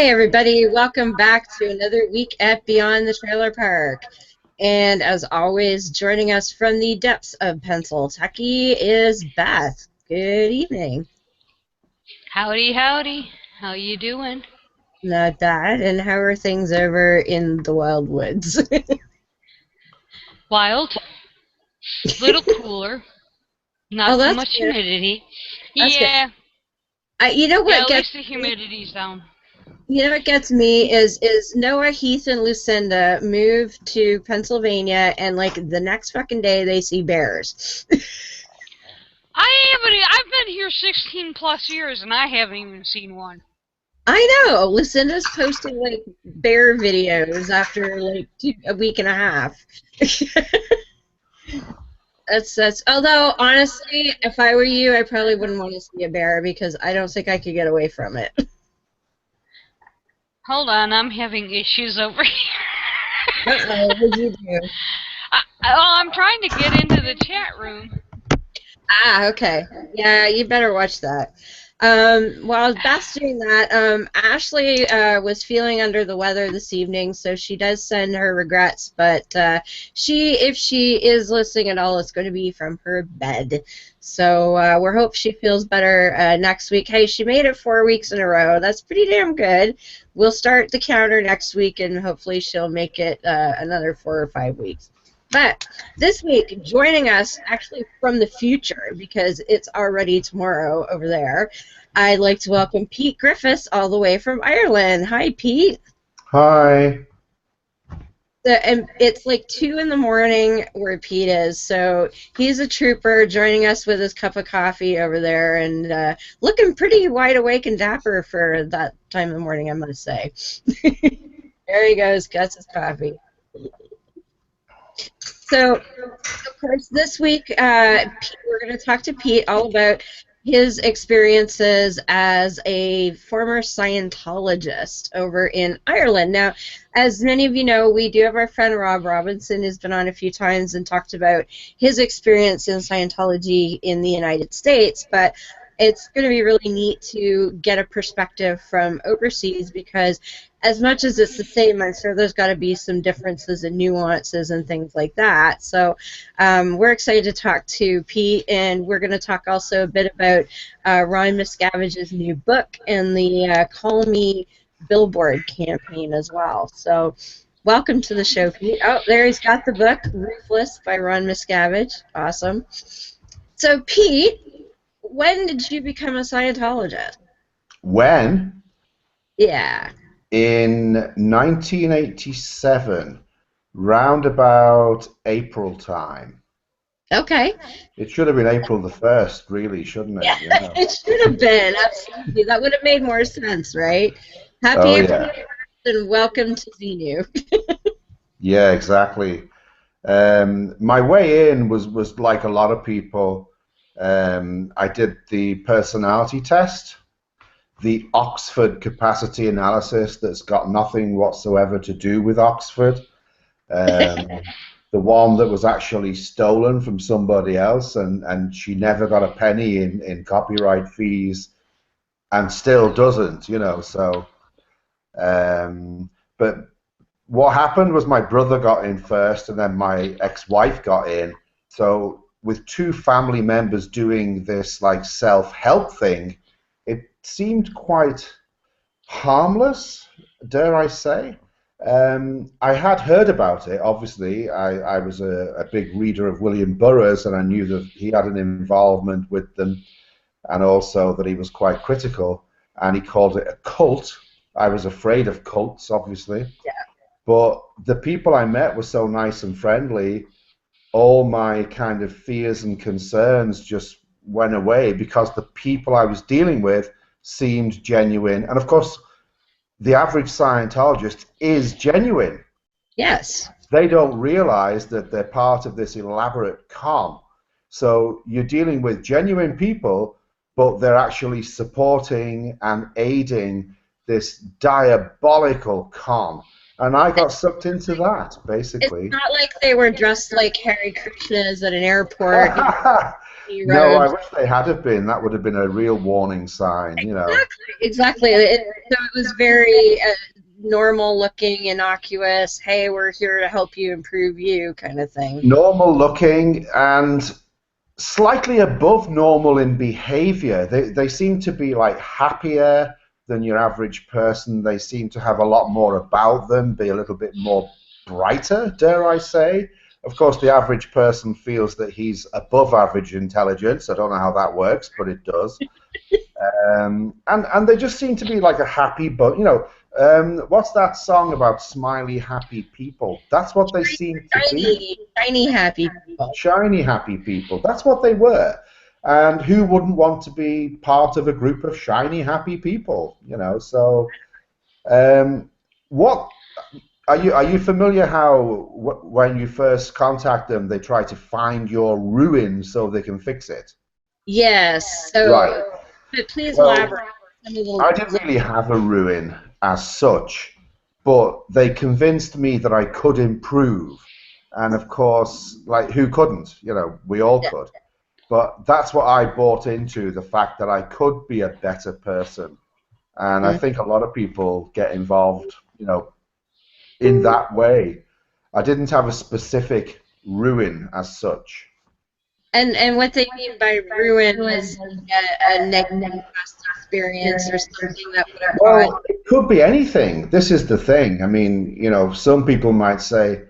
Hi, everybody. Welcome back to another week at Beyond the Trailer Park. And as always, joining us from the depths of Pennsylvania is Beth. Good evening. Howdy, howdy. How you doing? Not bad. And how are things over in the wild woods? Wild. Little cooler. Not Oh, so that's much good. humidity. That's good. Yeah. You know Yeah, what at gets least the humidity's down. me is Noah, Heath, and Lucinda moved to Pennsylvania, and like the next fucking day they see bears. I've been here 16 plus years and I haven't even seen one. I know. Lucinda's posting like bear videos after like a week and a half. That's. Although honestly, if I were you, I probably wouldn't want to see a bear because I don't think I could get away from it. Hold on, I'm having issues over here. Uh-oh, what'd you do? I'm trying to get into the chat room. Ah, okay. Yeah, you better watch that. While Beth's doing that, Ashley was feeling under the weather this evening, so she does send her regrets, but if she is listening at all, it's going to be from her bed. So we hope she feels better next week. Hey, she made it 4 weeks in a row. That's pretty damn good. We'll start the counter next week, and hopefully she'll make it another 4 or 5 weeks. But this week, joining us actually from the future, because it's already tomorrow over there, I'd like to welcome Pete Griffiths all the way from Ireland. Hi, Pete. Hi. And it's like 2 in the morning where Pete is, so he's a trooper joining us with his cup of coffee over there and looking pretty wide awake and dapper for that time of the morning, I must say. There he goes, gets his coffee. So, of course, this week we're going to talk to Pete all about his experiences as a former Scientologist over in Ireland. Now, as many of you know, we do have our friend Rob Robinson who's been on a few times and talked about his experience in Scientology in the United States, but it's going to be really neat to get a perspective from overseas because as much as it's the same, I'm sure there's got to be some differences and nuances and things like that. So we're excited to talk to Pete, and we're going to talk also a bit about Ron Miscavage's new book and the Call Me Billboard campaign as well. So welcome to the show, Pete. Oh, there he's got the book, Ruthless by Ron Miscavige. Awesome. So, Pete, when did you become a Scientologist? When? Yeah. In 1987, round about April time. Okay. It should have been April the 1st, really, shouldn't it? Yeah, Yeah. it should have been. Absolutely. That would have made more sense, right? Happy Oh, April yeah. and welcome to Xenu. Yeah, exactly. My way in was like a lot of people. I did the personality test, the Oxford capacity analysis that's got nothing whatsoever to do with Oxford. The one that was actually stolen from somebody else, and she never got a penny in copyright fees, and still doesn't, you know. So, but what happened was my brother got in first, and then my ex-wife got in. So, with two family members doing this like self-help thing, it seemed quite harmless, dare I say. I had heard about it, obviously. I was a big reader of William Burroughs, and I knew that he had an involvement with them, and also that he was quite critical, and he called it a cult. I was afraid of cults, obviously. Yeah. But the people I met were so nice and friendly, all my kind of fears and concerns just went away because the people I was dealing with seemed genuine. And of course, the average Scientologist is genuine. Yes. They don't realize that they're part of this elaborate con. So you're dealing with genuine people, but they're actually supporting and aiding this diabolical con. And I got sucked into that, It's basically. not like they were dressed like Hare Krishnas at an airport. No, I Robes. wish they had have been. That would have been a real warning sign, you know. Exactly. So it was very normal looking, innocuous, hey, we're here to help you improve you kind of thing. Normal looking and slightly above normal in behavior. They seem to be like happier than your average person. They seem to have a lot more about them, be a little bit more brighter, dare I say. Of course, the average person feels that he's above average intelligence. I don't know how that works, but it does. And they just seem to be like a happy, but you know, what's that song about smiley, happy people? That's what they seem to be. Shiny, happy people. Shiny, happy people. That's what they were. And who wouldn't want to be part of a group of shiny, happy people? You know. So, what are you familiar how when you first contact them, they try to find your ruin so they can fix it? Yes. So, Right. but please Well, elaborate. I didn't really have a ruin as such, but they convinced me that I could improve. And of course, like, who couldn't? You know, we all could. But that's what I bought into, the fact that I could be a better person. And I think a lot of people get involved, you know, in that way. I didn't have a specific ruin as such. And what they mean by ruin was a negative past experience or something that would have caused. Well, it could be anything. This is the thing. I mean, you know, some people might say,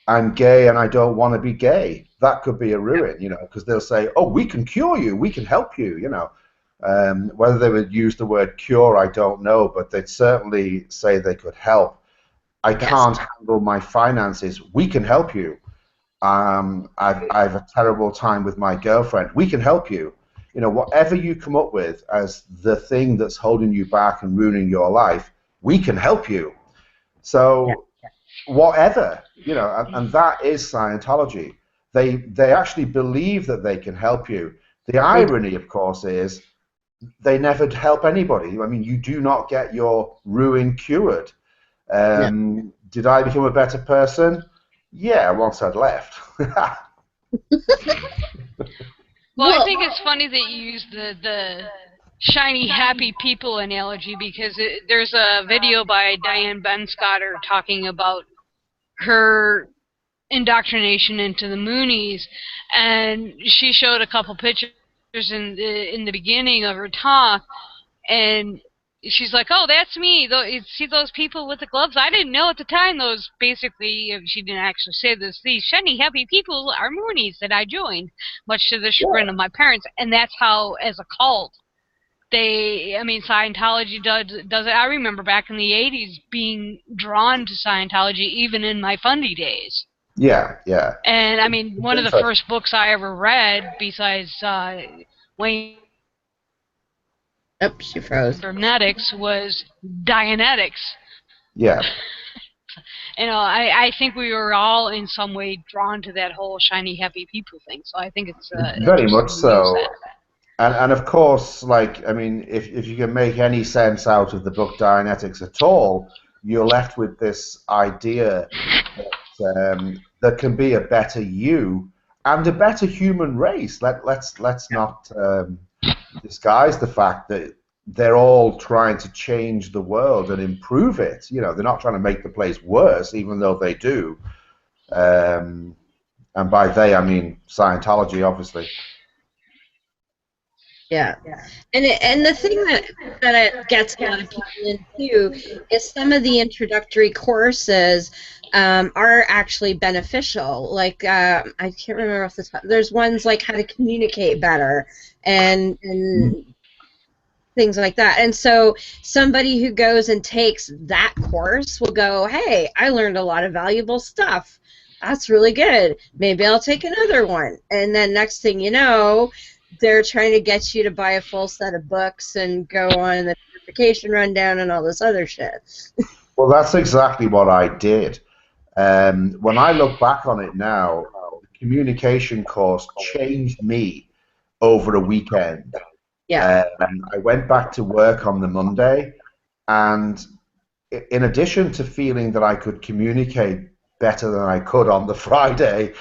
I'm gay and I don't want to be gay. That could be a ruin, you know, because they'll say, oh, we can cure you, we can help you, you know. Whether they would use the word cure, I don't know, but they'd certainly say they could help. I can't handle my finances. We can help you. I've a terrible time with my girlfriend. We can help you. You know, whatever you come up with as the thing that's holding you back and ruining your life, we can help you. So whatever, you know, and that is Scientology. They actually believe that they can help you. The irony, of course, is they never help anybody. I mean, you do not get your ruin cured. Did I become a better person? Yeah, once I'd left. Well, I think it's funny that you use the shiny, happy people analogy because there's a video by Diane Benscotter talking about her indoctrination into the Moonies, and she showed a couple pictures in the beginning of her talk, and she's like, "Oh, that's me. See those people with the gloves? I didn't know at the time. Those basically, she didn't actually say this. These shiny, happy people are Moonies that I joined, much to the chagrin of my parents." And that's how, as a cult, I mean, Scientology does it. I remember back in the '80s being drawn to Scientology, even in my Fundy days. Yeah, yeah. And I mean, one of the first books I ever read, besides Wayne. Oh, she froze. Cybernetics was Dianetics. Yeah. You know, I think we were all in some way drawn to that whole shiny, happy people thing. So I think it's very much so. And of course, like, I mean, if you can make any sense out of the book Dianetics at all, you're left with this idea that there can be a better you and a better human race. Let's not disguise the fact that they're all trying to change the world and improve it. You know, they're not trying to make the place worse, even though they do. And by they, I mean Scientology, obviously. Yeah, and the thing that it gets a lot of people into is some of the introductory courses are actually beneficial. Like I can't remember off the top. There's ones like how to communicate better and things like that. And so somebody who goes and takes that course will go, "Hey, I learned a lot of valuable stuff. That's really good. Maybe I'll take another one." And then next thing you know, they're trying to get you to buy a full set of books and go on the Purification rundown and all this other shit. Well, that's exactly what I did. When I look back on it now, the communication course changed me over a weekend. Yeah. I went back to work on the Monday, and in addition to feeling that I could communicate better than I could on the Friday,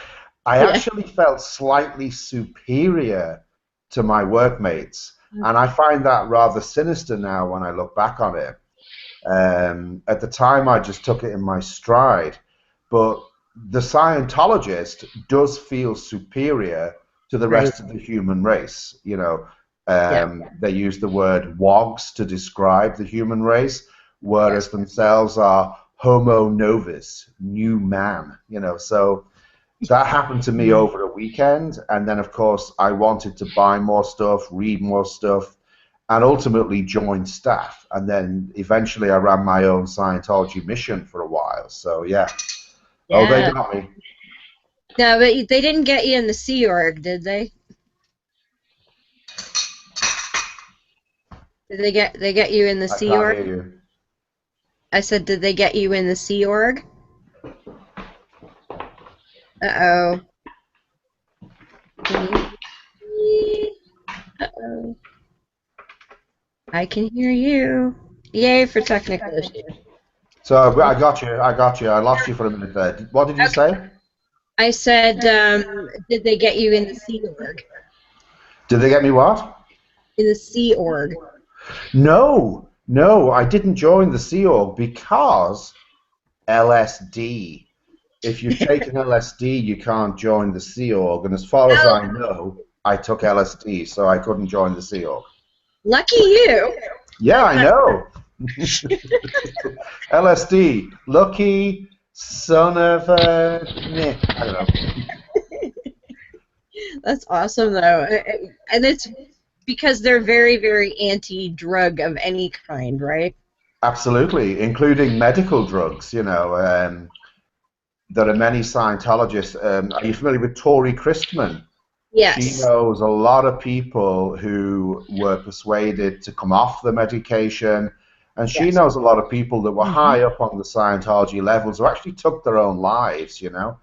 I actually felt slightly superior to my workmates. And I find that rather sinister now when I look back on it. At the time, I just took it in my stride. But the Scientologist does feel superior to the rest of the human race. You know, they use the word wogs to describe the human race, whereas themselves are homo novus, new man. You know, so that happened to me over a weekend, and then of course I wanted to buy more stuff, read more stuff, and ultimately join staff. And then eventually I ran my own Scientology mission for a while. So yeah. Oh, they got me. No, but they didn't get you in the Sea Org, did they? Did they get you in the Sea Org? I can't hear you. I said, did they get you in the Sea Org? Uh-oh. Uh-oh. I can hear you. Yay for technical issues. So I got you. I lost you for a minute there. What did you say? I said, did they get you in the Sea Org? Did they get me what? In the Sea Org. No, I didn't join the Sea Org because LSD. If you take an LSD, you can't join the Sea Org. And as far as I know, I took LSD, so I couldn't join the Sea Org. Lucky you. Yeah, I know. LSD, lucky son of a... I don't know. That's awesome, though. And it's because they're very, very anti-drug of any kind, right? Absolutely, including medical drugs, you know. There are many Scientologists. Are you familiar with Tori Christman? Yes. She knows a lot of people who were persuaded to come off the medication, and she knows a lot of people that were high up on the Scientology levels who actually took their own lives, you know.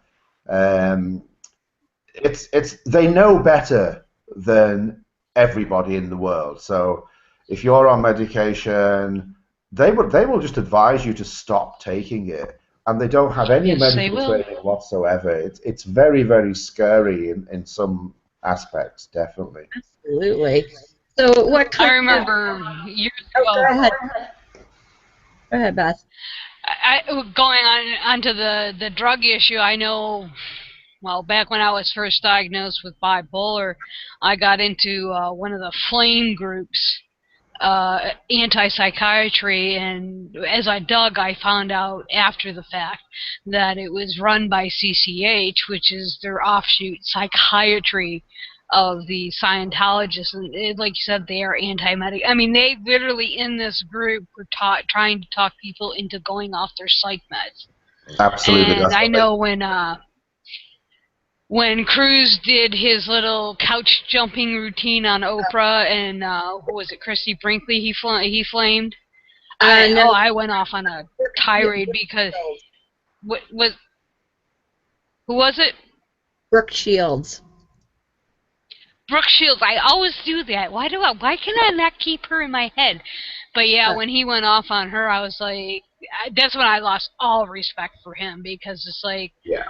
They know better than everybody in the world. So if you're on medication, they will just advise you to stop taking it. And they don't have any medical training whatsoever. It's very, very scary in some aspects, definitely. Absolutely. So what kind I remember years ago. Go ahead. Go ahead, Beth. Going onto the drug issue, I know, well, back when I was first diagnosed with bipolar, I got into one of the flame groups, anti-psychiatry, and as I dug, I found out after the fact that it was run by CCH, which is their offshoot psychiatry of the Scientologists. And like you said, they are anti-medic. I mean, they literally in this group were trying to talk people into going off their psych meds. Absolutely. And I know when Cruz did his little couch jumping routine on Oprah, and who was it, Christy Brinkley, he flamed. No. I went off on a tirade because who was it? Brooke Shields. Brooke Shields. I always do that. Why can I not keep her in my head? But yeah, when he went off on her, I was like, that's when I lost all respect for him, because it's like, yeah.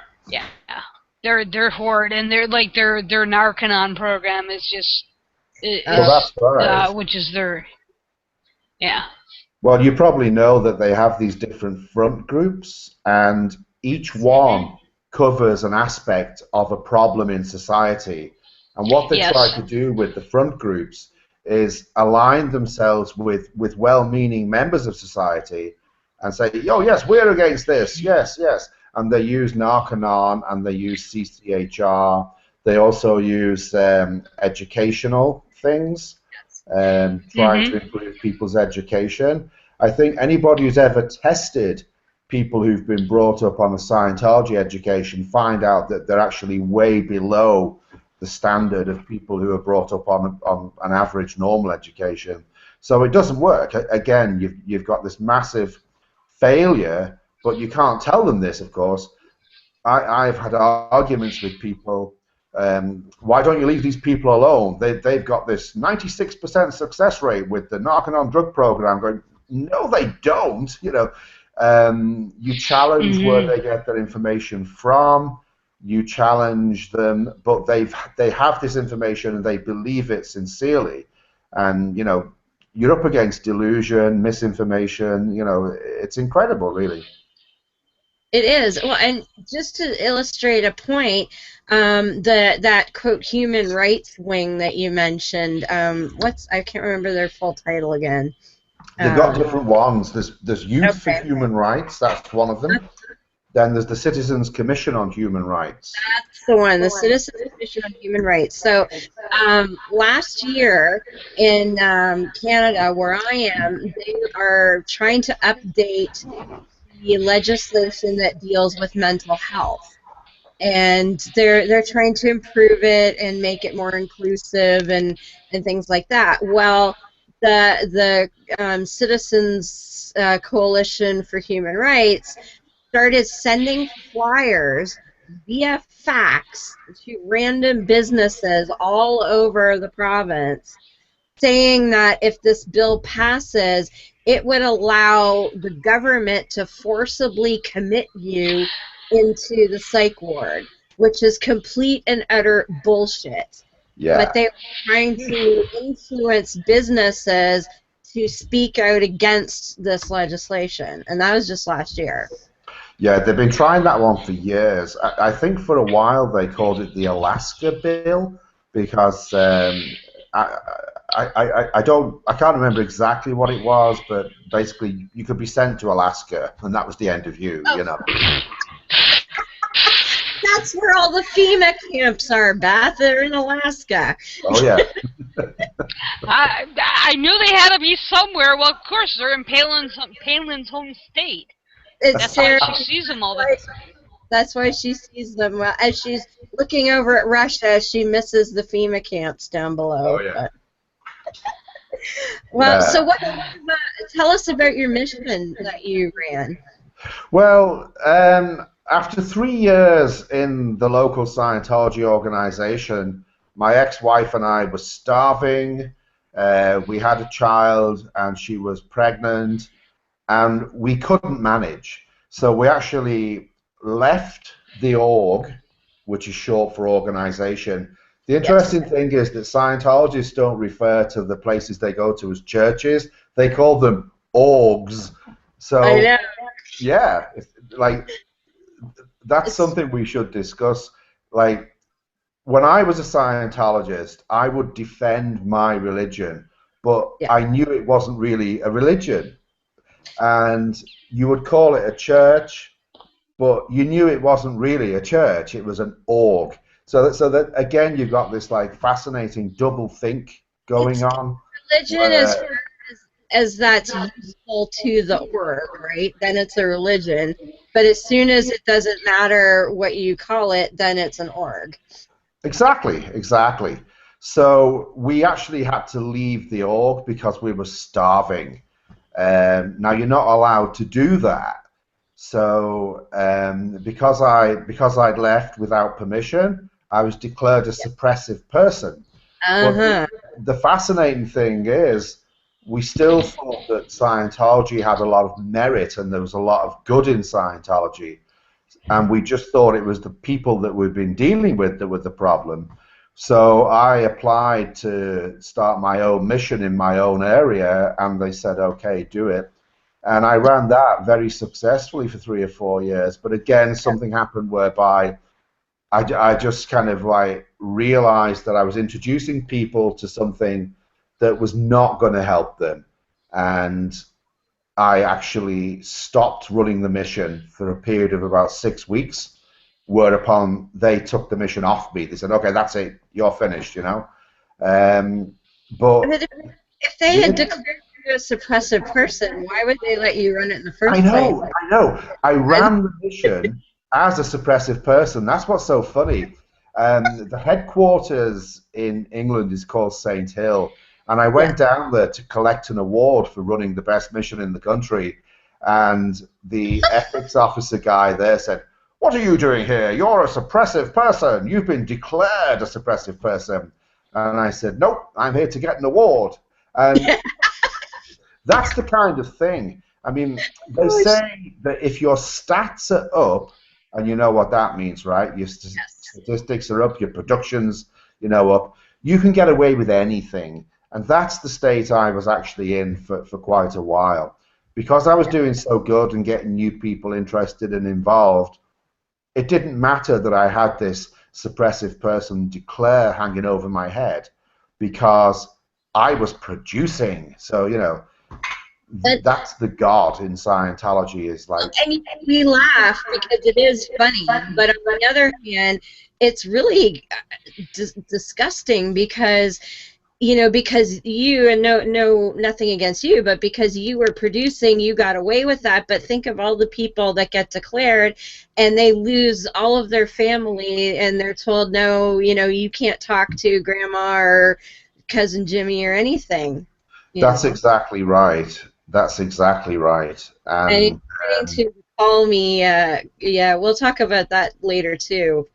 They're horrid, and they're like their Narcanon program is just that's right. which is their Well, you probably know that they have these different front groups, and each one covers an aspect of a problem in society. And what they try to do with the front groups is align themselves with well-meaning members of society and say, oh yes, we're against this, yes. And they use Narcanon, and they use CCHR. They also use educational things, trying to improve people's education. I think anybody who's ever tested people who've been brought up on a Scientology education find out that they're actually way below the standard of people who are brought up on an average normal education. So it doesn't work. Again, you've got this massive failure. But you can't tell them this, of course. I've had arguments with people. Why don't you leave these people alone? They've got this 96% success rate with the Narcanon drug program. Going, no, they don't. You know, you challenge where they get their information from. You challenge them, but they have this information and they believe it sincerely. And you know, you're up against delusion, misinformation. You know, it's incredible, really. It is. Well, and just to illustrate a point, that quote human rights wing that you mentioned, I can't remember their full title again. They've got different ones. There's Youth for Human Rights. That's one of them. Then there's the Citizens Commission on Human Rights. That's the one, the Citizens Commission on Human Rights. So last year in Canada, where I am, they are trying to update the legislation that deals with mental health. And they're trying to improve it and make it more inclusive and things like that. Well, the Citizens Coalition for Human Rights started sending flyers via fax to random businesses all over the province, saying that if this bill passes, it would allow the government to forcibly commit you into the psych ward, which is complete and utter bullshit. Yeah. But they were trying to influence businesses to speak out against this legislation, and that was just last year. Yeah, they've been trying that one for years. I think for a while they called it the Alaska Bill because I can't remember exactly what it was, but basically you could be sent to Alaska and that was the end of you, you know. That's where all the FEMA camps are, Beth. They're in Alaska. Oh yeah. I knew they had to be somewhere. Well, of course they're in Palin's home state. That's why she sees them all the time. That's why she sees them. As she's looking over at Russia, she misses the FEMA camps down below. Oh, yeah. Well, so tell us about your mission that you ran. Well, after 3 years in the local Scientology organization, my ex-wife and I were starving. We had a child, and she was pregnant. And we couldn't manage. So we actually left the org, which is short for organization. The interesting thing is that Scientologists don't refer to the places they go to as churches. They call them orgs. So, I know. yeah, like, that's something we should discuss. Like, when I was a Scientologist, I would defend my religion, but I knew it wasn't really a religion. And you would call it a church, but you knew it wasn't really a church. It was an org. So that again, you've got this like fascinating double think going on. Religion as that's useful to the org, right? Then it's a religion. But as soon as it doesn't matter what you call it, then it's an org. Exactly. So we actually had to leave the org because we were starving. Now you're not allowed to do that. So because I'd left without permission, I was declared a suppressive person. But the fascinating thing is, we still thought that Scientology had a lot of merit and there was a lot of good in Scientology, and we just thought it was the people that we've been dealing with that were the problem. So I applied to start my own mission in my own area, and they said, okay, do it. And I ran that very successfully for 3 or 4 years. But again, something happened whereby I just kind of like realized that I was introducing people to something that was not going to help them. And I actually stopped running the mission for a period of about 6 weeks, whereupon they took the mission off me. They said, okay, that's it, you're finished, you know. But if they had declared you a suppressive person, why would they let you run it in the first place? I know. I ran the mission as a suppressive person. That's what's so funny. The headquarters in England is called St. Hill, and I went down there to collect an award for running the best mission in the country, and the ethics officer guy there said, "What are you doing here? You're a suppressive person. You've been declared a suppressive person." And I said, "Nope, I'm here to get an award." And That's the kind of thing. I mean, they say that if your stats are up, and you know what that means, right? Your statistics are up, your production's, up, you can get away with anything. And that's the state I was actually in for quite a while. Because I was doing so good and getting new people interested and involved, it didn't matter that I had this suppressive person declare hanging over my head, because I was producing. So, that's the God in Scientology, is like. And we laugh because it is funny, but on the other hand, it's really disgusting because because you, and nothing against you, but because you were producing, you got away with that. But think of all the people that get declared and they lose all of their family and they're told, no, you can't talk to grandma or cousin Jimmy or anything. That's exactly right. That's exactly right. And to call me, yeah, we'll talk about that later too.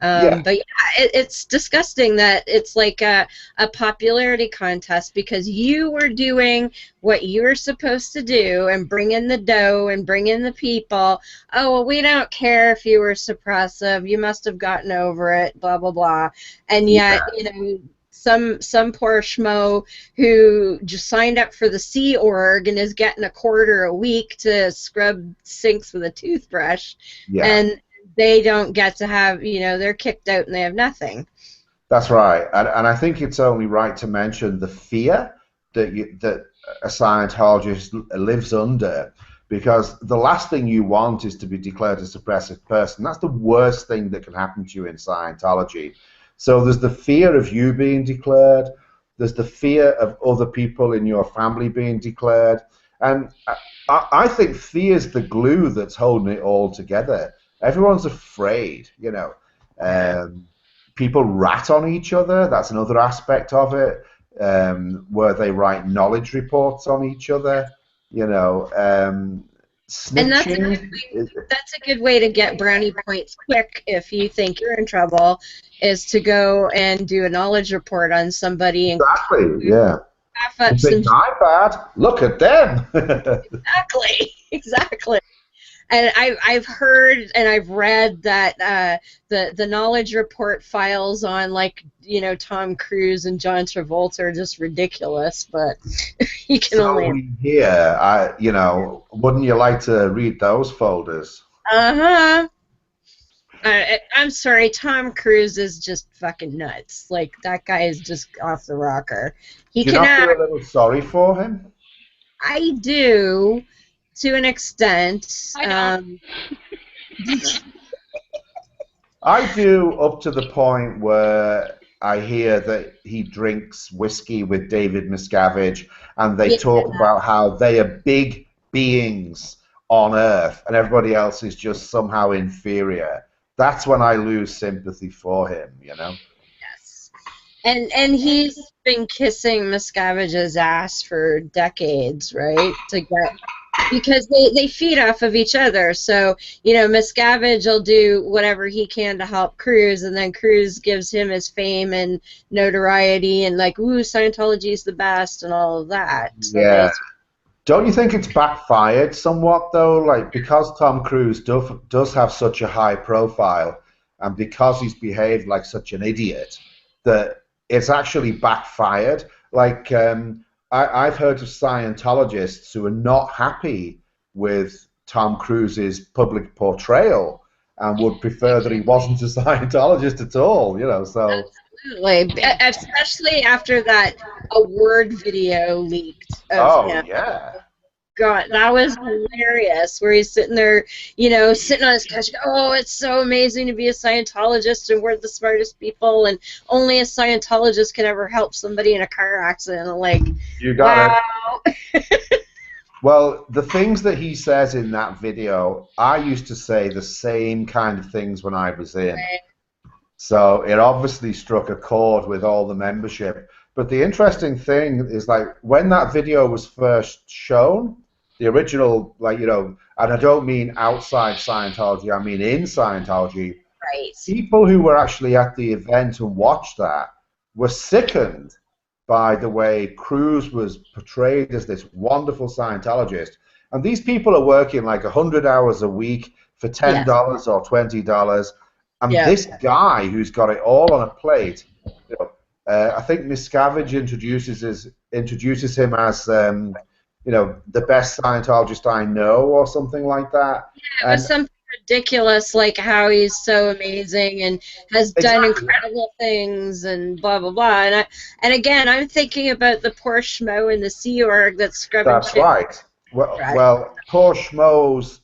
But yeah, it's disgusting that it's like a popularity contest because you were doing what you were supposed to do and bring in the dough and bring in the people. Oh, well, we don't care if you were suppressive. You must have gotten over it, blah, blah, blah. And yet, some poor schmo who just signed up for the Sea Org and is getting $0.25 a week to scrub sinks with a toothbrush. Yeah. And they don't get to have, they're kicked out and they have nothing. That's right. And I think it's only right to mention the fear that a Scientologist lives under, because the last thing you want is to be declared a suppressive person. That's the worst thing that can happen to you in Scientology. So there's the fear of you being declared. There's the fear of other people in your family being declared. And I think fear is the glue that's holding it all together. Everyone's afraid, people rat on each other. That's another aspect of it, where they write knowledge reports on each other, snitching. And that's a good way to get brownie points quick if you think you're in trouble, is to go and do a knowledge report on somebody. Exactly, yeah. I'm bad. Look at them. Exactly. And I've heard and I've read that the knowledge report files on Tom Cruise and John Travolta are just ridiculous, but you can only wouldn't you like to read those folders? I'm sorry, Tom Cruise is just fucking nuts. Like, that guy is just off the rocker. Do you not feel a little sorry for him? I do. To an extent. I don't. I do, up to the point where I hear that he drinks whiskey with David Miscavige, and they talk about how they are big beings on Earth, and everybody else is just somehow inferior. That's when I lose sympathy for him, Yes. And he's been kissing Miscavige's ass for decades, right? Because they feed off of each other. So, Miscavige will do whatever he can to help Cruise, and then Cruise gives him his fame and notoriety and ooh, Scientology's the best and all of that. So Don't you think it's backfired somewhat, though? Because Tom Cruise does have such a high profile, and because he's behaved like such an idiot, that it's actually backfired. I've heard of Scientologists who are not happy with Tom Cruise's public portrayal and would prefer that he wasn't a Scientologist at all, so. Absolutely, especially after that award video leaked. Yeah. God, that was hilarious, where he's sitting there, sitting on his couch, oh, it's so amazing to be a Scientologist, and we're the smartest people, and only a Scientologist can ever help somebody in a car accident. You got it. Well, the things that he says in that video, I used to say the same kind of things when I was in. So it obviously struck a chord with all the membership. But the interesting thing is, when that video was first shown, the original, and I don't mean outside Scientology, I mean in Scientology, right. People who were actually at the event and watched that were sickened by the way Cruz was portrayed as this wonderful Scientologist. And these people are working like 100 hours a week for $10 or $20. And this guy who's got it all on a plate, you know, I think Miscavage introduces him as, you know, the best Scientologist I know, or something like that. Yeah, it was something ridiculous, like how he's so amazing and has done incredible things and blah blah blah. And again, I'm thinking about the poor schmo in the Sea Org that's scrubbing. That's right. Well, poor schmoes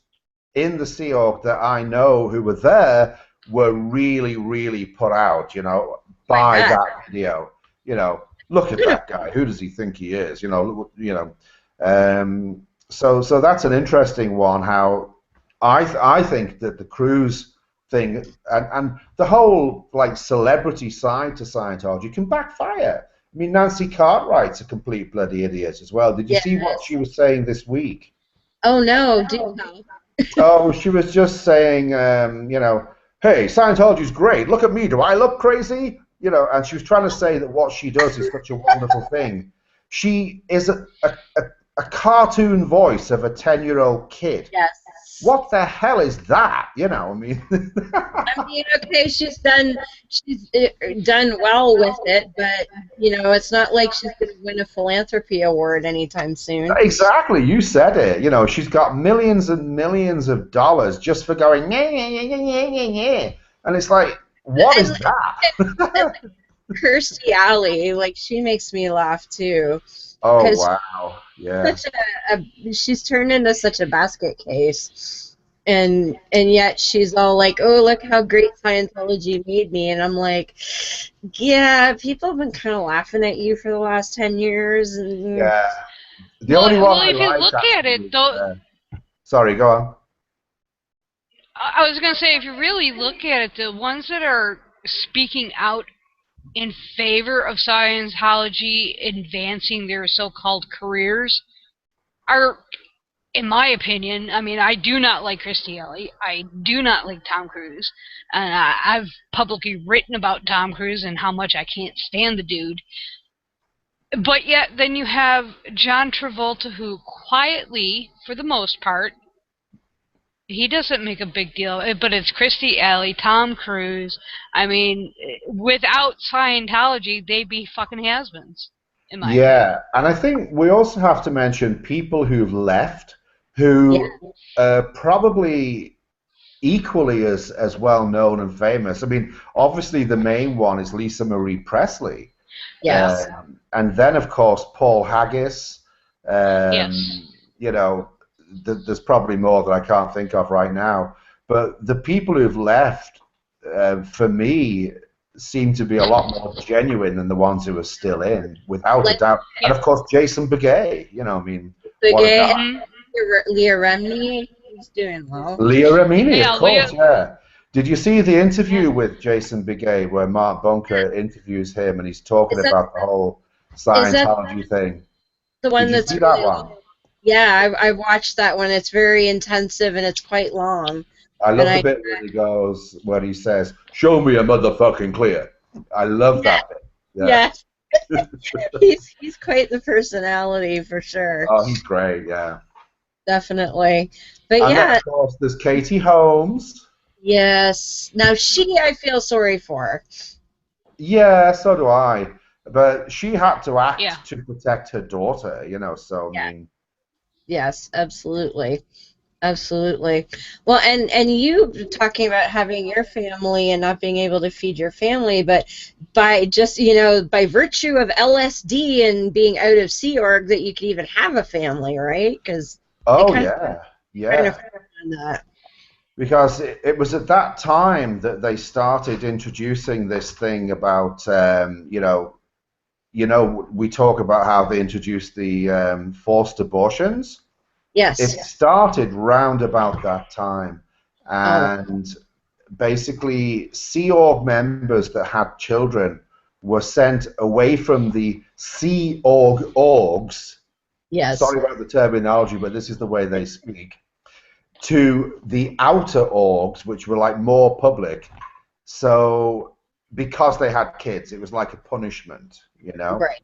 in the Sea Org that I know who were there were really, really put out, you know, by that video. You know, look at that guy. Who does he think he is? You know. So that's an interesting one. How I think that the Cruz thing and the whole like celebrity side to Scientology can backfire. I mean, Nancy Cartwright's a complete bloody idiot as well. Did you see what she was saying this week? Oh no, do know. Oh, she was just saying, you know, hey, Scientology's great. Look at me. Do I look crazy? You know, and she was trying to say that what she does is such a wonderful thing. She is a cartoon voice of a 10-year-old kid. Yes. What the hell is that? You know, I mean. Okay, she's done well with it, but you know, it's not like she's going to win a philanthropy award anytime soon. Exactly, you said it. You know, she's got millions and millions of dollars just for going yeah, and it's like, what is that? Kirstie Alley, like she makes me laugh too. Oh wow, yeah. She's turned into such a basket case, and yet she's all like, "Oh, look how great Scientology made me," and I'm like, "Yeah, people have been kind of laughing at you for the last 10 years." And yeah. The only one if you look at it, though. Sorry, go on. I was going to say, if you really look at it, the ones that are speaking out in favor of Scientology advancing their so-called careers are, in my opinion, I mean, I do not like Kirstie Alley. I do not like Tom Cruise. And I've publicly written about Tom Cruise and how much I can't stand the dude. But yet, then you have John Travolta, who quietly, for the most part, he doesn't make a big deal, but it's Kirstie Alley, Tom Cruise. I mean, without Scientology, they'd be fucking has-beens. Yeah, and I think we also have to mention people who've left who are probably equally as well known and famous. I mean, obviously the main one is Lisa Marie Presley. Yes. And then, of course, Paul Haggis. Yes. You know, there's probably more that I can't think of right now. But the people who've left, for me, seem to be a lot more genuine than the ones who are still in, without a doubt. And, of course, Jason Begay. You know, I mean, Begay, Leah Remini, he's doing well. Leah Remini, of course, yeah. Did you see the interview with Jason Begay where Mark Bunker interviews him and he's talking about the whole Scientology thing? The one Did you that's see that one? Yeah, I watched that one. It's very intensive and it's quite long. I love the bit where he says, "Show me a motherfucking clear." I love that bit. Yeah. He's quite the personality for sure. Oh, he's great, yeah. Definitely. But and yeah. then, of course, there's Katie Holmes. Yes. Now I feel sorry for. Yeah, so do I. But she had to act to protect her daughter, you know, so I mean. Yes, absolutely. Absolutely. Well, and you talking about having your family and not being able to feed your family, but by just, you know, by virtue of LSD and being out of Sea Org that you could even have a family, right? Because kind of that. Because it was at that time that they started introducing this thing about, you know, we talk about how they introduced the forced abortions. Yes. It started round about that time, and basically Sea Org members that had children were sent away from the Sea Org orgs. Yes. Sorry about the terminology, but this is the way they speak. To the outer orgs, which were like more public. So because they had kids, it was like a punishment, you know. Right.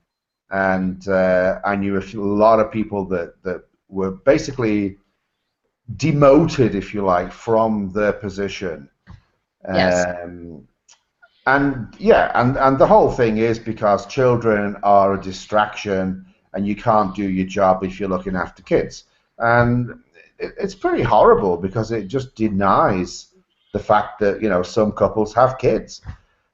and I knew a lot of people that were basically demoted, if you like, from their position. Yes. And yeah, and the whole thing is because children are a distraction, and you can't do your job if you're looking after kids. And it's pretty horrible because it just denies the fact that, you know, some couples have kids.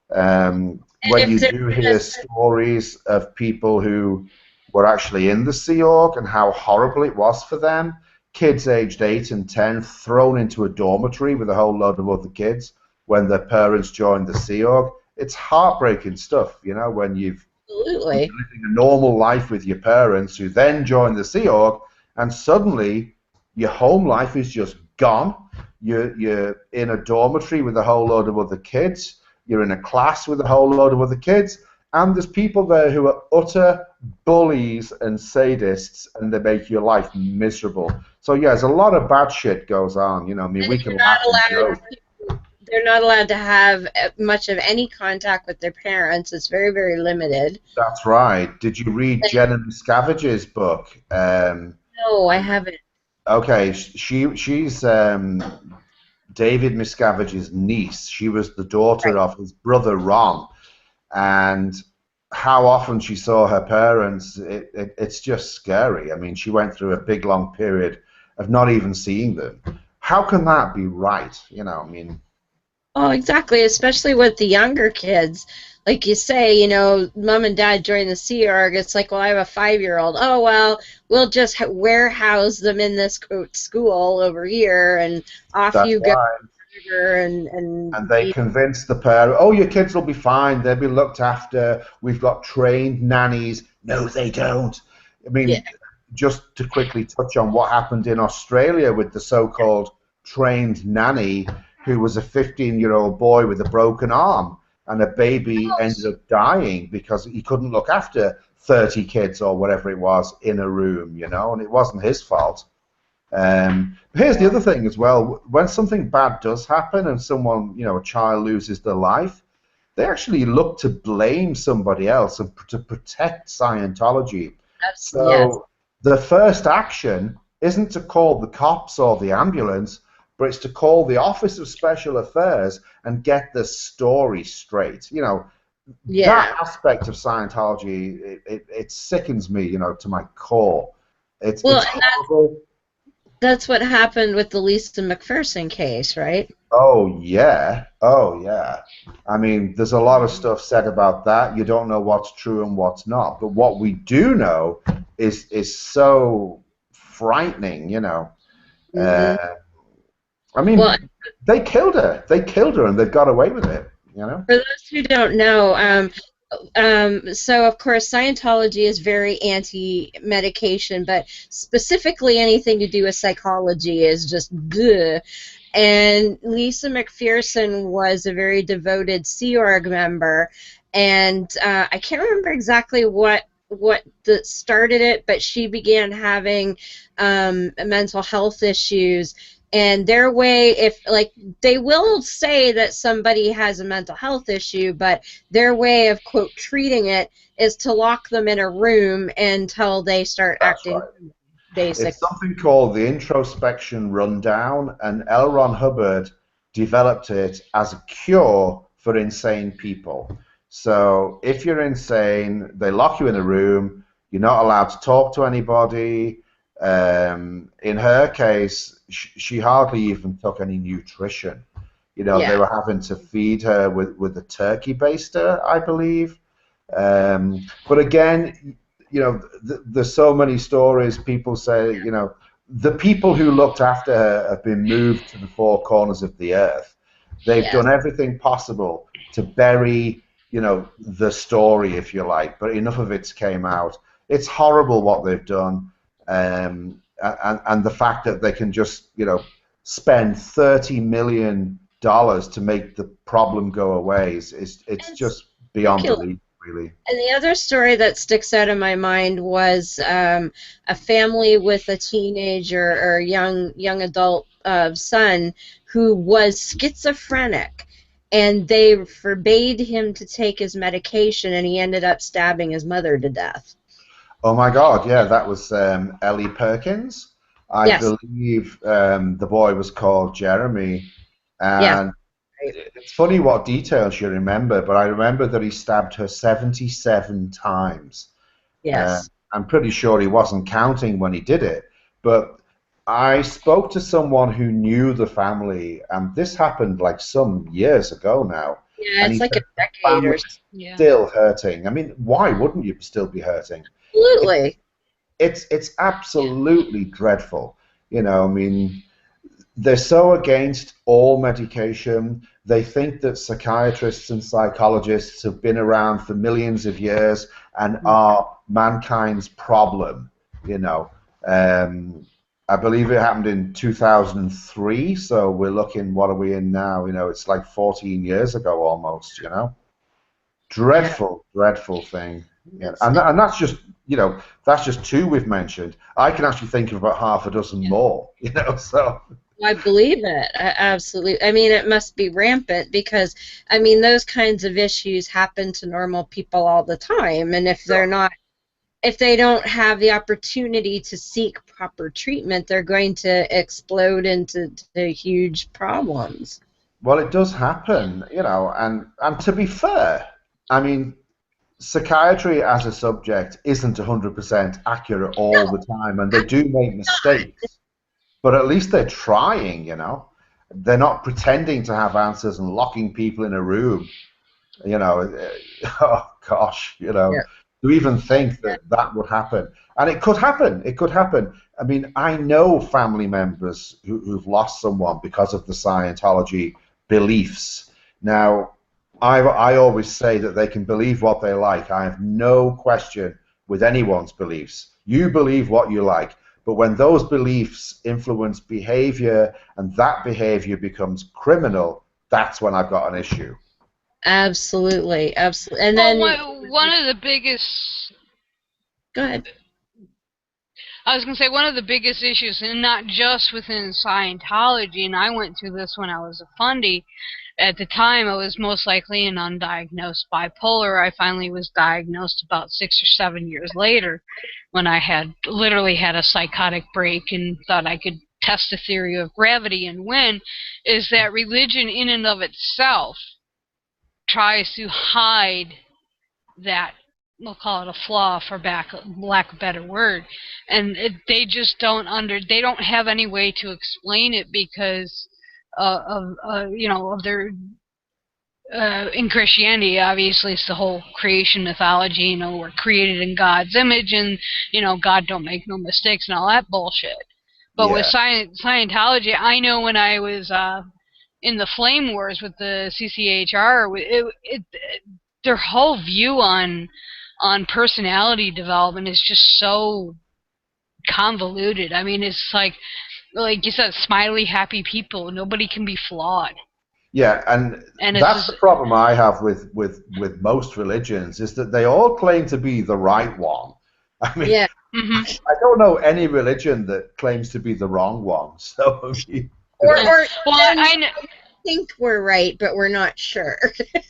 When you do hear stories of people who were actually in the Sea Org and how horrible it was for them, kids aged 8 and 10 thrown into a dormitory with a whole load of other kids when their parents joined the Sea Org, it's heartbreaking stuff, you know, when you've Absolutely. living a normal life with your parents who then join the Sea Org, and suddenly your home life is just gone. You're in a dormitory with a whole load of other kids. You're in a class with a whole load of other kids, and there's people there who are utter bullies and sadists, and they make your life miserable. So yeah, there's a lot of bad shit goes on. You know, I mean, we can laugh and joke. They're not allowed to have much of any contact with their parents. It's very, very limited. That's right. Did you read Jenna Miscavage's book? No, I haven't. Okay, she's David Miscavage's niece. She was the daughter of his brother Ron, and how often she saw her parents, it's just scary. I mean, she went through a big, long period of not even seeing them. How can that be right? You know, I mean... Oh, exactly, especially with the younger kids. Like you say, you know, mom and dad join the Sea Org. It's like, well, I have a 5-year-old. Oh, well, we'll just warehouse them in this quote school over here, and off you go. And they convince the parent, oh, your kids will be fine. They'll be looked after. We've got trained nannies. No, they don't. I mean, just to quickly touch on what happened in Australia with the so-called trained nanny, who was a 15-year-old boy with a broken arm, and a baby ended up dying because he couldn't look after 30 kids or whatever it was in a room, you know, and it wasn't his fault. Here's the other thing as well. When something bad does happen and someone, you know, a child loses their life, they actually look to blame somebody else and to protect Scientology. So the first action isn't to call the cops or the ambulance, but it's to call the Office of Special Affairs and get the story straight. You know, that aspect of Scientology, it sickens me, you know, to my core. It's horrible. That's what happened with the Lisa McPherson case, right? Oh, yeah. Oh, yeah. I mean, there's a lot of stuff said about that. You don't know what's true and what's not. But what we do know is so frightening, you know. I mean, they killed her. They killed her, and they got away with it, you know? For those who don't know, so of course Scientology is very anti-medication, but specifically anything to do with psychology is just bleh. And Lisa McPherson was a very devoted Sea Org member, and I can't remember exactly what started it, but she began having mental health issues. And their way, if like they will say that somebody has a mental health issue, but their way of quote treating it is to lock them in a room until they start acting basic. It's something called the introspection rundown, and L. Ron Hubbard developed it as a cure for insane people. So if you're insane, they lock you in a room. You're not allowed to talk to anybody. In her case, she hardly even took any nutrition. You know, they were having to feed her with a turkey baster, I believe. But again, you know, there's so many stories. People say, you know, the people who looked after her have been moved to the four corners of the earth. They've done everything possible to bury, you know, the story, if you like, but enough of it came out. It's horrible what they've done. And the fact that they can just, you know, spend $30 million to make the problem go away it's just beyond belief, really. And the other story that sticks out in my mind was a family with a teenager or young adult son who was schizophrenic, and they forbade him to take his medication, and he ended up stabbing his mother to death. Oh my God, yeah, that was Ellie Perkins. I Yes. believe the boy was called Jeremy. Yeah. And Right. it's funny what details you remember, but I remember that he stabbed her 77 times. Uh, Yes. I'm pretty sure he wasn't counting when he did it, but I spoke to someone who knew the family, and this happened like some years ago now, Yeah, and he it's like a said the decade or so. family's Yeah. still hurting. I mean, why wouldn't you still be hurting? Absolutely. It's absolutely dreadful. I mean, they're so against all medication. They think that psychiatrists and psychologists have been around for millions of years and are mankind's problem. You know, I believe it happened in 2003. So we're looking, what are we in now? It's like 14 years ago almost. Yeah. Dreadful, dreadful thing. Yeah, and that's just that's just two we've mentioned. I can actually think of about half a dozen more. So. I believe it. Absolutely. I mean, it must be rampant because, I mean, those kinds of issues happen to normal people all the time. And if they don't have the opportunity to seek proper treatment, they're going to explode into huge problems. Well, it does happen, and to be fair, I mean, psychiatry as a subject isn't 100% accurate all the time, and they do make mistakes, but at least they're trying. They're not pretending to have answers and locking people in a room, you know. Oh gosh, Yeah. to even think that that would happen. And it could happen. It could happen. I mean, I know family members who've lost someone because of the Scientology beliefs. Now, I always say that they can believe what they like. I have no question with anyone's beliefs. You believe what you like. But when those beliefs influence behavior and that behavior becomes criminal, that's when I've got an issue. Absolutely. Absolutely. And Well, then, one of the biggest, go ahead. I was going to say, one of the biggest issues, and not just within Scientology, and I went through this when I was a fundie. At the time, I was most likely an undiagnosed bipolar. I finally was diagnosed about 6 or 7 years later when I had literally had a psychotic break and thought I could test the theory of gravity and win, is that religion in and of itself tries to hide that, we'll call it a flaw for lack of a better word, and they just they don't have any way to explain it because of their in Christianity, obviously, it's the whole creation mythology. We're created in God's image, and God don't make no mistakes and all that bullshit. But with Yeah. Scientology, I know when I was in the flame wars with the CCHR, their whole view on personality development is just so convoluted. I mean, it's like you said, smiley, happy people. Nobody can be flawed. Yeah, and that's the problem I have with most religions, is that they all claim to be the right one. I mean, Yeah. I don't know any religion that claims to be the wrong one. So, Or I think we're right, but we're not sure. Yeah.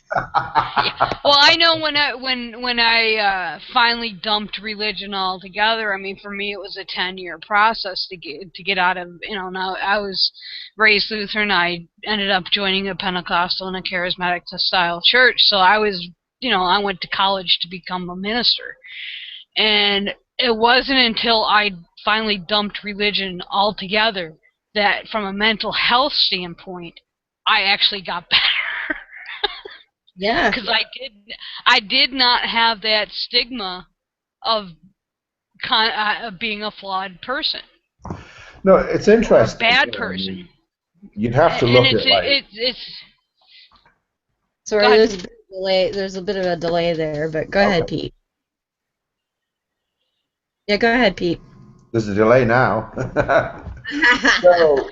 Well, I know when I finally dumped religion altogether. I mean, for me, it was a 10-year process to get out of. Now I was raised Lutheran. I ended up joining a Pentecostal and a charismatic style church. So I was, I went to college to become a minister, and it wasn't until I finally dumped religion altogether that, from a mental health standpoint, I actually got better. Yeah. Because I did not have that stigma of being a flawed person. No, it's interesting. Or a bad person. You'd have to look at Sorry, there's a bit of delay. There's a bit of a delay there, but go ahead, Pete. Yeah, go ahead, Pete. There's a delay now. So,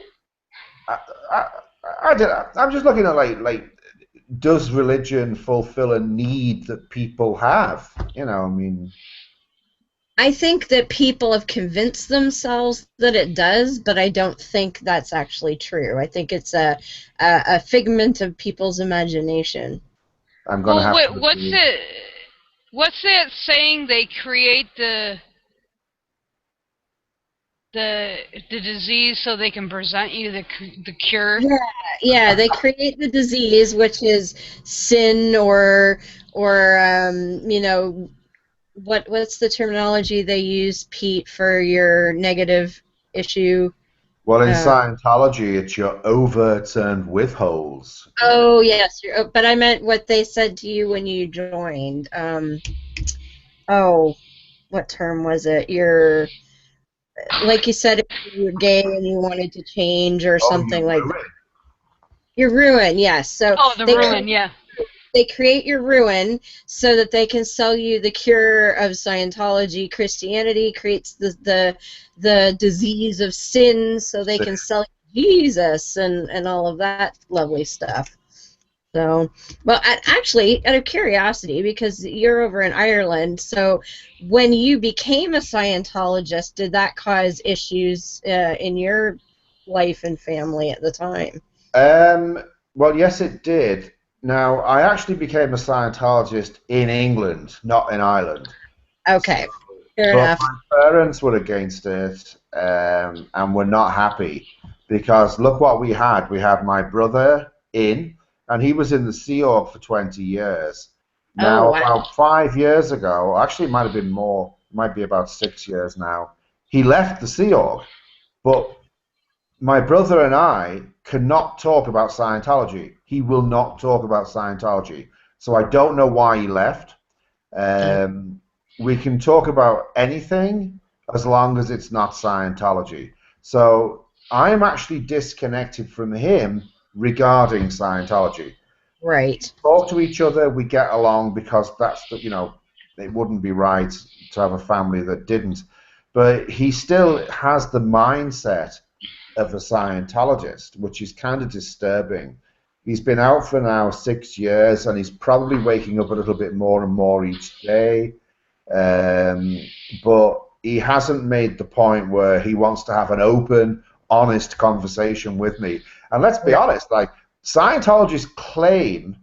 I'm just looking at like, does religion fulfill a need that people have? I mean, I think that people have convinced themselves that it does, but I don't think that's actually true. I think it's a figment of people's imagination. I'm gonna have to. What's that saying? They create the the disease so they can present you the cure. Yeah, they create the disease, which is sin or you know, what's the terminology they use, Pete, for your negative issue? Well, in Scientology, it's your overts and withholds. Oh yes, but I meant what they said to you when you joined. Oh, what term was it? Like you said, if you were gay and you wanted to change or Oh, something you like ruin. that. Your ruin, yes. So the ruin, yeah. They create your ruin so that they can sell you the cure of Scientology. Christianity creates the disease of sin so they can sell you Jesus and all of that lovely stuff. So, well, actually, out of curiosity, because you're over in Ireland, so when you became a Scientologist, did that cause issues in your life and family at the time? Well, yes, it did. Now, I actually became a Scientologist in England, not in Ireland. Okay, fair But enough. my parents were against it and were not happy because look what we had. We had my brother in, and he was in the Sea Org for 20 years. Oh, Now, wow. about 5 years ago, actually, it might have been more, it might be about 6 years now, he left the Sea Org. But my brother and I cannot talk about Scientology. He will not talk about Scientology. So I don't know why he left. We can talk about anything as long as it's not Scientology. So I'm actually disconnected from him regarding Scientology. Right. Talk to each other, we get along because that's the, it wouldn't be right to have a family that didn't. But he still has the mindset of a Scientologist, which is kind of disturbing. He's been out for now 6 years, and he's probably waking up a little bit more and more each day. But he hasn't made the point where he wants to have an open, honest conversation with me. And let's be honest, like Scientologists claim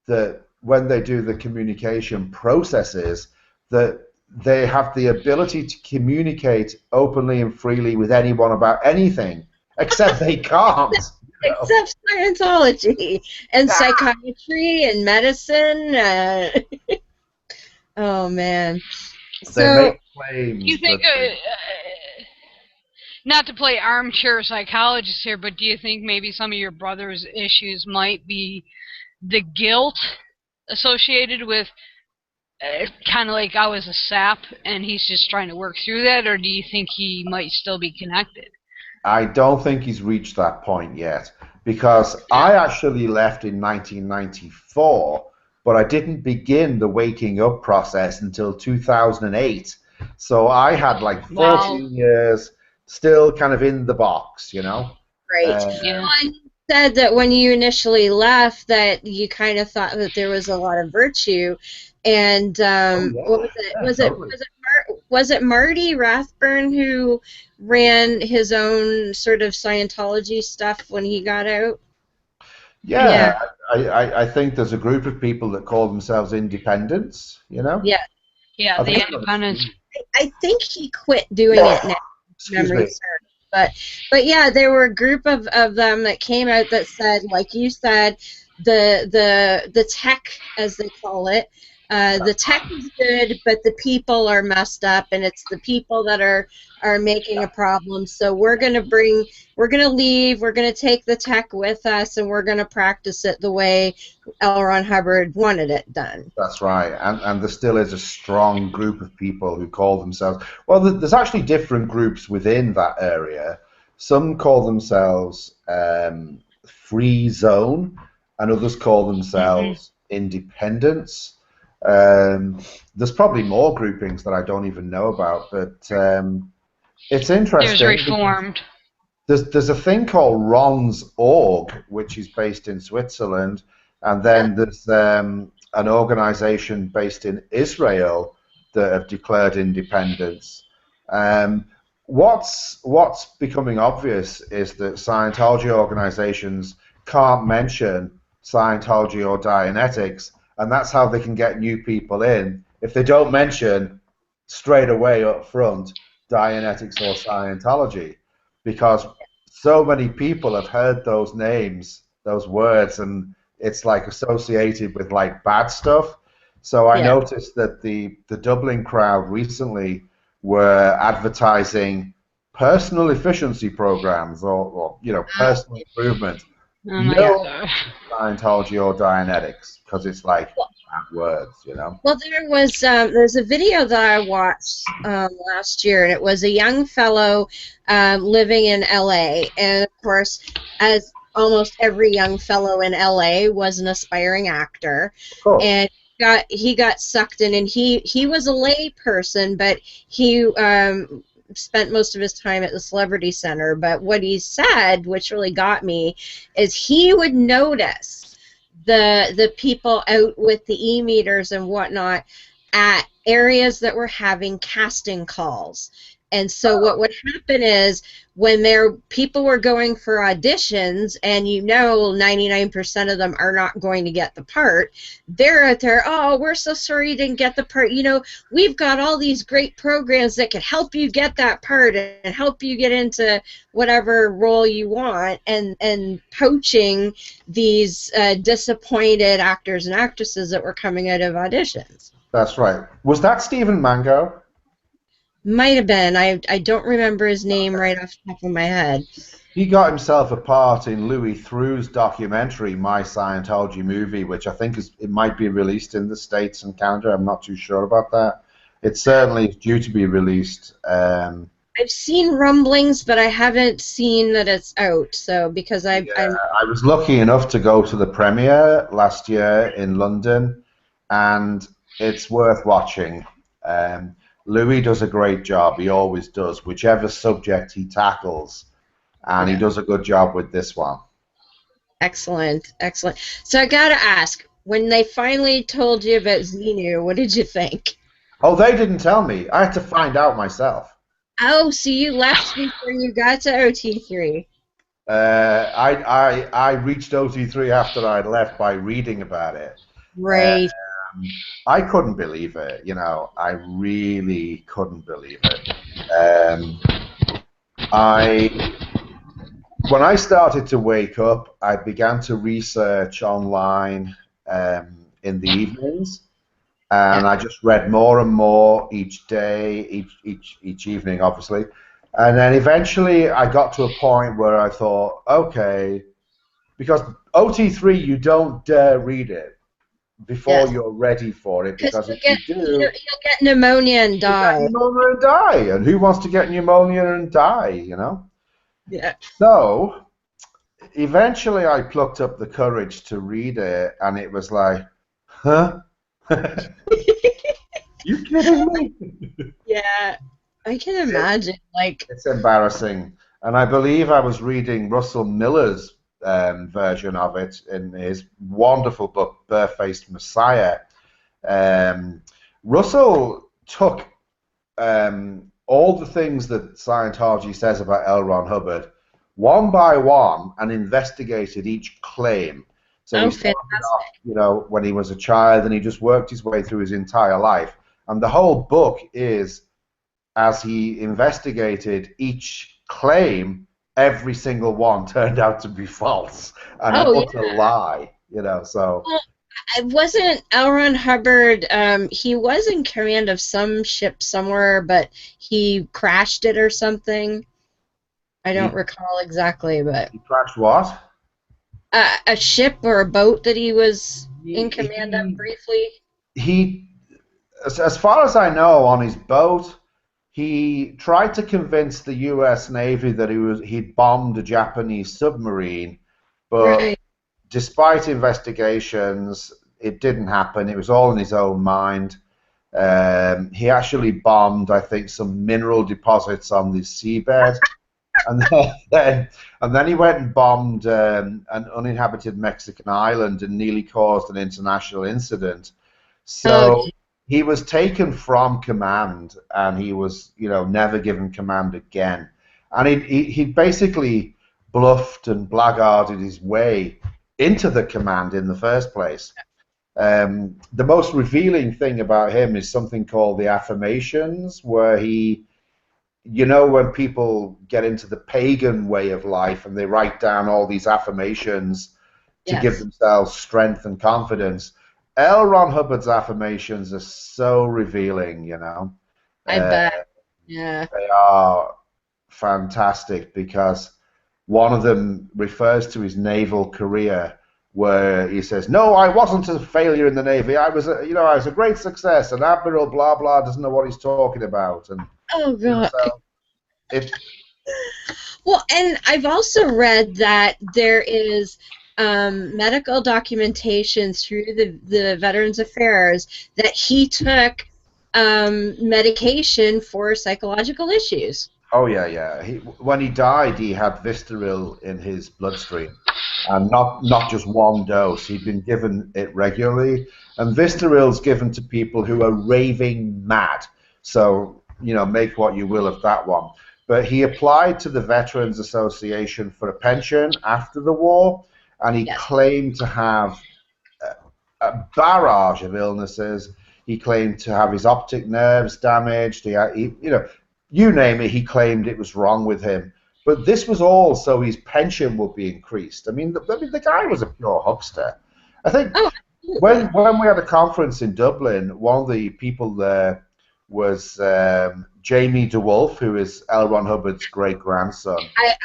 that when they do the communication processes, that they have the ability to communicate openly and freely with anyone about anything, except they can't. Except Scientology and psychiatry and medicine. Oh man. They make claims. You think, not to play armchair psychologist here, but do you think maybe some of your brother's issues might be the guilt associated with kind of like I was a sap and he's just trying to work through that, or do you think he might still be connected? I don't think he's reached that point yet, because I actually left in 1994, but I didn't begin the waking up process until 2008. So I had like 14 years still kind of in the box, Right. Well, and you said that when you initially left that you kind of thought that there was a lot of virtue. And what was it? Was it Marty Rathburn who ran his own sort of Scientology stuff when he got out? Yeah. I think there's a group of people that call themselves independents, Yeah. Yeah, the independents. I think he quit doing it now. Memory serves. But yeah, there were a group of them that came out that said, like you said, the tech, as they call it, the tech is good, but the people are messed up, and it's the people that are making a problem. So we're gonna leave, we're gonna take the tech with us, and we're gonna practice it the way L. Ron Hubbard wanted it done. That's right, and there still is a strong group of people who call themselves, well, there's actually different groups within that area. Some call themselves Free Zone, and others call themselves Independents. There's probably more groupings that I don't even know about, but it's interesting. There's Reformed. There's a thing called Ron's Org, which is based in Switzerland, and then there's an organization based in Israel that have declared independence. What's becoming obvious is that Scientology organizations can't mention Scientology or Dianetics, and that's how they can get new people in. If they don't mention straight away up front Dianetics or Scientology, because so many people have heard those names, those words, and it's like associated with like bad stuff. So I noticed that the Dublin crowd recently were advertising personal efficiency programs or you know, personal improvement. Oh my No god. Scientology or Dianetics, because it's like bad words, you know. Well, there's a video that I watched last year, and it was a young fellow living in LA, and of course, as almost every young fellow in LA was an aspiring actor, Of course. and he got sucked in, and he was a lay person, but he spent most of his time at the Celebrity Center. But what he said, which really got me, is he would notice the people out with the e-meters and whatnot at areas that were having casting calls. And so what would happen is when people were going for auditions, and you know 99% of them are not going to get the part, they're out there, oh, we're so sorry you didn't get the part. You know, we've got all these great programs that could help you get that part and help you get into whatever role you want, and poaching these disappointed actors and actresses that were coming out of auditions. That's right. Was that Stephen Mango? Might have been. I don't remember his name right off the top of my head. He got himself a part in Louis Theroux's documentary, My Scientology Movie, which I think it might be released in the States and Canada. I'm not too sure about that. It certainly is due to be released. I've seen rumblings, but I haven't seen that it's out. So because I was lucky enough to go to the premiere last year in London, and it's worth watching. Louis does a great job. He always does, whichever subject he tackles, and he does a good job with this one. Excellent, excellent. So I got to ask, when they finally told you about Xenu, what did you think? Oh, they didn't tell me. I had to find out myself. Oh, so you left before you got to OT3. I reached OT3 after I'd left by reading about it. Right. I couldn't believe it, you know. I really couldn't believe it. When I started to wake up, I began to research online in the evenings, and I just read more and more each day, each evening, obviously. And then eventually I got to a point where I thought, okay, because OT3, you don't dare read it before you're ready for it, because if you do, you'll get pneumonia and die. And who wants to get pneumonia and die, you know? Yeah. So eventually I plucked up the courage to read it, and it was like, huh? You kidding me? Yeah, I can imagine. Like, it's embarrassing. And I believe I was reading Russell Miller's version of it in his wonderful book, Barefaced Messiah. Russell took all the things that Scientology says about L. Ron Hubbard one by one and investigated each claim. So he started off, you know, when he was a child, and he just worked his way through his entire life. And the whole book is, as he investigated each claim, every single one turned out to be false and an utter lie, you know. So it wasn't L. Ron Hubbard. He was in command of some ship somewhere, but he crashed it or something. I don't recall exactly, but he crashed what? A ship or a boat that he was in command of briefly. He, as far as I know, on his boat, he tried to convince the U.S. Navy that he'd bombed a Japanese submarine, but despite investigations, it didn't happen. It was all in his own mind. He actually bombed, I think, some mineral deposits on the seabed, and then he went and bombed an uninhabited Mexican island and nearly caused an international incident. So he was taken from command, and he was, you know, never given command again. And he basically bluffed and blackguarded his way into the command in the first place. The most revealing thing about him is something called the affirmations, where he you know, when people get into the pagan way of life and they write down all these affirmations to give themselves strength and confidence, L. Ron Hubbard's affirmations are so revealing, you know. I bet. Yeah. They are fantastic because one of them refers to his naval career, where he says, "No, I wasn't a failure in the Navy. I was, I was a great success." And Admiral blah blah doesn't know what he's talking about. And oh god. So it. Well, and I've also read that there is medical documentation through the Veterans Affairs that he took medication for psychological issues. Oh yeah. When he died, he had Vistaril in his bloodstream, and not just one dose. He'd been given it regularly, and Vistaril's given to people who are raving mad. So make what you will of that one. But he applied to the Veterans Association for a pension after the war, and he claimed to have a barrage of illnesses. He claimed to have his optic nerves damaged. You name it, he claimed it was wrong with him. But this was all so his pension would be increased. I mean, the guy was a pure huckster. I think when we had a conference in Dublin, one of the people there was Jamie DeWolf, who is L. Ron Hubbard's great-grandson.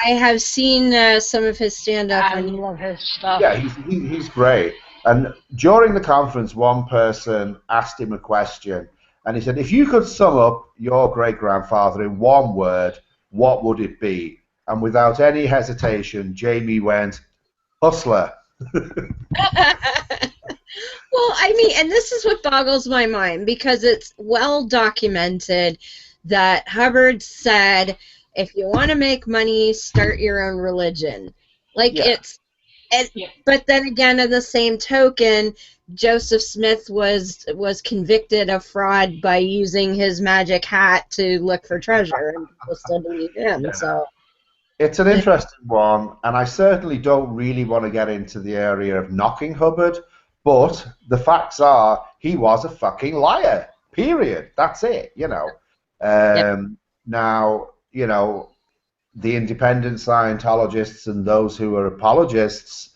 I have seen some of his stand-up. I love his stuff. Yeah, he's great. And during the conference, one person asked him a question, and he said, "If you could sum up your great-grandfather in one word, what would it be?" And without any hesitation, Jamie went, "Hustler." Well, I mean, and this is what boggles my mind, because it's well documented that Hubbard said, if you want to make money, start your own religion. But then again, in the same token, Joseph Smith was convicted of fraud by using his magic hat to look for treasure, and people still believe him. So it's an interesting one, and I certainly don't really want to get into the area of knocking Hubbard, but the facts are he was a fucking liar. Period. That's it. Now, the independent Scientologists and those who are apologists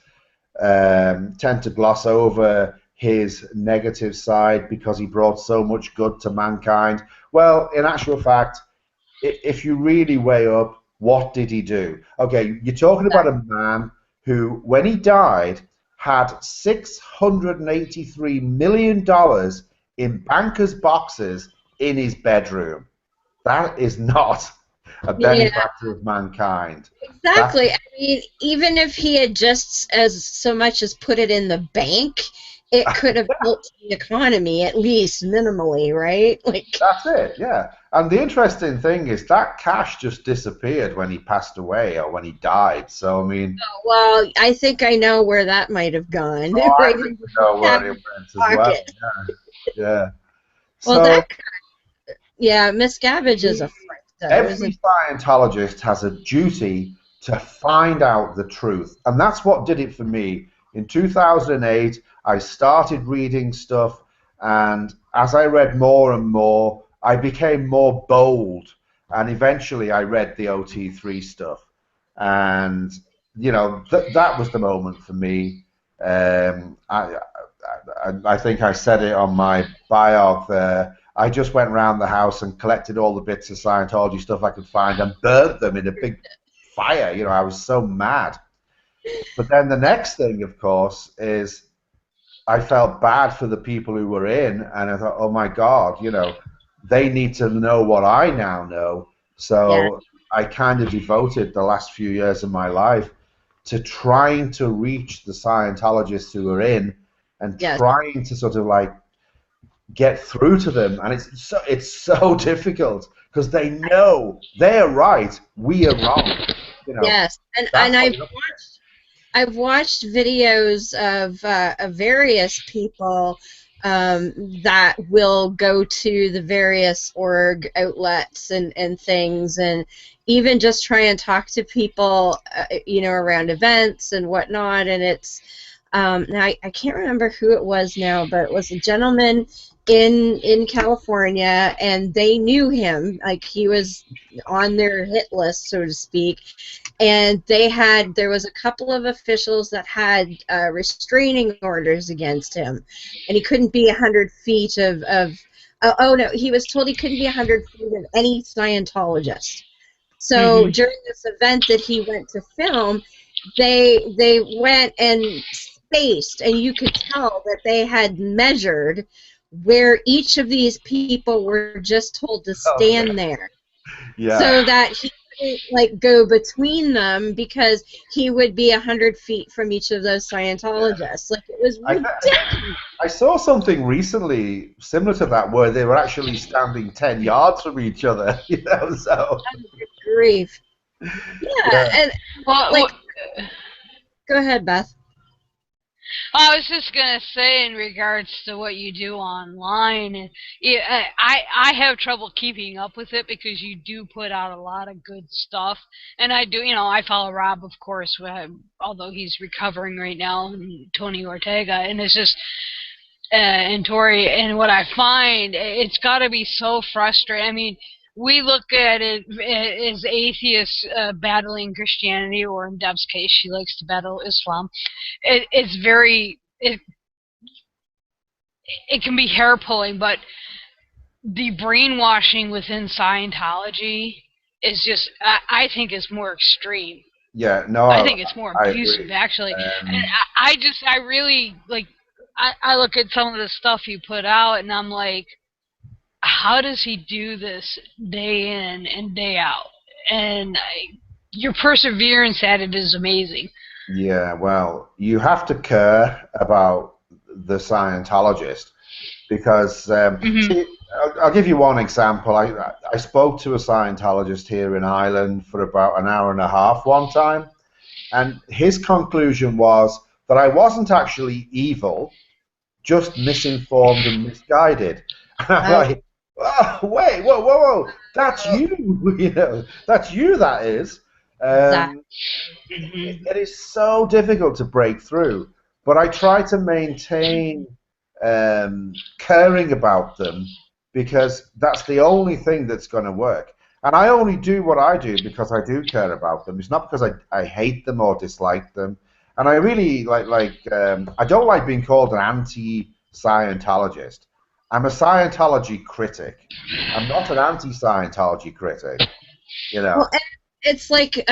tend to gloss over his negative side because he brought so much good to mankind. Well, in actual fact, if you really weigh up, what did he do? Okay, you're talking about a man who, when he died, had $683 million in bankers' boxes in his bedroom. That is not a benefactor of mankind. Exactly. I mean, even if he had just as so much as put it in the bank, it could have built the economy, at least minimally, right? That's it, yeah. And the interesting thing is that cash just disappeared when he passed away or when he died. So, I mean... Well, I think I know where that might have gone. Oh, I think I know where it went as well. Yeah. Well, Miscavage is a friend. Every Scientologist has a duty to find out the truth. And that's what did it for me. In 2008, I started reading stuff, and as I read more and more, I became more bold, and eventually I read the OT3 stuff. And, that was the moment for me. I think I said it on my biog there. I just went around the house and collected all the bits of Scientology stuff I could find and burnt them in a big fire. I was so mad. But then the next thing, of course, is I felt bad for the people who were in, and I thought, oh my God, they need to know what I now know. So I kind of devoted the last few years of my life to trying to reach the Scientologists who are in and trying to sort of get through to them. And it's so difficult because they know they're right, we are wrong. Yes, and I've watched videos of various people that will go to the various org outlets and things, and even just try and talk to people, around events and whatnot. And it's now I can't remember who it was now, but it was a gentleman in California, and they knew him. Like, he was on their hit list, so to speak. And there was a couple of officials that had restraining orders against him, and he couldn't be 100 feet oh no, he was told he couldn't be 100 feet of any Scientologist. So during this event that he went to film, they went and spaced, and you could tell that they had measured where each of these people were just told to stand there. Yeah. So that he couldn't, like, go between them, because he would be 100 feet from each of those Scientologists. Like, it was ridiculous. I saw something recently similar to that, where they were actually standing 10 yards from each other, you know, so. Good grief. Yeah, and, like, go ahead, Beth. I was just gonna say, in regards to what you do online, I have trouble keeping up with it, because you do put out a lot of good stuff, and I do, I follow Rob, of course, although he's recovering right now, and Tony Ortega, and it's just, and Tori, and what I find, it's got to be so frustrating. I mean, we look at it as atheists battling Christianity, or in Deb's case, she likes to battle Islam. It's very, it can be hair-pulling, but the brainwashing within Scientology is just, I think it's more extreme. Yeah, no, I think it's more abusive, actually. And I really, like, I look at some of the stuff you put out, and I'm like, how does he do this day in and day out? And your perseverance at it is amazing. Yeah, well, you have to care about the Scientologist, because see, I'll give you one example. I spoke to a Scientologist here in Ireland for about an hour and a half one time, and his conclusion was that I wasn't actually evil, just misinformed and misguided. And I'm like, oh, wait, whoa, that's you, you know, that's you, that is. It is so difficult to break through, but I try to maintain caring about them, because that's the only thing that's going to work. And I only do what I do because I do care about them. It's not because I hate them or dislike them. And I really I don't like being called an anti-Scientologist. I'm a Scientology critic. I'm not an anti-Scientology critic, you know. Well, it's like,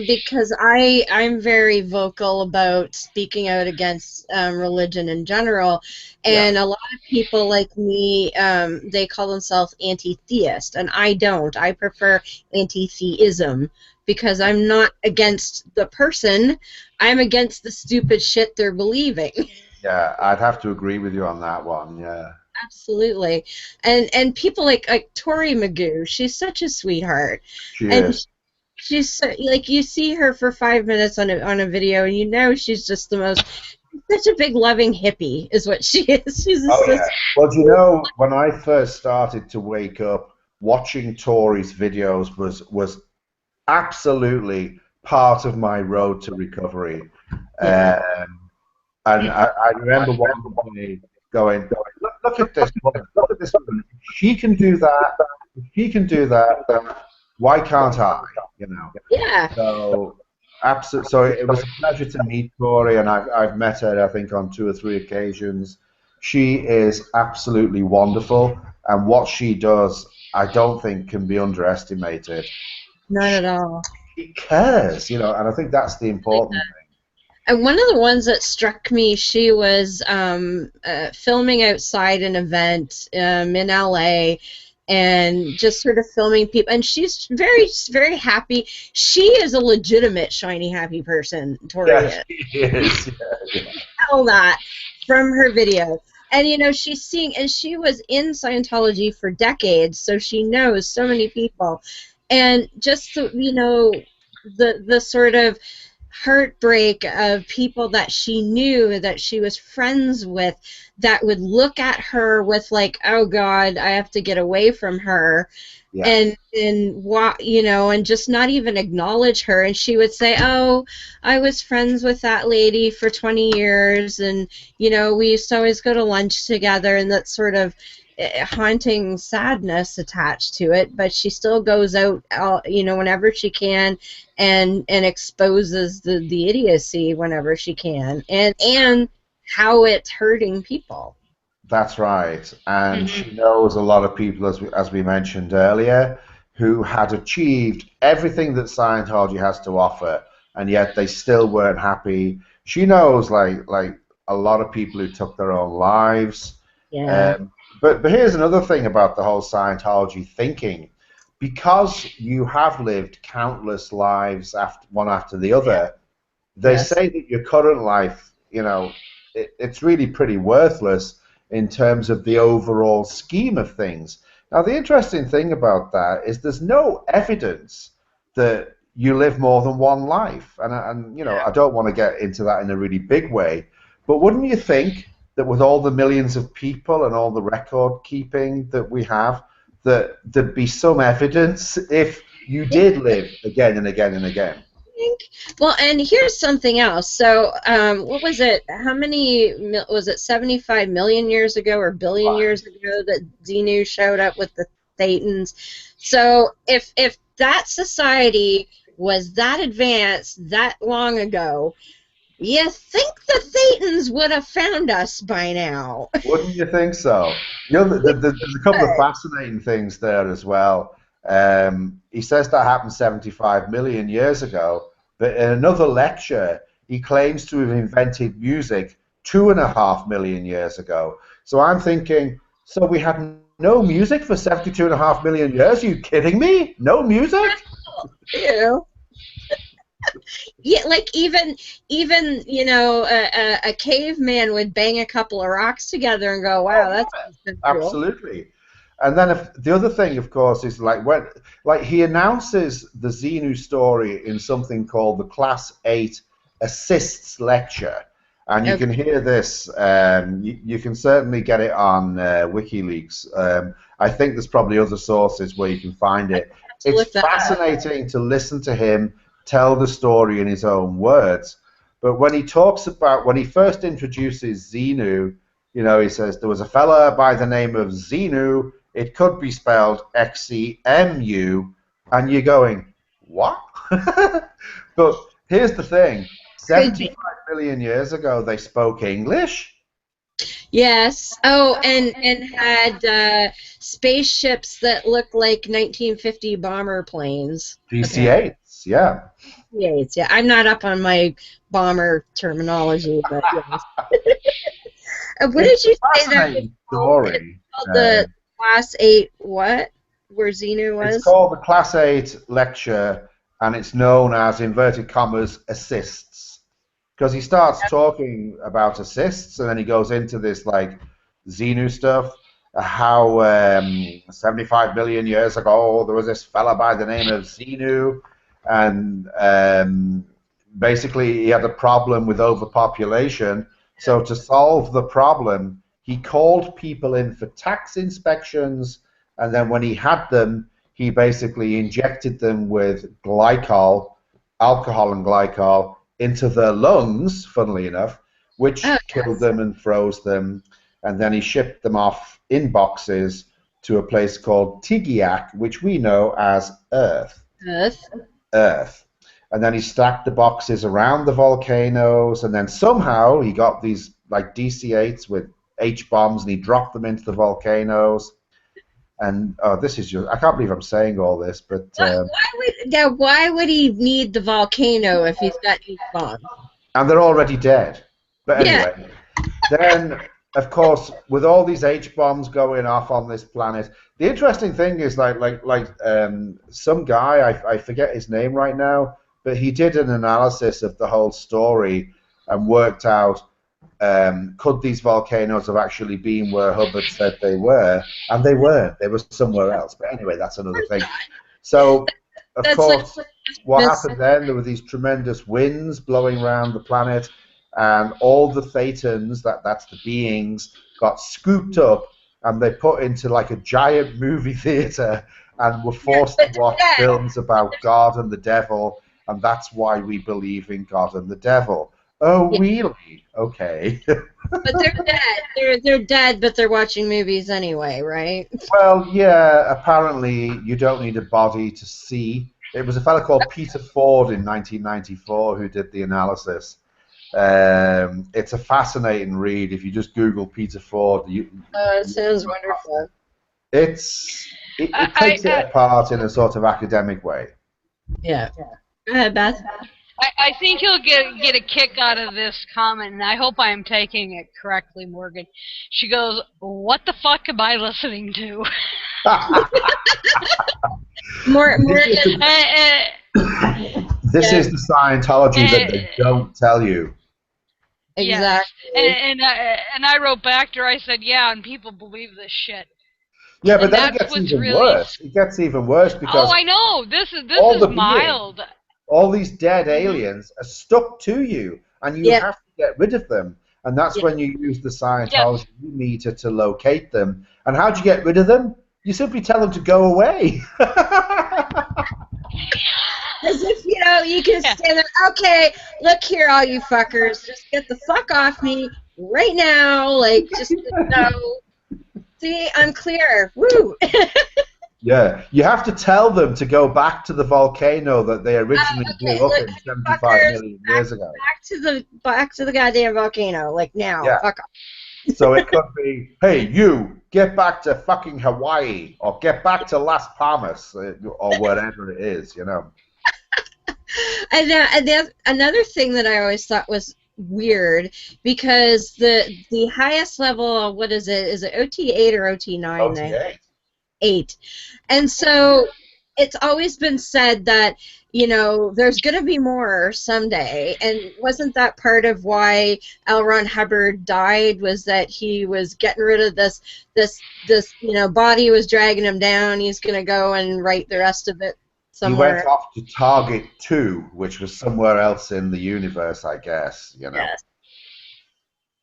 because I'm very vocal about speaking out against religion in general, and a lot of people like me, they call themselves anti-theist, and I don't. I prefer anti-theism, because I'm not against the person, I'm against the stupid shit they're believing. Yeah, I'd have to agree with you on that one, yeah. Absolutely. And people like Tori Magoo, she's such a sweetheart. She is. She's so, like, you see her for 5 minutes on a video, and you know she's just the most, such a big loving hippie is what she is. She's yeah. Well, do you know, when I first started to wake up, watching Tori's videos was absolutely part of my road to recovery. And I remember one day going, look at this woman, look at this woman. She can do that. If she can do that, why can't I? You know. Yeah. So, absolutely. So it was a pleasure to meet Tori, and I've met her, I think, on 2 or 3 occasions. She is absolutely wonderful, and what she does, I don't think can be underestimated. Not at all. She cares, you know, and I think that's the important thing. And one of the ones that struck me, she was filming outside an event in LA, and just sort of filming people, and she's very, very happy. She is a legitimate shiny happy person, Tori is. She is. Yeah. Tell that from her video. And you know, she's seeing, and she was in Scientology for decades, so she knows so many people. And just you know, the sort of heartbreak of people that she knew, that she was friends with, that would look at her with like, oh God, I have to get away from her, and what, you know, and just not even acknowledge her. And she would say, oh, I was friends with that lady for 20 years, and you know, we used to always go to lunch together, and that sort of, haunting sadness attached to it, but she still goes out, whenever she can, and exposes the idiocy whenever she can, and how it's hurting people. That's right. And she knows a lot of people, as we mentioned earlier, who had achieved everything that Scientology has to offer, and yet they still weren't happy. She knows, like a lot of people who took their own lives. Yeah. But here's another thing about the whole Scientology thinking. Because you have lived countless lives one after the other, they Yes. say that your current life, it's really pretty worthless in terms of the overall scheme of things. Now, the interesting thing about that is there's no evidence that you live more than one life. And I don't want to get into that in a really big way, but wouldn't you think that with all the millions of people and all the record keeping that we have, that there'd be some evidence if you did live again and again and again? Well, and here's something else. So, what was it? How many was it? 75 million years ago or billion years ago that Xenu showed up with the Thetans? So, if that society was that advanced that long ago, you think the Thetans would have found us by now? Wouldn't you think so? There's a couple of fascinating things there as well. He says that happened 75 million years ago, but in another lecture, he claims to have invented music 2.5 million years ago. So I'm thinking, so we had no music for 72.5 million years? Are you kidding me? No music? Ew. Yeah, like even a caveman would bang a couple of rocks together and go, "Wow, that's cool." Absolutely. And then the other thing, of course, is like he announces the Xenu story in something called the Class 8 Assists Lecture, and you can hear this. You can certainly get it on WikiLeaks. I think there's probably other sources where you can find it. It's fascinating to listen to him tell the story in his own words. But when he first introduces Xenu, he says there was a fella by the name of Xenu. It could be spelled Xemu, and you're going, what? But here's the thing: 75 million years ago, they spoke English. Yes. Oh, and had spaceships that looked like 1950 bomber planes. DC-8s, yeah. DC-8s, yeah. I'm not up on my bomber terminology, but yes. What did you say that was story? Called the Class 8 what? Where Xenu was? It's called the Class 8 Lecture, and it's known as, inverted commas, assists. Because he starts talking about assists, and then he goes into this like Xenu stuff, how 75 million years ago there was this fella by the name of Xenu, and basically he had a problem with overpopulation. So to solve the problem, he called people in for tax inspections, and then when he had them, he basically injected them with alcohol and glycol, into their lungs, funnily enough, which killed them and froze them, and then he shipped them off in boxes to a place called Tigiak, which we know as Earth. Earth. And then he stacked the boxes around the volcanoes, and then somehow he got these like DC-8s with H-bombs, and he dropped them into the volcanoes. And this is just—I can't believe I'm saying all this, but why would he need the volcano if he's got H-bombs? And they're already dead. But anyway, then of course, with all these H-bombs going off on this planet, the interesting thing is like some guy, I forget his name right now, but he did an analysis of the whole story and worked out. Could these volcanoes have actually been where Hubbard said they were? And they weren't. They were somewhere else. But anyway, that's another thing. So, of course, what happened then, there were these tremendous winds blowing around the planet, and all the Thetans, that's the beings, got scooped up, and they put into like a giant movie theater and were forced to watch films about God and the devil, and that's why we believe in God and the devil. Oh, Yeah. really? Okay. But they're dead. They're dead, but they're watching movies anyway, right? Well, yeah, apparently you don't need a body to see. It was a fellow called Peter Ford in 1994 who did the analysis. It's a fascinating read. If you just Google Peter Ford, It sounds wonderful. It takes it apart in a sort of academic way. Yeah. Go ahead, Beth. I think you'll get a kick out of this comment, and I hope I am taking it correctly, Morgan. She goes, "What the fuck am I listening to?" Morgan. This is the Scientology that they don't tell you. Exactly. And I wrote back to her. I said, "Yeah, and people believe this shit." Yeah, but then it gets even worse. It gets even worse because I know this is mild. All these dead aliens are stuck to you, and you have to get rid of them. And that's when you use the Scientology meter to locate them. And how do you get rid of them? You simply tell them to go away. As if, you can stand there, okay, look here, all you fuckers, just get the fuck off me right now, like, just, see, I'm clear, woo! Yeah, you have to tell them to go back to the volcano that they originally blew up in 75 million years ago. Back to the goddamn volcano, like now. Fuck off. So it could be, hey, you get back to fucking Hawaii, or get back to Las Palmas, or whatever it is, And another thing that I always thought was weird, because the highest level, what is it? Is it OT8 or OT9? OT8. 8. And so it's always been said that, there's going to be more someday. And wasn't that part of why L. Ron Hubbard died, was that he was getting rid of this body was dragging him down. He's going to go and write the rest of it somewhere. He went off to Target 2, which was somewhere else in the universe, I guess, Yes.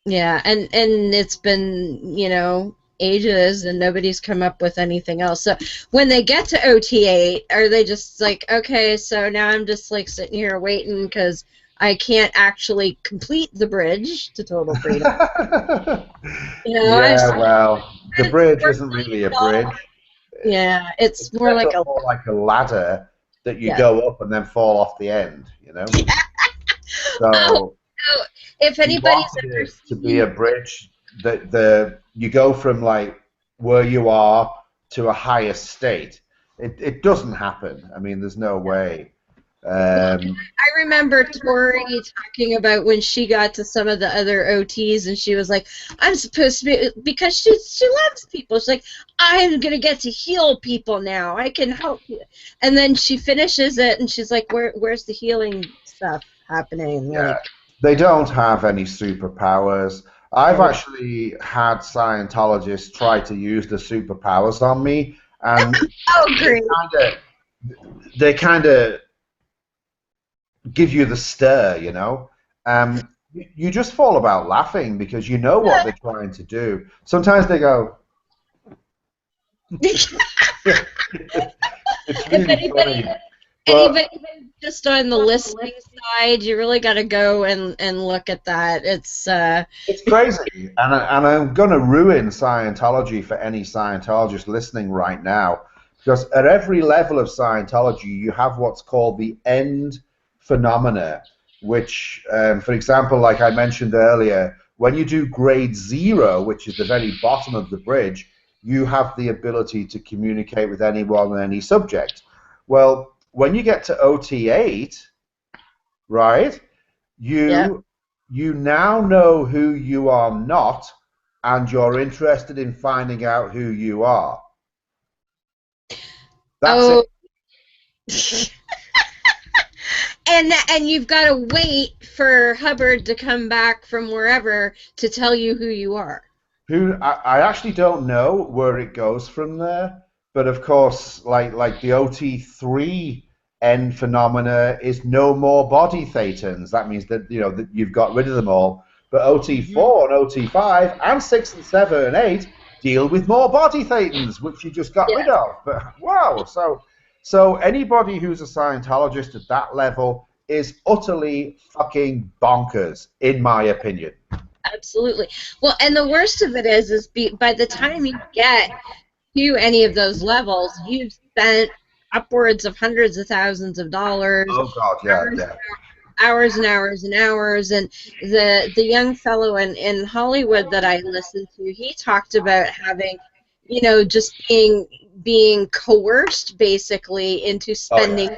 Yeah, and it's been, ages, and nobody's come up with anything else. So when they get to OT8, are they just like, okay, so now I'm just like sitting here waiting because I can't actually complete the bridge to total freedom? Well, the bridge isn't really a bridge. Yeah, it's more like a ladder that you go up and then fall off the end, So if anybody's ever to be a bridge, you go from like where you are to a higher state. It doesn't happen. I mean, there's no way. I remember Tori talking about when she got to some of the other OTs, and she was like, I'm supposed to be, because she loves people. She's like, I'm going to get to heal people now. I can help you. And then she finishes it, and she's like, where's the healing stuff happening? Yeah. Like, they don't have any superpowers. I've actually had Scientologists try to use the superpowers on me, and they kind of give you the stare, you just fall about laughing because you know what they're trying to do. Sometimes they go, it's really funny. Anybody just on the listening side, you really got to go and look at that. It's crazy, and I'm going to ruin Scientology for any Scientologist listening right now, because at every level of Scientology, you have what's called the end phenomena, which, for example, like I mentioned earlier, when you do grade 0, which is the very bottom of the bridge, you have the ability to communicate with anyone and any subject. Well, when you get to OT8, right, you now know who you are not, and you're interested in finding out who you are. That's it. And you've got to wait for Hubbard to come back from wherever to tell you who you are. I actually don't know where it goes from there, but of course, like the OT3 end phenomena is no more body thetans. That means that that you've got rid of them all. But OT4 and OT5 and 6 and 7 and 8 deal with more body thetans, which you just got rid of. But wow, so anybody who's a Scientologist at that level is utterly fucking bonkers, in my opinion. Absolutely. Well, and the worst of it is by the time you get to any of those levels, you've spent upwards of hundreds of thousands of dollars, Oh God, yeah, hours, yeah. hours and hours and hours. And the young fellow in Hollywood that I listened to, he talked about having, you know, just being coerced basically into spending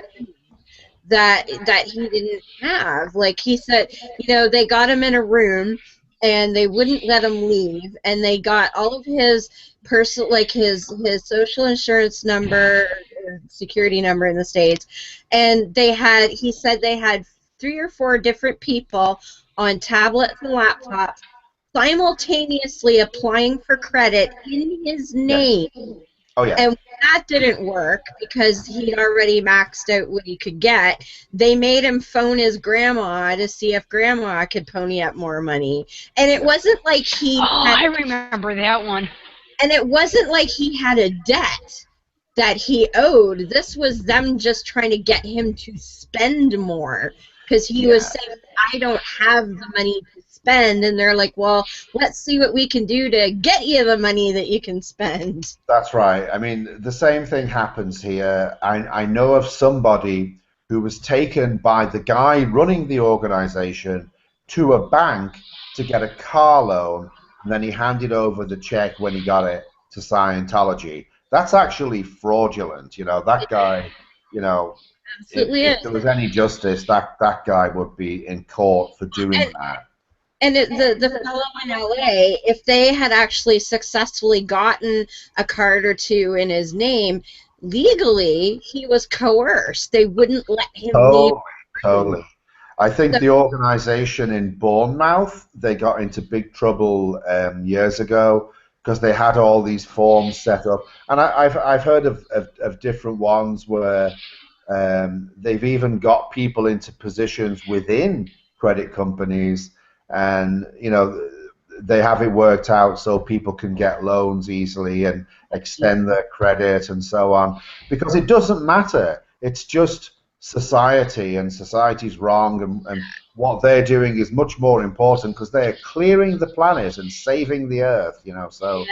that he didn't have. Like he said, you know, they got him in a room and they wouldn't let him leave, and they got all of his personal, like his social insurance number or security number in the States, and he said they had 3 or 4 different people on tablets and laptops simultaneously applying for credit in his name. Oh yeah. And when that didn't work because he'd already maxed out what he could get, they made him phone his grandma to see if grandma could pony up more money. And it wasn't like I remember that one. And it wasn't like he had a debt that he owed. This was them just trying to get him to spend more because he was saying, I don't have the money to spend. And they're like, well, let's see what we can do to get you the money that you can spend. That's right. I mean, the same thing happens here. I know of somebody who was taken by the guy running the organization to a bank to get a car loan, and then he handed over the check when he got it to Scientology. That's actually fraudulent. You know, that guy, you know, if there was any justice, that guy would be in court for doing that. And the fellow in LA, if they had actually successfully gotten a card or 2 in his name, legally he was coerced. They wouldn't let him leave. Totally. I think the organization in Bournemouth, they got into big trouble years ago because they had all these forms set up, and I've heard of different ones where they've even got people into positions within credit companies, and you know they have it worked out so people can get loans easily and extend their credit and so on, because it doesn't matter. It's just society, and society's wrong, and what they're doing is much more important because they're clearing the planet and saving the earth, you know. So,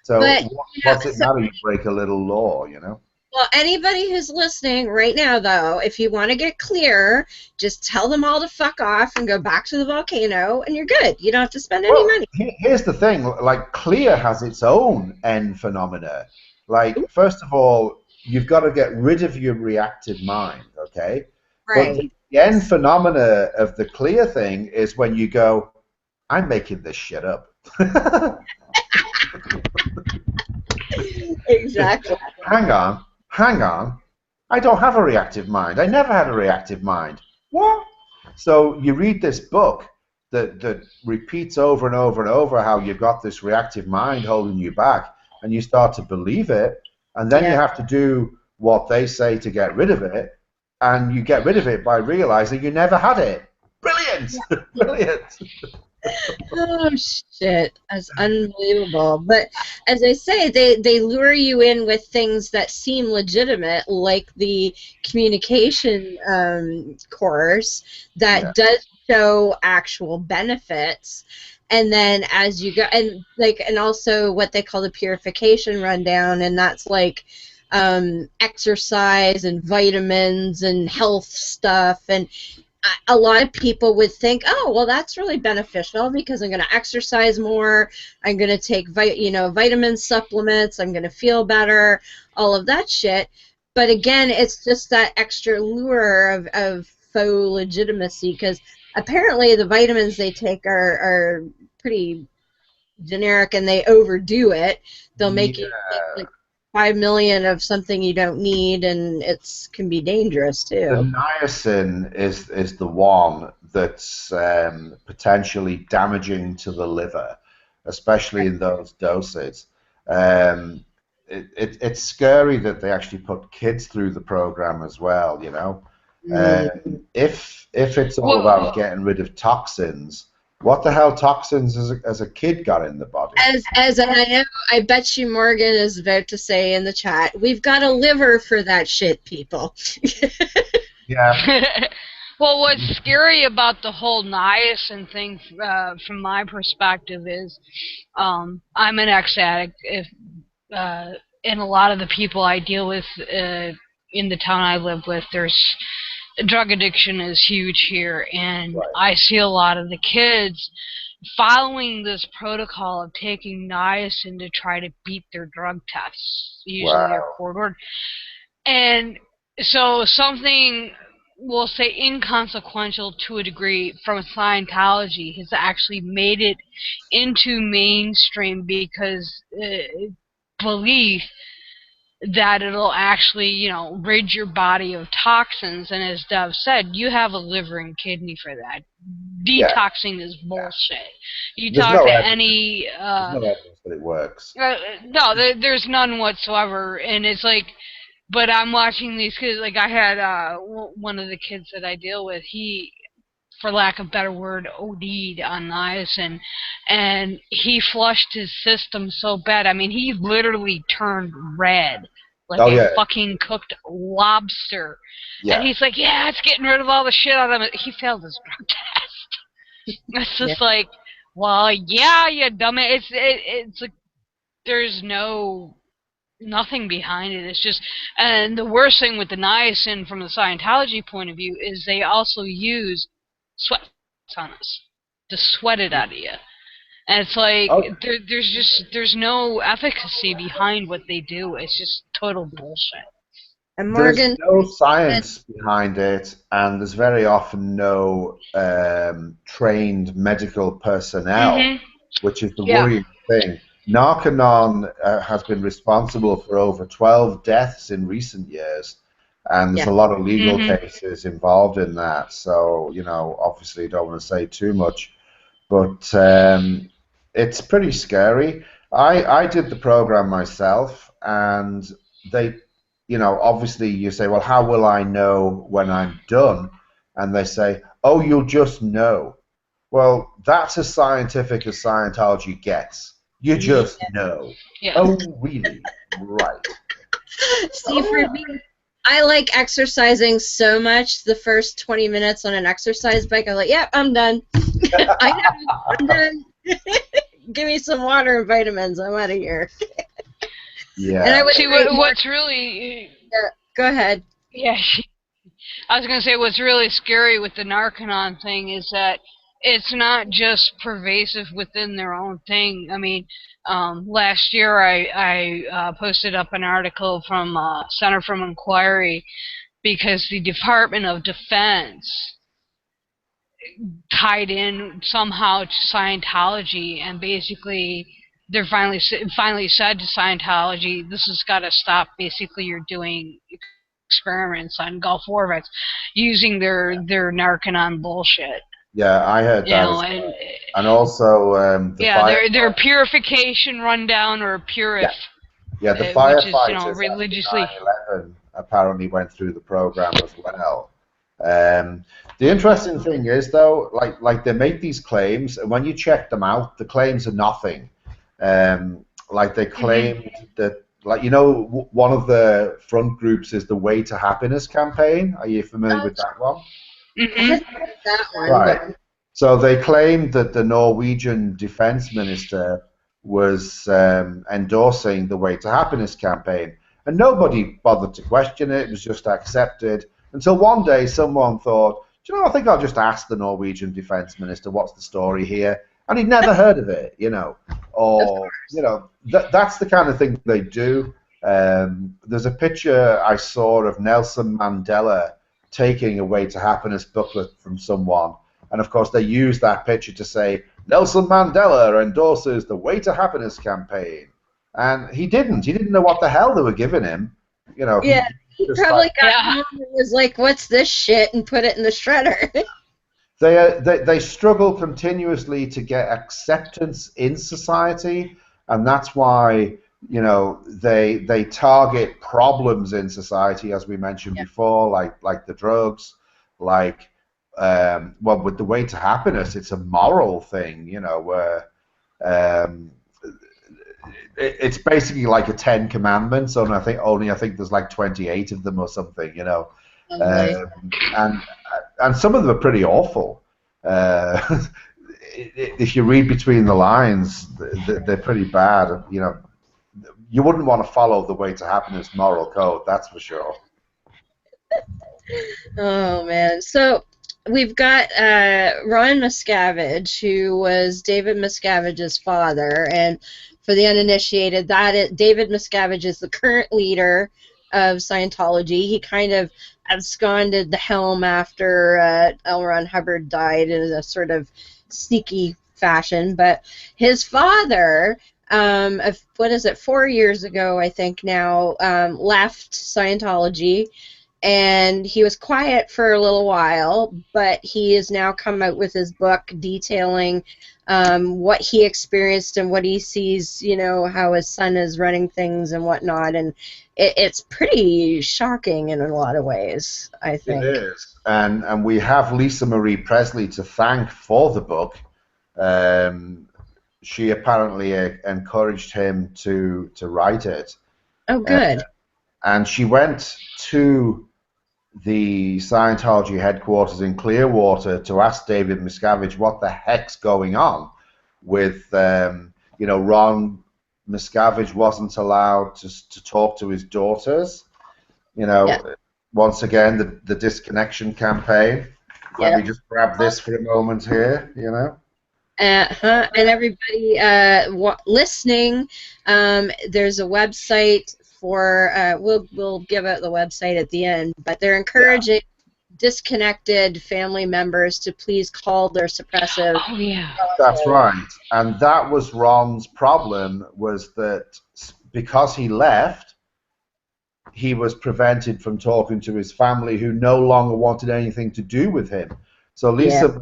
what's it matter you break a little law, you know? Well, anybody who's listening right now, though, if you want to get clear, just tell them all to fuck off and go back to the volcano, and you're good. You don't have to spend any money. Here's the thing: like, clear has its own end phenomena. Like, first of all, you've got to get rid of your reactive mind, okay? Right. But the end phenomena of the clear thing is when you go, I'm making this shit up. Exactly. Hang on. I don't have a reactive mind. I never had a reactive mind. What? So you read this book that repeats over and over and over how you've got this reactive mind holding you back, and you start to believe it, and then you have to do what they say to get rid of it, and you get rid of it by realizing you never had it. Brilliant! Brilliant! Oh, shit. That's unbelievable. But as I say, they lure you in with things that seem legitimate, like the communication course that does show actual benefits. And then as you go, and also what they call the purification rundown, and that's like exercise and vitamins and health stuff, and a lot of people would think, oh, well, that's really beneficial because I'm going to exercise more, I'm going to take vitamin supplements, I'm going to feel better, all of that shit. But again, it's just that extra lure of faux legitimacy, because apparently the vitamins they take are pretty generic and they overdo it. They'll make you take like 5 million of something you don't need, and it can be dangerous too. The niacin is the one that's potentially damaging to the liver, especially in those doses. It's scary that they actually put kids through the program as well, you know. If it's all about getting rid of toxins, what the hell toxins as a kid got in the body? As I know, I bet you Morgan is about to say in the chat, we've got a liver for that shit, people. Yeah. Well, what's scary about the whole niacin thing, from my perspective, is I'm an ex-addict. And a lot of the people I deal with in the town I live with, there's drug addiction is huge here, and Right. I see a lot of the kids following this protocol of taking niacin to try to beat their drug tests using their Wow. court order. And so something, we'll say, inconsequential to a degree from Scientology has actually made it into mainstream because belief that it'll actually, you know, rid your body of toxins. And as Dev said, you have a liver and kidney for that. Detoxing is bullshit. You There's talk no to evidence. any... There's no evidence that it works. no, there's none whatsoever. And it's like, but I'm watching these kids, like I had one of the kids that I deal with, he, for lack of a better word, OD'd on niacin, and he flushed his system so bad. I mean, he literally turned red, like a fucking cooked lobster. Yeah. And he's like, yeah, it's getting rid of all the shit out of him. He failed his drug test. It's just like, well, yeah, you dumbass. It's like, there's nothing behind it. It's just, and the worst thing with the niacin from the Scientology point of view is they also use sweat on us to sweat it out of you, and it's like there's no efficacy behind what they do. It's just total bullshit. And Morgan, there's no science behind it, and there's very often no trained medical personnel, which is the worrying thing. Narconon has been responsible for over 12 deaths in recent years, and there's a lot of legal cases involved in that. So, you know, obviously you don't want to say too much, but it's pretty scary. I did the program myself, and they, you know, obviously you say, well, how will I know when I'm done? And they say, oh, you'll just know. Well, that's as scientific as Scientology gets. You just know. Yeah. Oh, really? Right. See, for me, I like exercising so much. The first 20 minutes on an exercise bike, I'm like, yep, I'm done. I'm done. Give me some water and vitamins. I'm out of here. Yeah. And I would see what's really. Go ahead. Yeah. I was going to say what's really scary with the Narconon thing is that it's not just pervasive within their own thing. I mean, last year I posted up an article from Center for Inquiry because the Department of Defense tied in somehow to Scientology, and basically they're finally said to Scientology, this has got to stop. Basically, you're doing experiments on Gulf War vets using their Narconon bullshit. Yeah, I heard that. And also their purification rundown or purif. Yeah, the firefighters which is, you know, religiously. 9/11 apparently went through the program as well. The interesting thing is, though, like they make these claims, and when you check them out, the claims are nothing. Like they claimed that, like, you know, one of the front groups is the Way to Happiness campaign. Are you familiar with that one? That one. Right. So they claimed that the Norwegian defense minister was endorsing the Way to Happiness campaign, and nobody bothered to question it. It was just accepted until one day someone thought, do you know, I think I'll just ask the Norwegian defense minister what's the story here, and he'd never heard of it, you know, or you know, that's the kind of thing they do. There's a picture I saw of Nelson Mandela taking a Way to Happiness booklet from someone, and of course they use that picture to say Nelson Mandela endorses the Way to Happiness campaign, and he didn't know what the hell they were giving him, you know. Yeah, he probably got home and was like, what's this shit, and put it in the shredder. They struggle continuously to get acceptance in society, and that's why, you know, they target problems in society, as we mentioned before, like the drugs, like well, with the Way to Happiness, it's a moral thing, you know, where it's basically like a 10 Commandments, and I think there's like 28 of them or something, you know. Lovely. And some of them are pretty awful. If you read between the lines, they're pretty bad. You know, you wouldn't want to follow the Way to Happiness moral code, that's for sure. Oh man. So we've got Ron Miscavige, who was David Miscavige's father, and for the uninitiated, David Miscavige is the current leader of Scientology. He kind of absconded the helm after L. Ron Hubbard died in a sort of sneaky fashion, but his father, what is it, 4 years ago, I think now, left Scientology, and he was quiet for a little while, but he has now come out with his book detailing what he experienced and what he sees, you know, how his son is running things and whatnot, and it's pretty shocking in a lot of ways, I think. It is, and we have Lisa Marie Presley to thank for the book. She apparently encouraged him to write it. Oh, good. And she went to the Scientology headquarters in Clearwater to ask David Miscavige what the heck's going on with, you know, Ron Miscavige wasn't allowed to talk to his daughters. You know, yeah. Once again, the disconnection campaign. Let me just grab this for a moment here, you know. And everybody listening, there's a website for, we'll give out the website at the end, but they're encouraging disconnected family members to please call their suppressive. Oh, yeah. That's right. And that was Ron's problem, was that because he left, he was prevented from talking to his family, who no longer wanted anything to do with him. So Lisa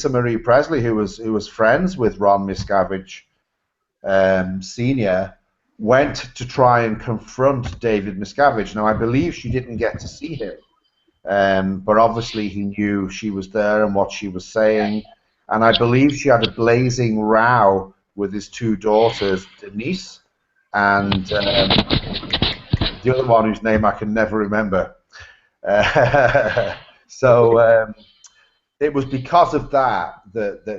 Marie Presley, who was friends with Ron Miscavige Sr., went to try and confront David Miscavige. Now, I believe she didn't get to see him, but obviously he knew she was there and what she was saying. And I believe she had a blazing row with his two daughters, Denise and the other one whose name I can never remember. It was because of that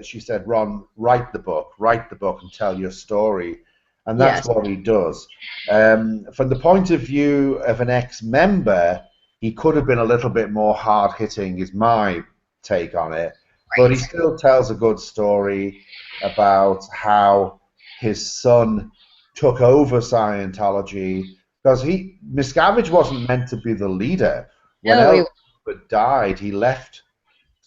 she said, Ron, write the book and tell your story. And that's what he does. From the point of view of an ex-member, he could have been a little bit more hard-hitting, is my take on it. Right. But he still tells a good story about how his son took over Scientology, because Miscavige wasn't meant to be the leader. When Hubbard died, he left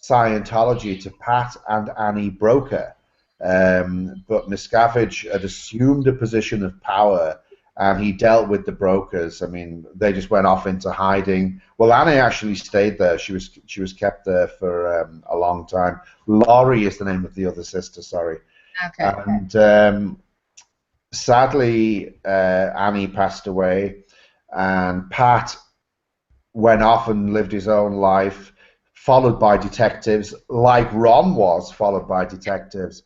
Scientology to Pat and Annie Broker. But Miscavige had assumed a position of power, and he dealt with the brokers. I mean, they just went off into hiding. Well, Annie actually stayed there. She was kept there for a long time. Laurie is the name of the other sister. Sorry. Okay. And sadly, Annie passed away, and Pat went off and lived his own life, followed by detectives, like Ron was followed by detectives.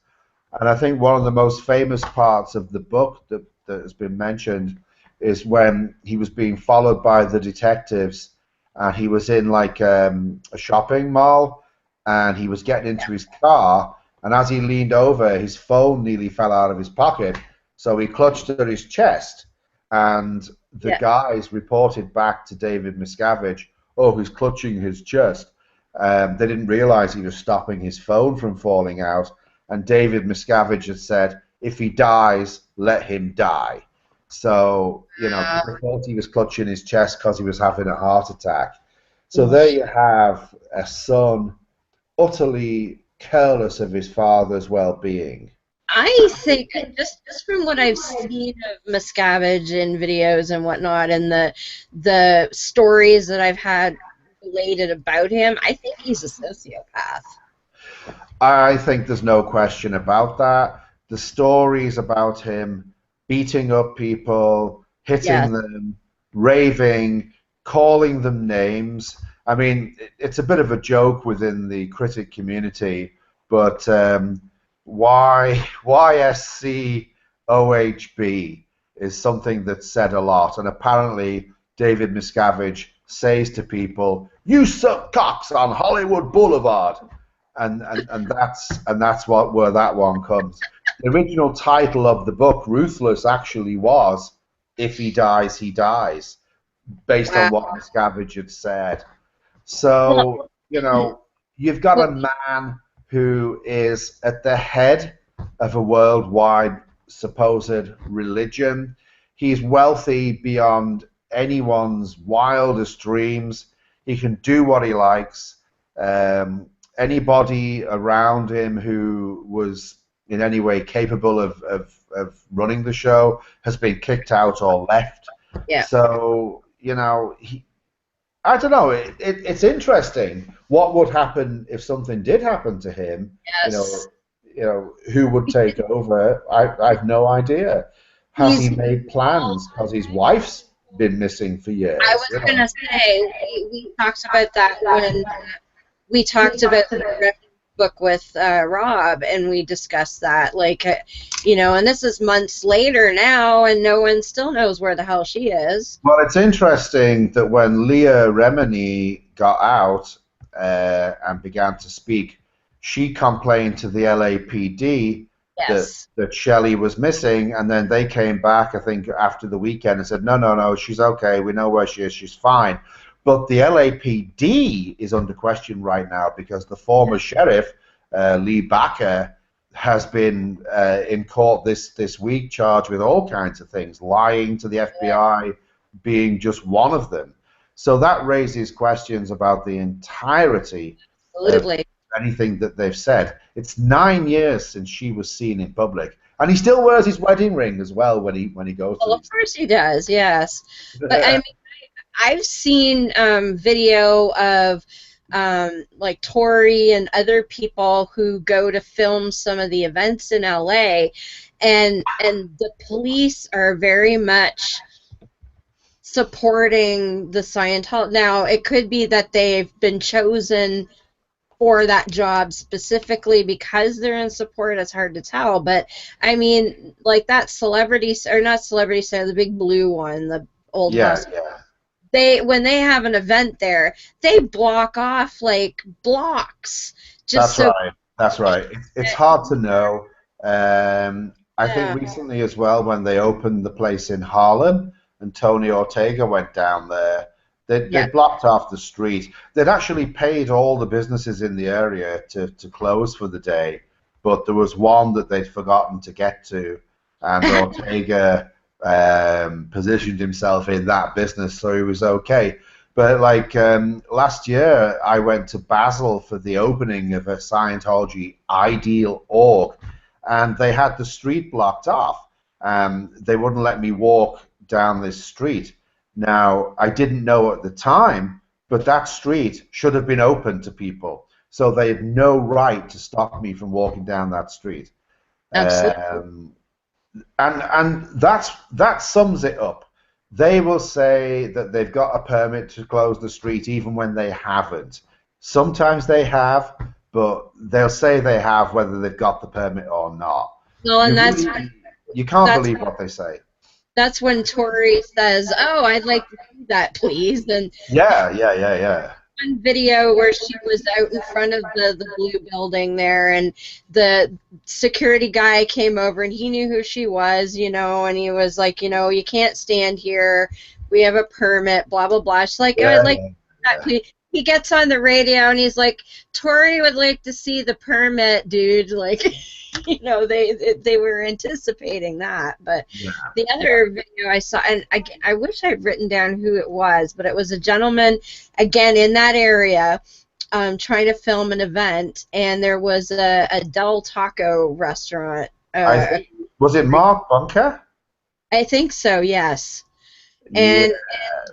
And I think one of the most famous parts of the book that has been mentioned is when he was being followed by the detectives, and he was in like a shopping mall, and he was getting into his car, and as he leaned over, his phone nearly fell out of his pocket, so he clutched at his chest, and the guys reported back to David Miscavige, oh, he's clutching his chest. They didn't realize he was stopping his phone from falling out. And David Miscavige had said, if he dies, let him die. So, you know, they thought he was clutching his chest because he was having a heart attack. So there you have a son utterly careless of his father's well-being. I think, just from what I've seen of Miscavige in videos and whatnot, and the stories that I've had related about him, I think he's a sociopath. I think there's no question about that. The stories about him beating up people, hitting them, raving, calling them names. I mean, it's a bit of a joke within the critic community, but YSCOHB is something that's said a lot, and apparently David Miscavige says to people, "You suck cocks on Hollywood Boulevard," and that's where that one comes. The original title of the book, Ruthless, actually was "If He Dies, He Dies," based on what Miscavage had said. So, you know, you've got a man who is at the head of a worldwide supposed religion. He's wealthy beyond anyone's wildest dreams. He can do what he likes. Anybody around him who was in any way capable of running the show has been kicked out or left. Yeah. So, you know, I don't know. It's interesting. What would happen if something did happen to him? Yes. You know, who would take over? I've no idea. Has he made plans? Because his wife's been missing for years. I was going to say, we talked about that when we talked about the book with Rob, and we discussed that, like, you know, and this is months later now, and no one still knows where the hell she is. Well, it's interesting that when Leah Remini got out and began to speak, she complained to the LAPD that Shelley was missing, and then they came back, I think, after the weekend and said, no, she's okay, we know where she is, she's fine. But the LAPD is under question right now because the former sheriff, Lee Backer, has been in court this week, charged with all kinds of things, lying to the FBI being just one of them. So that raises questions about the entirety of anything that they've said. It's 9 years since she was seen in public. And he still wears his wedding ring as well when he goes to of course he does, yes. But I mean, I've seen video of like Tori and other people who go to film some of the events in LA, and the police are very much supporting the Scientology. Now, it could be that they've been chosen for that job specifically because they're in support. It's hard to tell, but I mean, like that celebrity, or not celebrity center, the big blue one, the old hospital. When they have an event there, they block off like blocks. Just That's right. It's hard to know. I think recently as well, when they opened the place in Harlem and Tony Ortega went down there, they blocked off the street. They'd actually paid all the businesses in the area to close for the day, but there was one that they'd forgotten to get to, and Ortega positioned himself in that business, so he was okay. But like last year, I went to Basel for the opening of a Scientology Ideal org, and they had the street blocked off. They wouldn't let me walk down this street. Now, I didn't know at the time, but that street should have been open to people, so they had no right to stop me from walking down that street. Absolutely. And that sums it up. They will say that they've got a permit to close the street even when they haven't. Sometimes they have, but they'll say they have whether they've got the permit or not. Well, and you can't believe what they say. That's when Tori says, "Oh, I'd like to see that, please." And one video where she was out in front of the blue building there, and the security guy came over, and he knew who she was, you know, and he was like, you know, you can't stand here. We have a permit, blah, blah, blah. She's like, I'd like that, please. He gets on the radio, and he's like, Tori would like to see the permit, dude. Like, you know, they were anticipating that. But the other video I saw, and I wish I'd written down who it was, but it was a gentleman, again, in that area, trying to film an event, and there was a Del Taco restaurant. Was it Mark Bunker? I think so, yes. And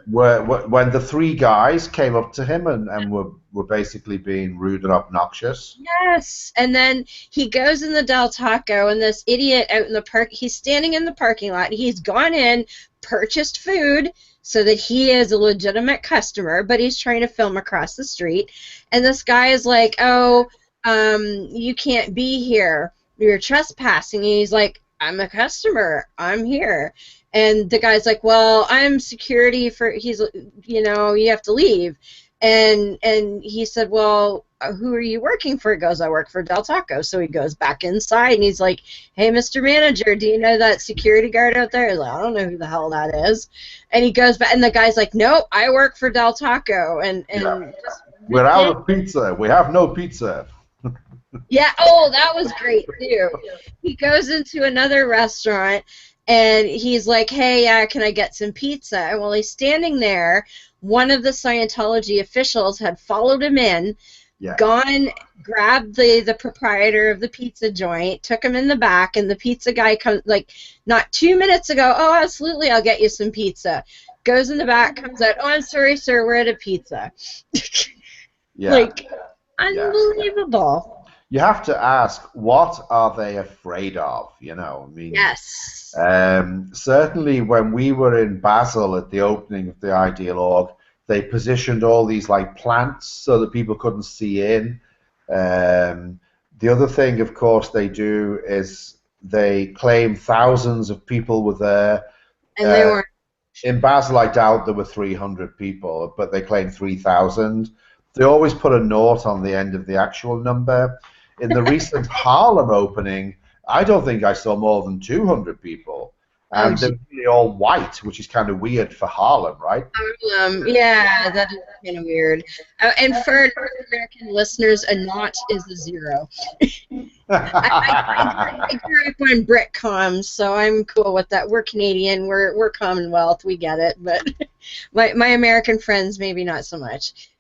when the three guys came up to him and were basically being rude and obnoxious. Yes, and then he goes in the Del Taco, and this idiot out in the park, he's standing in the parking lot. He's gone in, purchased food so that he is a legitimate customer, but he's trying to film across the street. And this guy is like, "Oh, you can't be here. You're trespassing." And he's like, I'm a customer. I'm here. And the guy's like, well, I'm security for, you have to leave. And he said, well, who are you working for? He goes, I work for Del Taco. So he goes back inside and he's like, hey, Mr. Manager, do you know that security guard out there? He's like, I don't know who the hell that is. And he goes back and the guy's like, nope, I work for Del Taco. And just we're out of pizza. We have no pizza. Yeah, oh, that was great, too. He goes into another restaurant, and he's like, hey, can I get some pizza? And while he's standing there, one of the Scientology officials had followed him in, gone, grabbed the proprietor of the pizza joint, took him in the back, and the pizza guy comes, like, not 2 minutes ago, oh, absolutely, I'll get you some pizza. Goes in the back, comes out, oh, I'm sorry, sir, we're at a pizza. Like, unbelievable. You have to ask, what are they afraid of? I mean, yes. Certainly when we were in Basel at the opening of the Ideal Org, they positioned all these like plants so that people couldn't see in. The other thing, of course, they do is they claim thousands of people were there. And they weren't. In Basel, I doubt there were 300 people, but they claim 3,000. They always put a naught on the end of the actual number. In the recent Harlem opening, I don't think I saw more than 200 people. And they're really all white, which is kind of weird for Harlem, right? Yeah, that is kind of weird. And for North American listeners, a naught is a zero. I grew up on BritCom, so I'm cool with that. We're Canadian, we're Commonwealth, we get it. But my American friends, maybe not so much.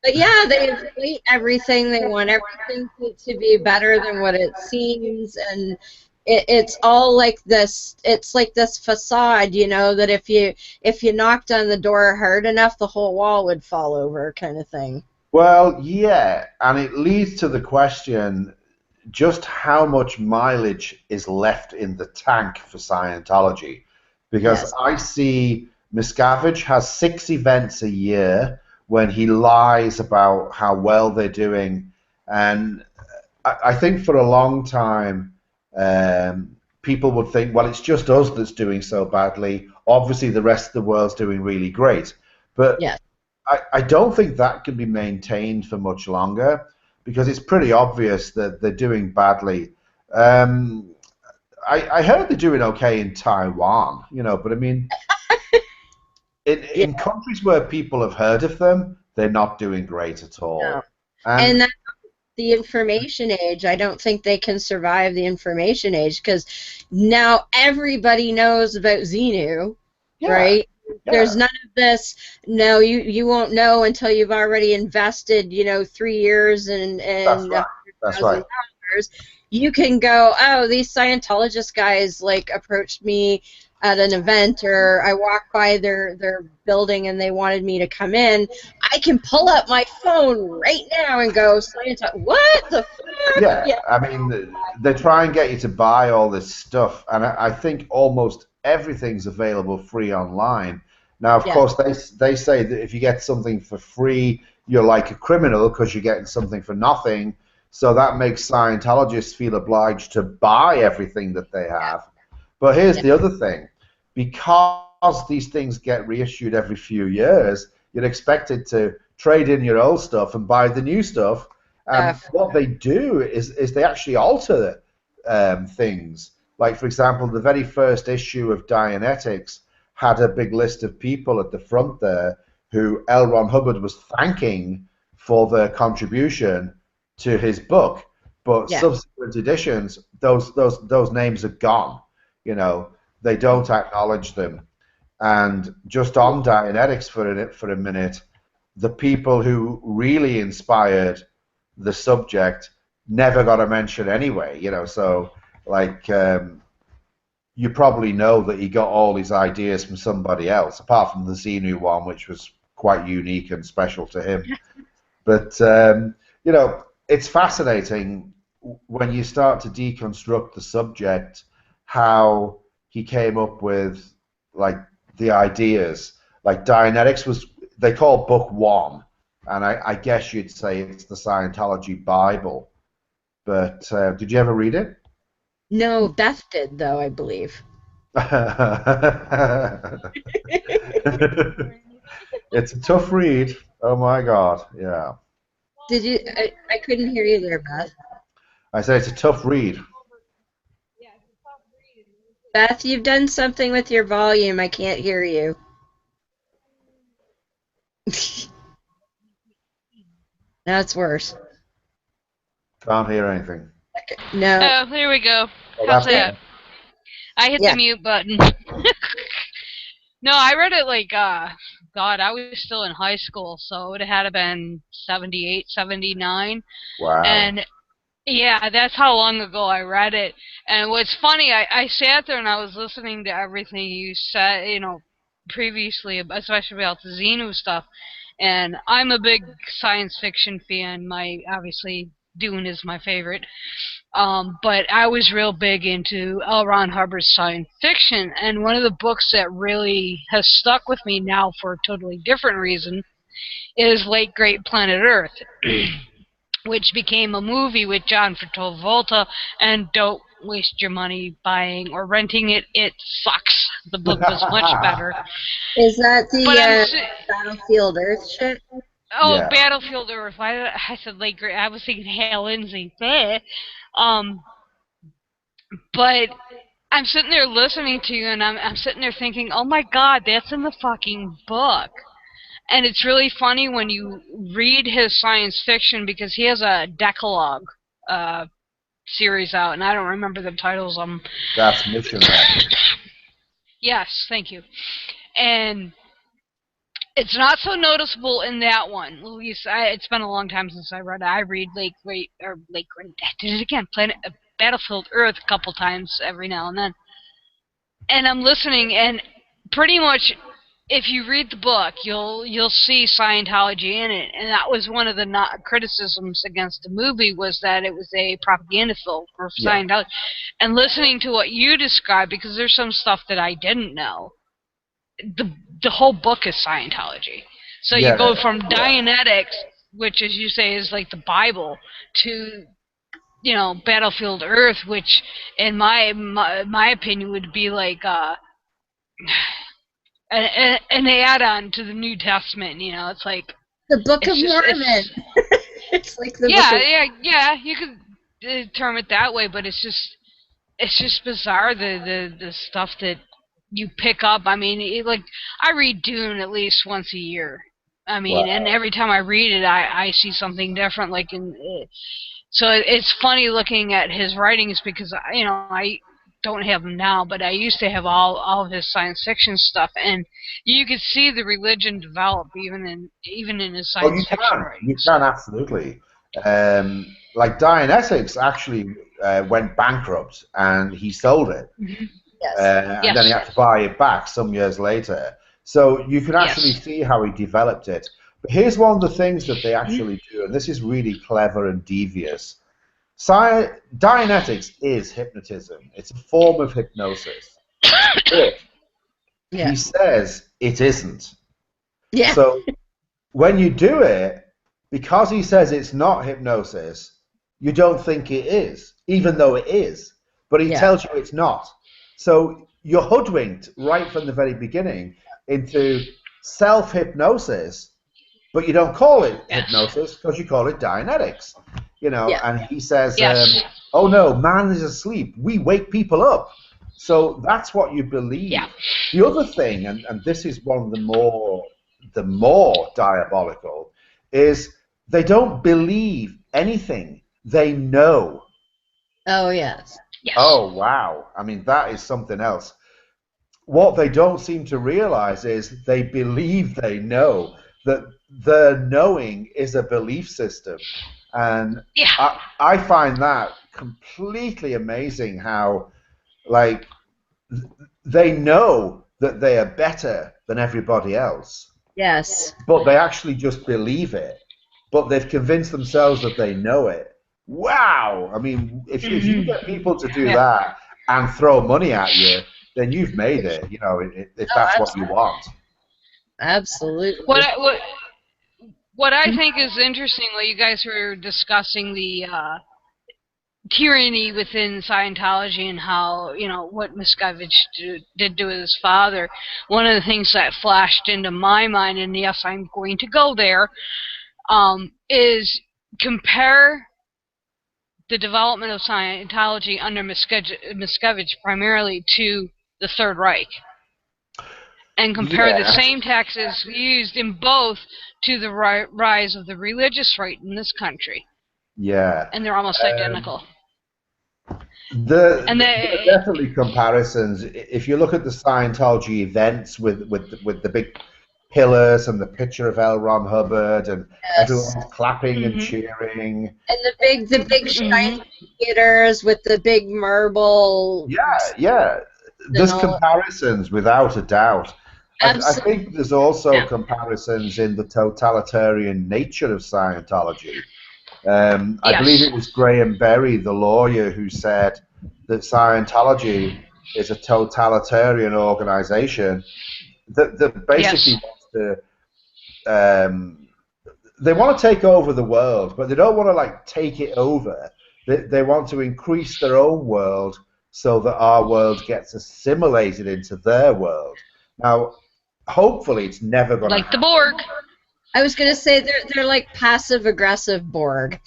But yeah, they inflate everything. They want everything to be better than what it seems, and it's all like this. It's like this facade, that if you knocked on the door hard enough, the whole wall would fall over, kind of thing. Well, yeah, and it leads to the question: just how much mileage is left in the tank for Scientology? Because I see Miscavage has 6 events a year when he lies about how well they're doing. And I think for a long time, people would think, well, it's just us that's doing so badly. Obviously, the rest of the world's doing really great. But I don't think that can be maintained for much longer, because it's pretty obvious that they're doing badly. I heard they're doing okay in Taiwan, but I mean, in countries where people have heard of them, they're not doing great at all. No. And that's the information age. I don't think they can survive the information age, because now everybody knows about Xenu, right? Yeah. There's none of this. No, you won't know until you've already invested, 3 years and That's right. You can go, oh, these Scientologist guys approached me at an event, or I walked by their building and they wanted me to come in. I can pull up my phone right now and go, what the fuck? Yeah, I mean, they try and get you to buy all this stuff, and I think almost everything's available free online. Now, of course, they say that if you get something for free, you're like a criminal because you're getting something for nothing. So that makes Scientologists feel obliged to buy everything that they have. But here's the other thing. Because these things get reissued every few years, you're expected to trade in your old stuff and buy the new stuff. And what they do is they actually alter things. Like, for example, the very first issue of Dianetics had a big list of people at the front there who L. Ron Hubbard was thanking for their contribution to his book. But subsequent editions, those names are gone. They don't acknowledge them. And just on Dianetics for a minute, the people who really inspired the subject never got a mention anyway. So you probably know that he got all his ideas from somebody else, apart from the Xenu one, which was quite unique and special to him. But it's fascinating when you start to deconstruct the subject, how he came up with the ideas. Like Dianetics they call book 1, and I guess you'd say it's the Scientology Bible. But did you ever read it? No, Beth did, though, I believe. It's a tough read. Oh my God, yeah. Did you? I couldn't hear you there, Beth. I say it's a tough read. Beth, you've done something with your volume. I can't hear you. Now it's worse. Can't hear anything. No. Oh, there we go. Oh, How's that's that? better. I hit Yeah. the mute button. No, I read it like, God, I was still in high school, so it would have had to been 78, 79. Wow. And yeah, that's how long ago I read it. And what's funny, I sat there and I was listening to everything you said, previously, especially about the Xenu stuff. And I'm a big science fiction fan. Obviously, Dune is my favorite. But I was real big into L. Ron Hubbard's science fiction, and one of the books that really has stuck with me now for a totally different reason is Late Great Planet Earth, which became a movie with John Travolta, and don't waste your money buying or renting it. It sucks. The book was much better. Is that But the Battlefield Earth shit? Oh, Yeah. Battlefield Earth. I said Late Great. I was thinking Hal Lindsey. Bleh. Um, but I'm sitting there listening to you, and I'm sitting there thinking, oh my God, that's in the fucking book. And it's really funny when you read his science fiction because he has a Decalogue series out, and I don't remember the titles. That's missionary. Yes, thank you. And it's not so noticeable in that one. At least it's been a long time since I read it. I read Lake Great. I did it again. Battlefield Earth a couple times every now and then. And I'm listening, and pretty much, if you read the book, you'll see Scientology in it, and that was one of the criticisms against the movie, was that it was a propaganda film for Scientology. And listening to what you described, because there's some stuff that I didn't know, the whole book is Scientology. So you go from Dianetics, which, as you say, is like the Bible, to Battlefield Earth, which, in my opinion, would be like an add-on to the New Testament. It's like The Book of Mormon. It's like the book of... yeah. You could term it that way, but it's just bizarre the stuff that you pick up. I mean, I read Dune at least once a year. I mean, and every time I read it, I see something different. So it's funny looking at his writings because I don't have them now, but I used to have all of his science fiction stuff, and you could see the religion develop even in his science fiction writings. You can, absolutely. Like Dianetics actually went bankrupt, and he sold it. Yes. And then he had to buy it back some years later. So you can actually see how he developed it. But here's one of the things that they actually do, and this is really clever and devious. Dianetics is hypnotism. It's a form of hypnosis. But he says it isn't. Yeah. So when you do it, because he says it's not hypnosis, you don't think it is, even though it is. But he tells you it's not. So you're hoodwinked right from the very beginning into self-hypnosis, but you don't call it hypnosis because you call it Dianetics. And he says, oh no, man is asleep. We wake people up. So that's what you believe. Yeah. The other thing, and this is one of the more diabolical, is they don't believe anything. They know. Oh, yes. Oh, wow. I mean, that is something else. What they don't seem to realize is they believe they know, that the knowing is a belief system. And I find that completely amazing how, they know that they are better than everybody else. Yes. But they actually just believe it. But they've convinced themselves that they know it. Wow! I mean, if you get people to do that and throw money at you, then you've made it. If that's what you want. Absolutely. What I think is interesting, while you guys were discussing tyranny within Scientology and how, what Miscavige did to his father. One of the things that flashed into my mind, and yes, I'm going to go there, is compare the development of Scientology under Miscavige primarily to the Third Reich, and compare the same tactics used in both to the rise of the religious right in this country. Yeah. And they're almost identical. There are definitely comparisons. If you look at the Scientology events with the big pillars and the picture of L. Ron Hubbard and everyone clapping and cheering, and the big shiny theaters with the big marble. Yeah. There's comparisons without a doubt. I think there's also comparisons in the totalitarian nature of Scientology. I believe it was Graham Berry, the lawyer, who said that Scientology is a totalitarian organization that basically wants to they want to take over the world, but they don't want to like take it over. They want to increase their own world so that our world gets assimilated into their world. Now, hopefully, it's never going to happen. Like the Borg. I was going to say they're like passive-aggressive Borg.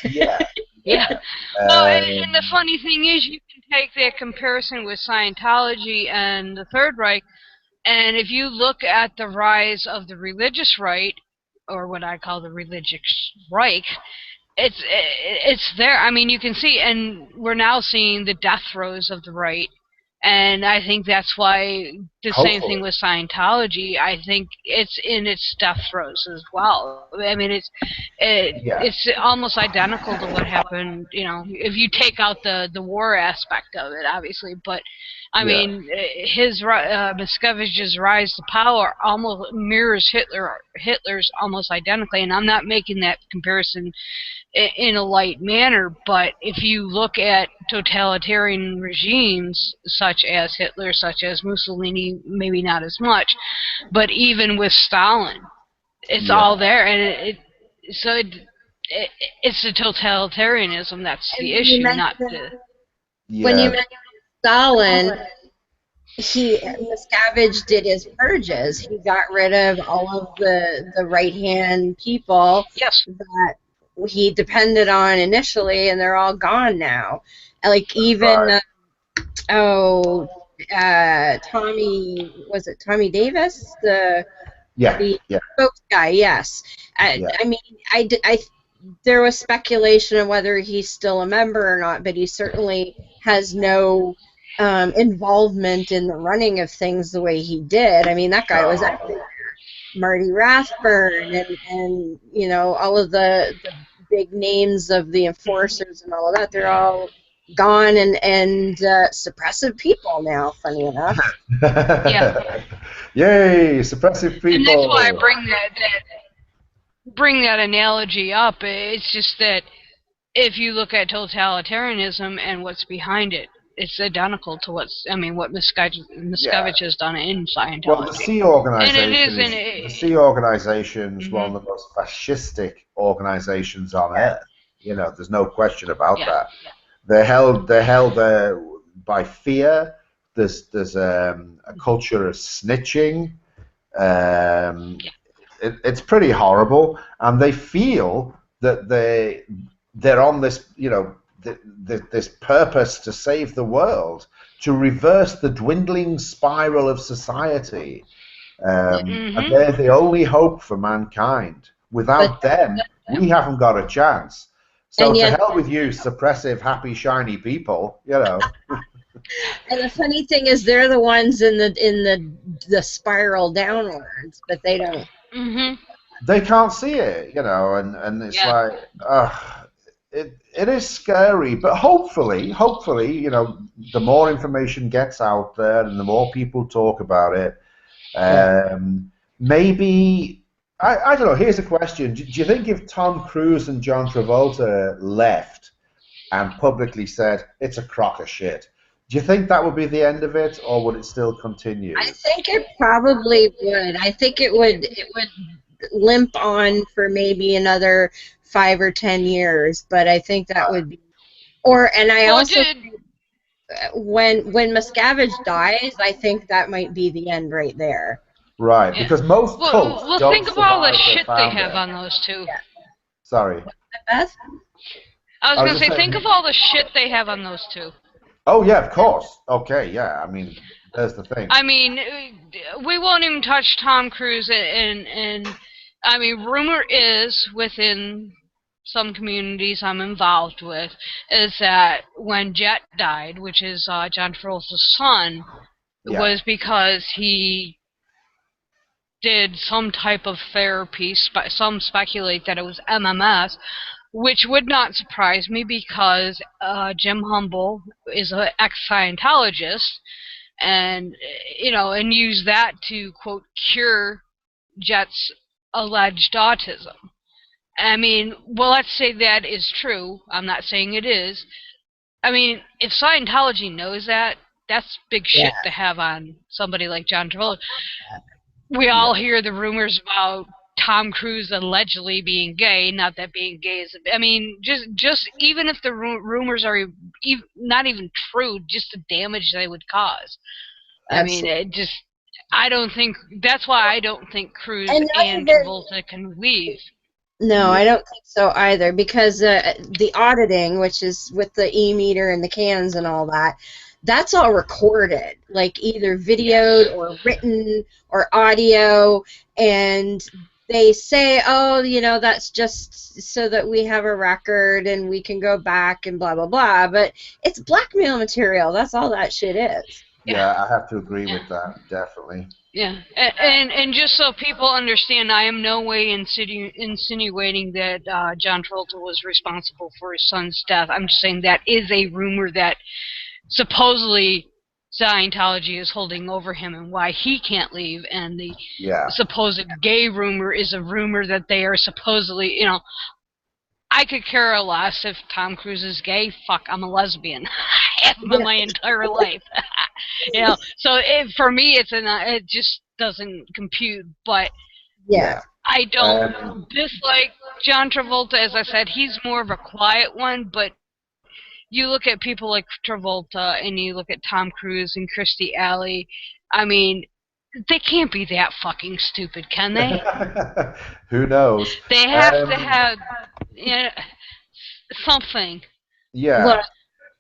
Yeah. Well, and the funny thing is, you can take that comparison with Scientology and the Third Reich, and if you look at the rise of the religious right, or what I call the religious Reich, it's there. I mean, you can see, and we're now seeing the death throes of the right. And I think that's why the same thing with Scientology. I think it's in its death throes as well. I mean, it's almost identical to what happened. If you take out the war aspect of it, obviously. But I mean, Miscavage's rise to power almost mirrors Hitler's almost identically. And I'm not making that comparison in a light manner, but if you look at totalitarian regimes such as Hitler, such as Mussolini, maybe not as much, but even with Stalin, it's all there, and it's the totalitarianism that's the issue, not the. When you mentioned Stalin, Miscavige did his purges. He got rid of all of the right-hand people that he depended on initially, and they're all gone now. Like even Tommy, was it Tommy Davis, the spokes guy? Yes. I mean, there was speculation of whether he's still a member or not, but he certainly has no involvement in the running of things the way he did. I mean, that guy was everywhere. Marty Rathburn and all of the big names of the enforcers and all of that, they're all gone and suppressive people now, funny enough. Yay, suppressive people. And that's why I bring that analogy up. It's just that if you look at totalitarianism and what's behind it, it's identical to what Miscavige has done in Scientology. Well, the Sea Organization is one of the most fascistic organizations on earth. There's no question about that. They're held there by fear. There's a culture of snitching. It's pretty horrible, and they feel that they're on this, this purpose to save the world, to reverse the dwindling spiral of society. And they're the only hope for mankind. Without them, we haven't got a chance. So to hell with you, suppressive, happy, shiny people, And the funny thing is, they're the ones in the spiral downwards, but they don't. They can't see it, and it's like, it is scary, but hopefully, the more information gets out there and the more people talk about it, maybe, I don't know, here's a question. Do you think if Tom Cruise and John Travolta left and publicly said, it's a crock of shit, do you think that would be the end of it, or would it still continue? I think it probably would. I think it would limp on for maybe another 5 or 10 years, but I think that would be And I Well, also when Miscavige dies, I think that might be the end right there. Right, yeah. because most cults Well, don't think of all the survive their shit they founder. have on those two. Yeah. Sorry. Beth? I was I was going to just say, saying- think of all the shit they have on those two. Oh, yeah, of course. Okay, yeah, I mean, there's the thing. I mean, we won't even touch Tom Cruise, and I mean, rumor is within some communities I'm involved with, is that when Jet died, which is John Travolta's son, Yeah. was because he did some type of therapy. Some speculate that it was MMS, which would not surprise me because Jim Humble is an ex-Scientologist, and and use that to quote cure Jet's alleged autism. I mean, well, let's say that is true. I'm not saying it is. I mean, if Scientology knows that, that's big shit to have on somebody like John Travolta. We all hear the rumors about Tom Cruise allegedly being gay. Not that being gay is. I mean, just even if the rumors are not even true, just the damage they would cause. Absolutely. I mean, I don't think. That's why I don't think Cruise and Travolta can leave. No, I don't think so either, because the auditing, which is with the e-meter and the cans and all that, that's all recorded, like either videoed or written or audio, and they say, oh, that's just so that we have a record and we can go back and blah, blah, blah, but it's blackmail material. That's all that shit is. Yeah, I have to agree with that, definitely. Yeah, and just so people understand, I am no way insinuating that John Travolta was responsible for his son's death. I'm just saying that is a rumor that supposedly Scientology is holding over him and why he can't leave, and the supposed gay rumor is a rumor that they are supposedly, I could care less if Tom Cruise is gay. Fuck, I'm a lesbian. I have my entire life. So for me, it just doesn't compute. But I don't dislike John Travolta. As I said, he's more of a quiet one. But you look at people like Travolta, and you look at Tom Cruise and Kirstie Alley. I mean, they can't be that fucking stupid, can they? Who knows? They have to have something. Yeah. Well,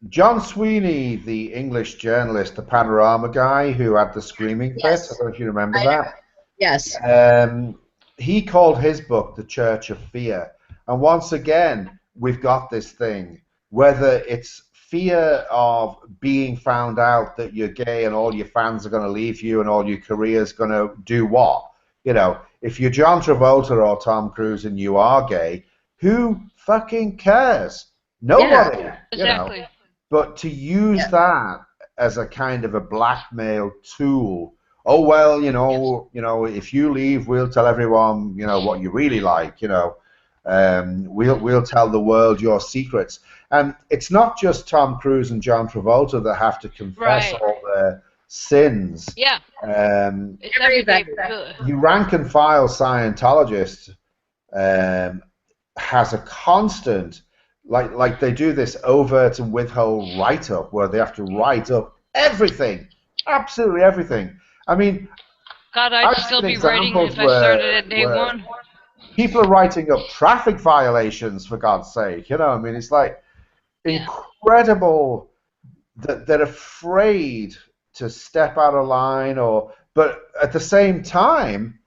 John Sweeney, the English journalist, the Panorama guy who had the screaming fit, I don't know if you remember that. Yes. He called his book The Church of Fear. And once again, we've got this thing, whether it's fear of being found out that you're gay and all your fans are going to leave you and all your career's going to do what? If you're John Travolta or Tom Cruise and you are gay, who fucking cares? Nobody. Yeah, exactly. But to use that as a kind of a blackmail tool, oh well, if you leave, we'll tell everyone, what you really like, we'll tell the world your secrets. And it's not just Tom Cruise and John Travolta that have to confess all their sins. Yeah. It's everything. You rank and file Scientologist has a constant, like they do this overt and withhold write-up where they have to write up everything, absolutely everything. I mean, God, I'd still be writing if I started at day one. People are writing up traffic violations, for God's sake. I mean, it's like incredible that they're afraid to step out of line, but at the same time,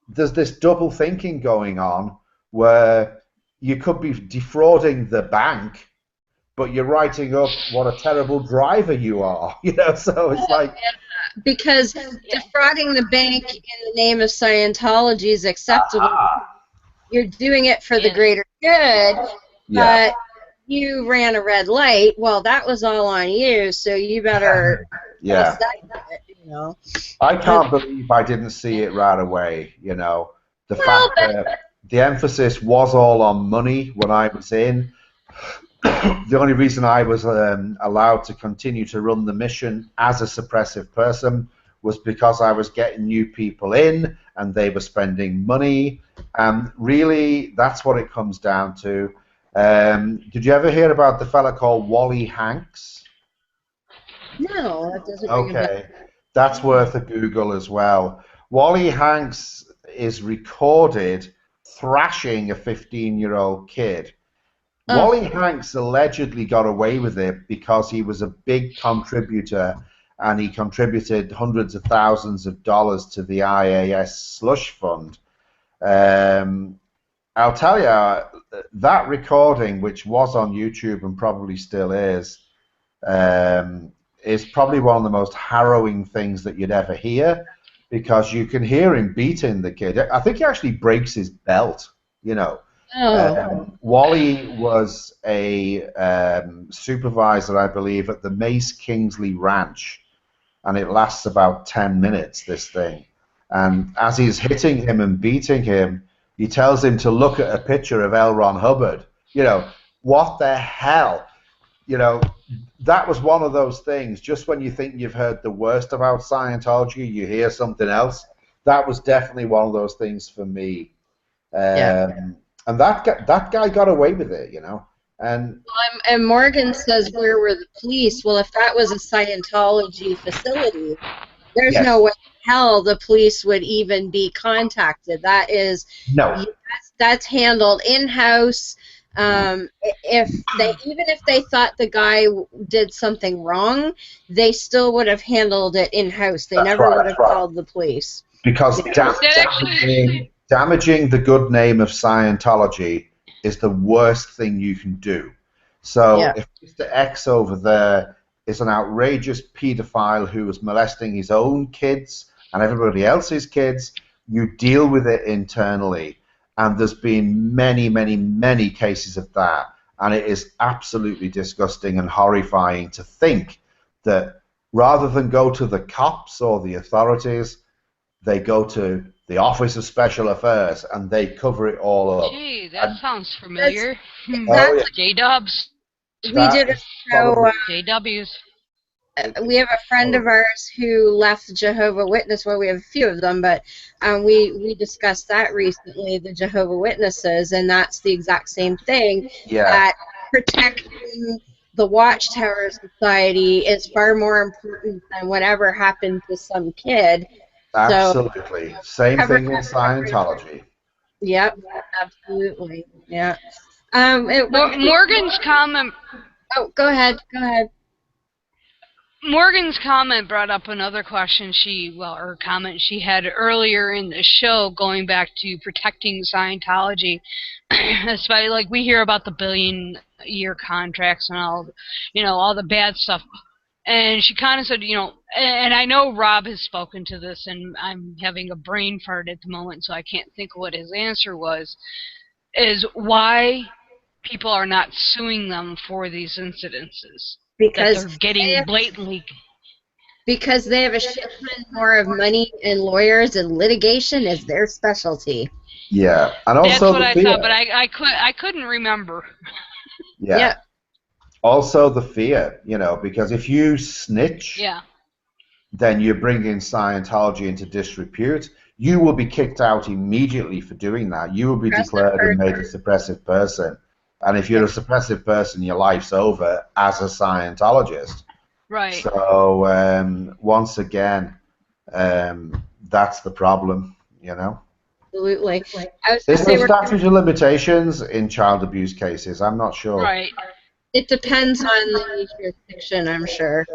there's this double thinking going on where you could be defrauding the bank, but you're writing up what a terrible driver you are, so it's like... Because defrauding the bank in the name of Scientology is acceptable. You're doing it for the greater good, but you ran a red light. Well, that was all on you, so you better... I can't believe I didn't see it right away, The fact that the emphasis was all on money when I was in. The only reason I was allowed to continue to run the mission as a suppressive person was because I was getting new people in and they were spending money. And really, that's what it comes down to. Did you ever hear about the fella called Wally Hanks? No, that doesn't ring a bell. Okay, that's worth a Google as well. Wally Hanks is recorded thrashing a 15-year-old kid. Oh. Wally Hanks allegedly got away with it because he was a big contributor and he contributed hundreds of thousands of dollars to the IAS slush fund. I'll tell you, that recording, which was on YouTube and probably still is probably one of the most harrowing things that you'd ever hear, because you can hear him beating the kid. I think he actually breaks his belt, you know. Oh. Wally was a supervisor, I believe, at the Mace Kingsley Ranch, and it lasts about 10 minutes, this thing. And as he's hitting him and beating him, he tells him to look at a picture of L. Ron Hubbard. You know, what the hell? You know, that was one of those things, just when you think you've heard the worst about Scientology, you hear something else. That was definitely one of those things for me. And that guy got away with it, you know. And Morgan says, where were the police? Well, if that was a Scientology facility, there's yes. no way in hell the police would even be contacted. That is, no, that's handled in-house. Even if they thought the guy did something wrong, they still would have handled it in-house. They never would have called the police. Because damaging the good name of Scientology is the worst thing you can do. So if Mr. X over there is an outrageous pedophile who is molesting his own kids and everybody else's kids, you deal with it internally. And there's been many, many, many cases of that. And it is absolutely disgusting and horrifying to think that rather than go to the cops or the authorities, they go to the Office of Special Affairs and they cover it all up. Gee, that sounds familiar. J-Dubs. We did a show. JWs. We have a friend of ours who left Jehovah's Witness. Well, we have a few of them, but we discussed that recently, the Jehovah's Witnesses, and that's the exact same thing. That protecting the Watchtower Society is far more important than whatever happened to some kid. Absolutely. Same thing in Scientology. Yep, absolutely. Yeah. Morgan's comment. Oh, go ahead. Go ahead. Morgan's comment brought up another question comment she had earlier in the show, going back to protecting Scientology. Especially, like, we hear about the billion-year contracts and all the bad stuff. And she kind of said, and I know Rob has spoken to this, and I'm having a brain fart at the moment, so I can't think of what his answer was, is why people are not suing them for these incidences. Because they're getting blatantly. Because they have a shit ton more of money, and lawyers and litigation is their specialty. Yeah, and also that's what I thought, but I couldn't remember. Yeah. Also the fear, because if you snitch, then you're bringing Scientology into disrepute. You will be kicked out immediately for doing that. You will be declared and made a suppressive person. And if you're a suppressive person, your life's over as a Scientologist. Right. So once again, that's the problem, Absolutely. Is there statute of limitations in child abuse cases? I'm not sure. Right. It depends on the jurisdiction, I'm sure.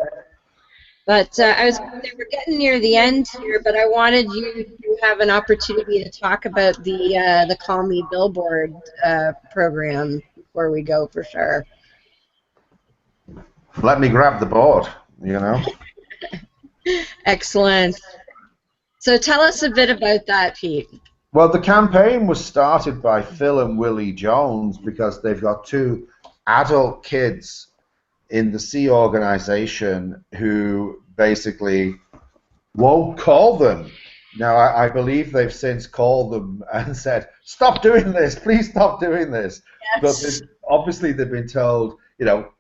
But I was going to say, we're getting near the end here, but I wanted you to have an opportunity to talk about the Call Me Billboard program before we go, for sure. Let me grab the board, Excellent. So tell us a bit about that, Pete. Well, the campaign was started by Phil and Willie Jones because they've got two adult kids in the Sea organization who basically won't call them. Now, I believe they've since called them and said, stop doing this, please stop doing this. Yes. But obviously they've been told,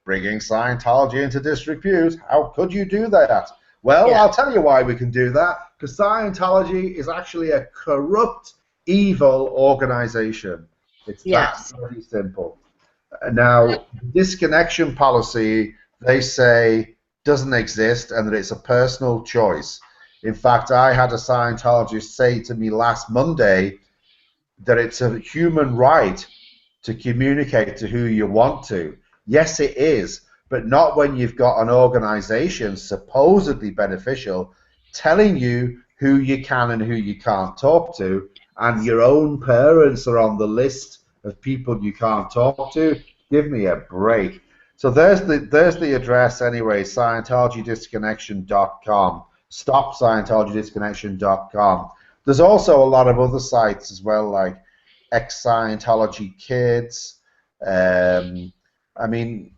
bringing Scientology into disrepute, how could you do that? Well, I'll tell you why we can do that, because Scientology is actually a corrupt, evil organization. It's that very simple. Now, disconnection policy, they say, doesn't exist and that it's a personal choice. In fact, I had a Scientologist say to me last Monday that it's a human right to communicate to who you want to. Yes, it is, but not when you've got an organization supposedly beneficial telling you who you can and who you can't talk to, and your own parents are on the list of people you can't talk to. Give me a break. So there's the address anyway, Scientologydisconnection.com. StopScientologyDisconnection.com. There's also a lot of other sites as well, like Ex-Scientology Kids. I mean,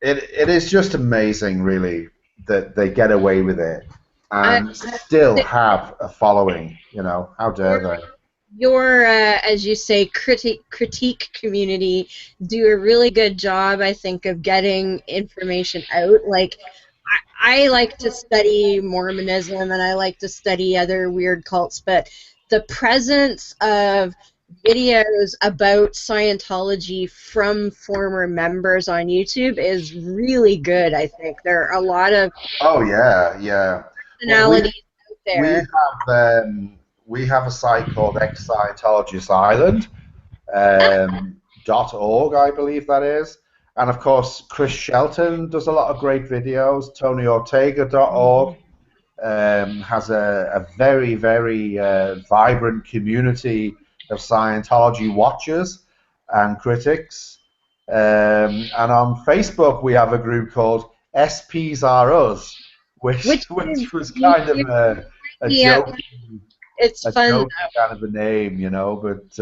it is just amazing, really, that they get away with it and still have a following. You know, how dare they? Your, as you say, critique community do a really good job, I think, of getting information out. Like, I like to study Mormonism and I like to study other weird cults, but the presence of videos about Scientology from former members on YouTube is really good, I think. There are a lot of personalities out there. We have a site called Ex-Scientologist Island, .org, I believe that is. And of course, Chris Shelton does a lot of great videos. TonyOrtega.org has a very, very vibrant community of Scientology watchers and critics. And on Facebook, we have a group called SPs Are Us, which was kind of a joke. It's fun. Joke kind of a name, you know, but.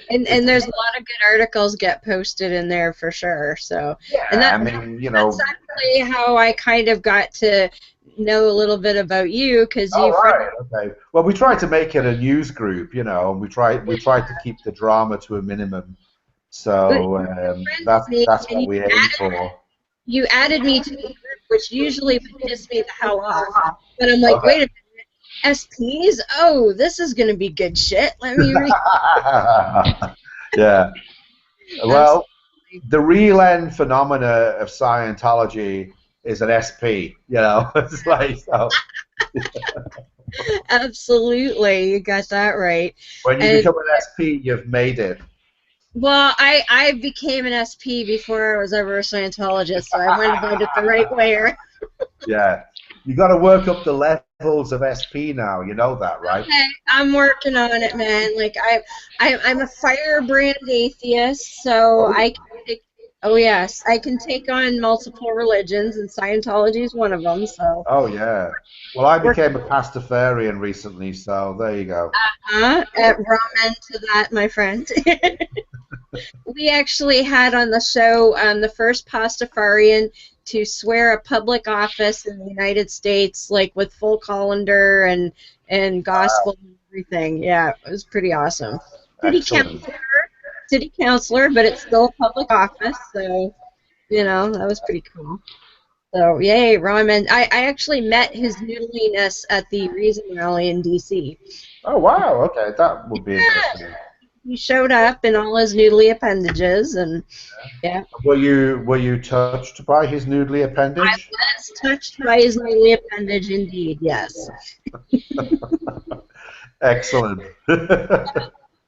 And there's a lot of good articles get posted in there for sure. So, yeah, and that, I mean, you know, that's actually how I kind of got to know a little bit about you, because you. Right, okay. Well, we tried to make it a news group, you know, and we tried to keep the drama to a minimum. So that's what we aim for. You added me to the group, which usually would piss me the hell off. But I'm like, wait a minute. SPs? Oh, this is going to be good shit. Let me read. Yeah. Well, the real end phenomena of Scientology is an SP, you know. It's like, so. Absolutely, you got that right. When you become an SP, you've made it. Well, I became an SP before I was ever a Scientologist, so I went about it the right way. Yeah. You got to work up the levels of SP now. You know that, right? Okay, I'm working on it, man. Like I'm a firebrand atheist, so I can take, yes, I can take on multiple religions, and Scientology is one of them. So. Oh yeah. Well, I became a pastafarian recently, so there you go. Ramen to that, my friend. We actually had on the show the first pastafarian to swear a public office in the United States, like with full colander and gospel and everything. Yeah, it was pretty awesome. City councilor, but it's still a public office, so you know that was pretty cool. So yay, Ramen! I actually met his noodliness at the Reason Rally in D.C. Oh wow! Okay, that would be interesting. He showed up in all his noodly appendages, and yeah. Were you touched by his noodly appendage? I was touched by his noodly appendage, indeed. Yes. Excellent.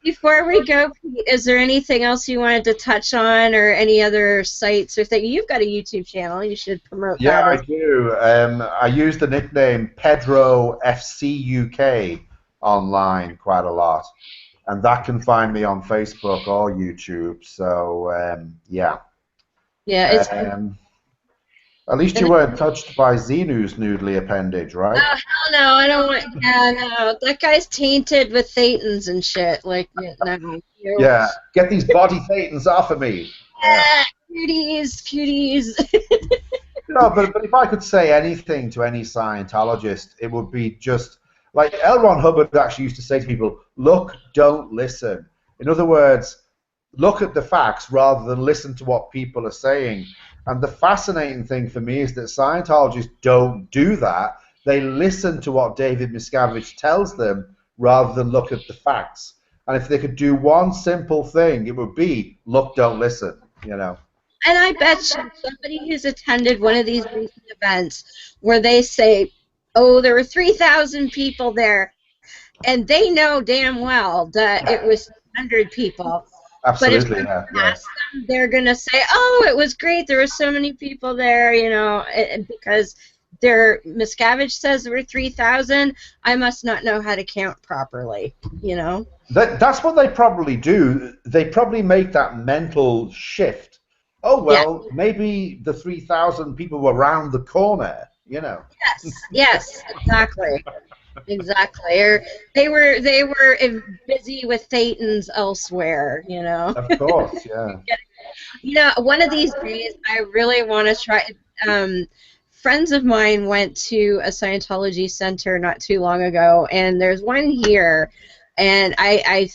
Before we go, Pete, is there anything else you wanted to touch on, or any other sites or thing? You've got a YouTube channel. You should promote that. Yeah, I do. I use the nickname Pedro FCUK online quite a lot. And that can find me on Facebook or YouTube. So, yeah. Yeah, it's... at least you weren't touched by Xenu's noodly appendage, right? Oh, hell no, I don't want... Yeah, no. That guy's tainted with thetans and shit. Like, no. Yeah, get these body thetans off of me. Yeah. Cuties. No, but if I could say anything to any Scientologist, it would be just... Like L. Ron Hubbard actually used to say to people, look, don't listen. In other words, look at the facts rather than listen to what people are saying. And the fascinating thing for me is that Scientologists don't do that. They listen to what David Miscavage tells them rather than look at the facts. And if they could do one simple thing, it would be, look, don't listen, you know. And I bet you somebody who's attended one of these recent events where they say, oh, there were 3,000 people there, and they know damn well that it was 100 people. Absolutely, but if yeah. you ask them, they're going to say, oh, it was great, there were so many people there, you know, because Miscavage says there were 3,000, I must not know how to count properly, you know. That's what they probably do. They probably make that mental shift. Oh, well, yeah. Maybe the 3,000 people were around the corner, you know. Yes, exactly. Exactly. Or they were busy with Thetans elsewhere, you know. Of course, yeah. You know, one of these days I really want to try. Friends of mine went to a Scientology center not too long ago, and there's one here, and I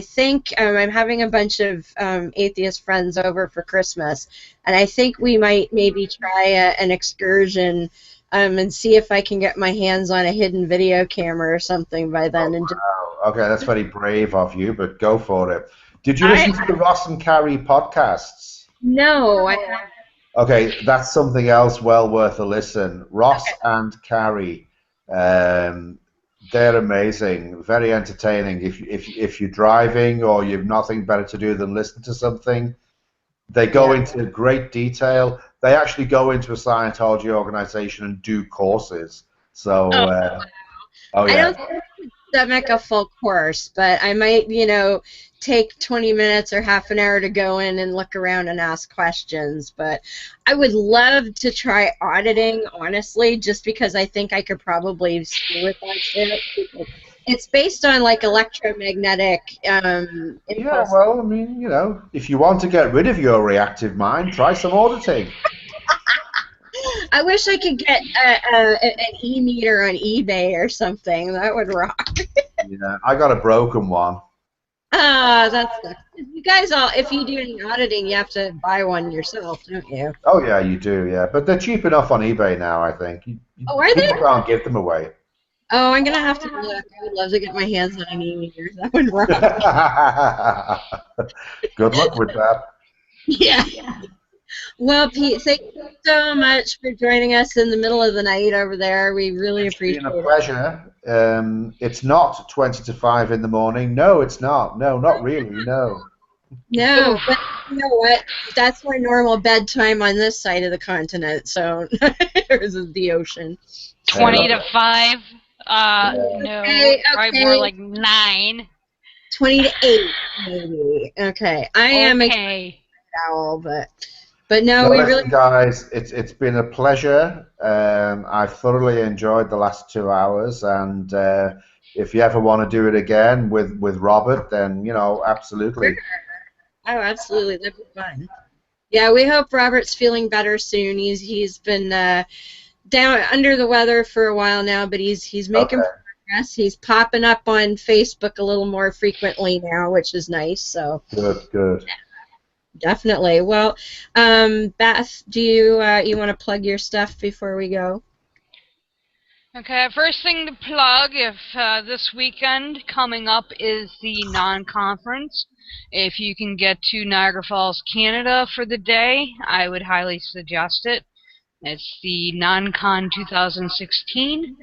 think I'm having a bunch of atheist friends over for Christmas, and I think we might maybe try an excursion and see if I can get my hands on a hidden video camera or something by then. Oh, wow. Okay, that's very brave of you, but go for it. Did you listen to the Ross and Carrie podcasts? No, I haven't. Okay, that's something else well worth a listen. Ross and Carrie, they're amazing, very entertaining. If you're driving or you've nothing better to do than listen to something, they go into great detail. They actually go into a Scientology organization and do courses. So, I don't think I could stomach a full course, but I might, you know, take 20 minutes or half an hour to go in and look around and ask questions. But I would love to try auditing, honestly, just because I think I could probably screw with that shit. It's based on, like, electromagnetic impulse. Yeah, well, I mean, you know, if you want to get rid of your reactive mind, try some auditing. I wish I could get an e-meter on eBay or something. That would rock. Yeah, I got a broken one. That's good. You guys all, if you do any auditing, you have to buy one yourself, don't you? Oh, yeah, you do, yeah. But they're cheap enough on eBay now, I think. Are they? People can't give them away. Oh, I'm going to have to look. I would love to get my hands on an e-meter. That would rock. Good luck with that. Yeah. Well, Pete, thank you so much for joining us in the middle of the night over there. We really appreciate it. It's been a pleasure. It's not 20 to 5 in the morning. No, it's not. No, not really, no. No, but you know what? That's my normal bedtime on this side of the continent, so there's the ocean. 20 to 5? No, okay. probably more like 9. 20 to 8, maybe. Okay, I am a owl, but no, we really. Guys, it's been a pleasure. I've thoroughly enjoyed the last 2 hours, and if you ever want to do it again with Robert, then you know, absolutely. Sure. Oh, absolutely, that'd be fun. Yeah, we hope Robert's feeling better soon. He's been down under the weather for a while now, but he's making progress. He's popping up on Facebook a little more frequently now, which is nice. So good. Definitely. Well, Beth, do you want to plug your stuff before we go? Okay, first thing to plug, if this weekend coming up is the non-conference. If you can get to Niagara Falls, Canada for the day, I would highly suggest it. It's the non-con 2016,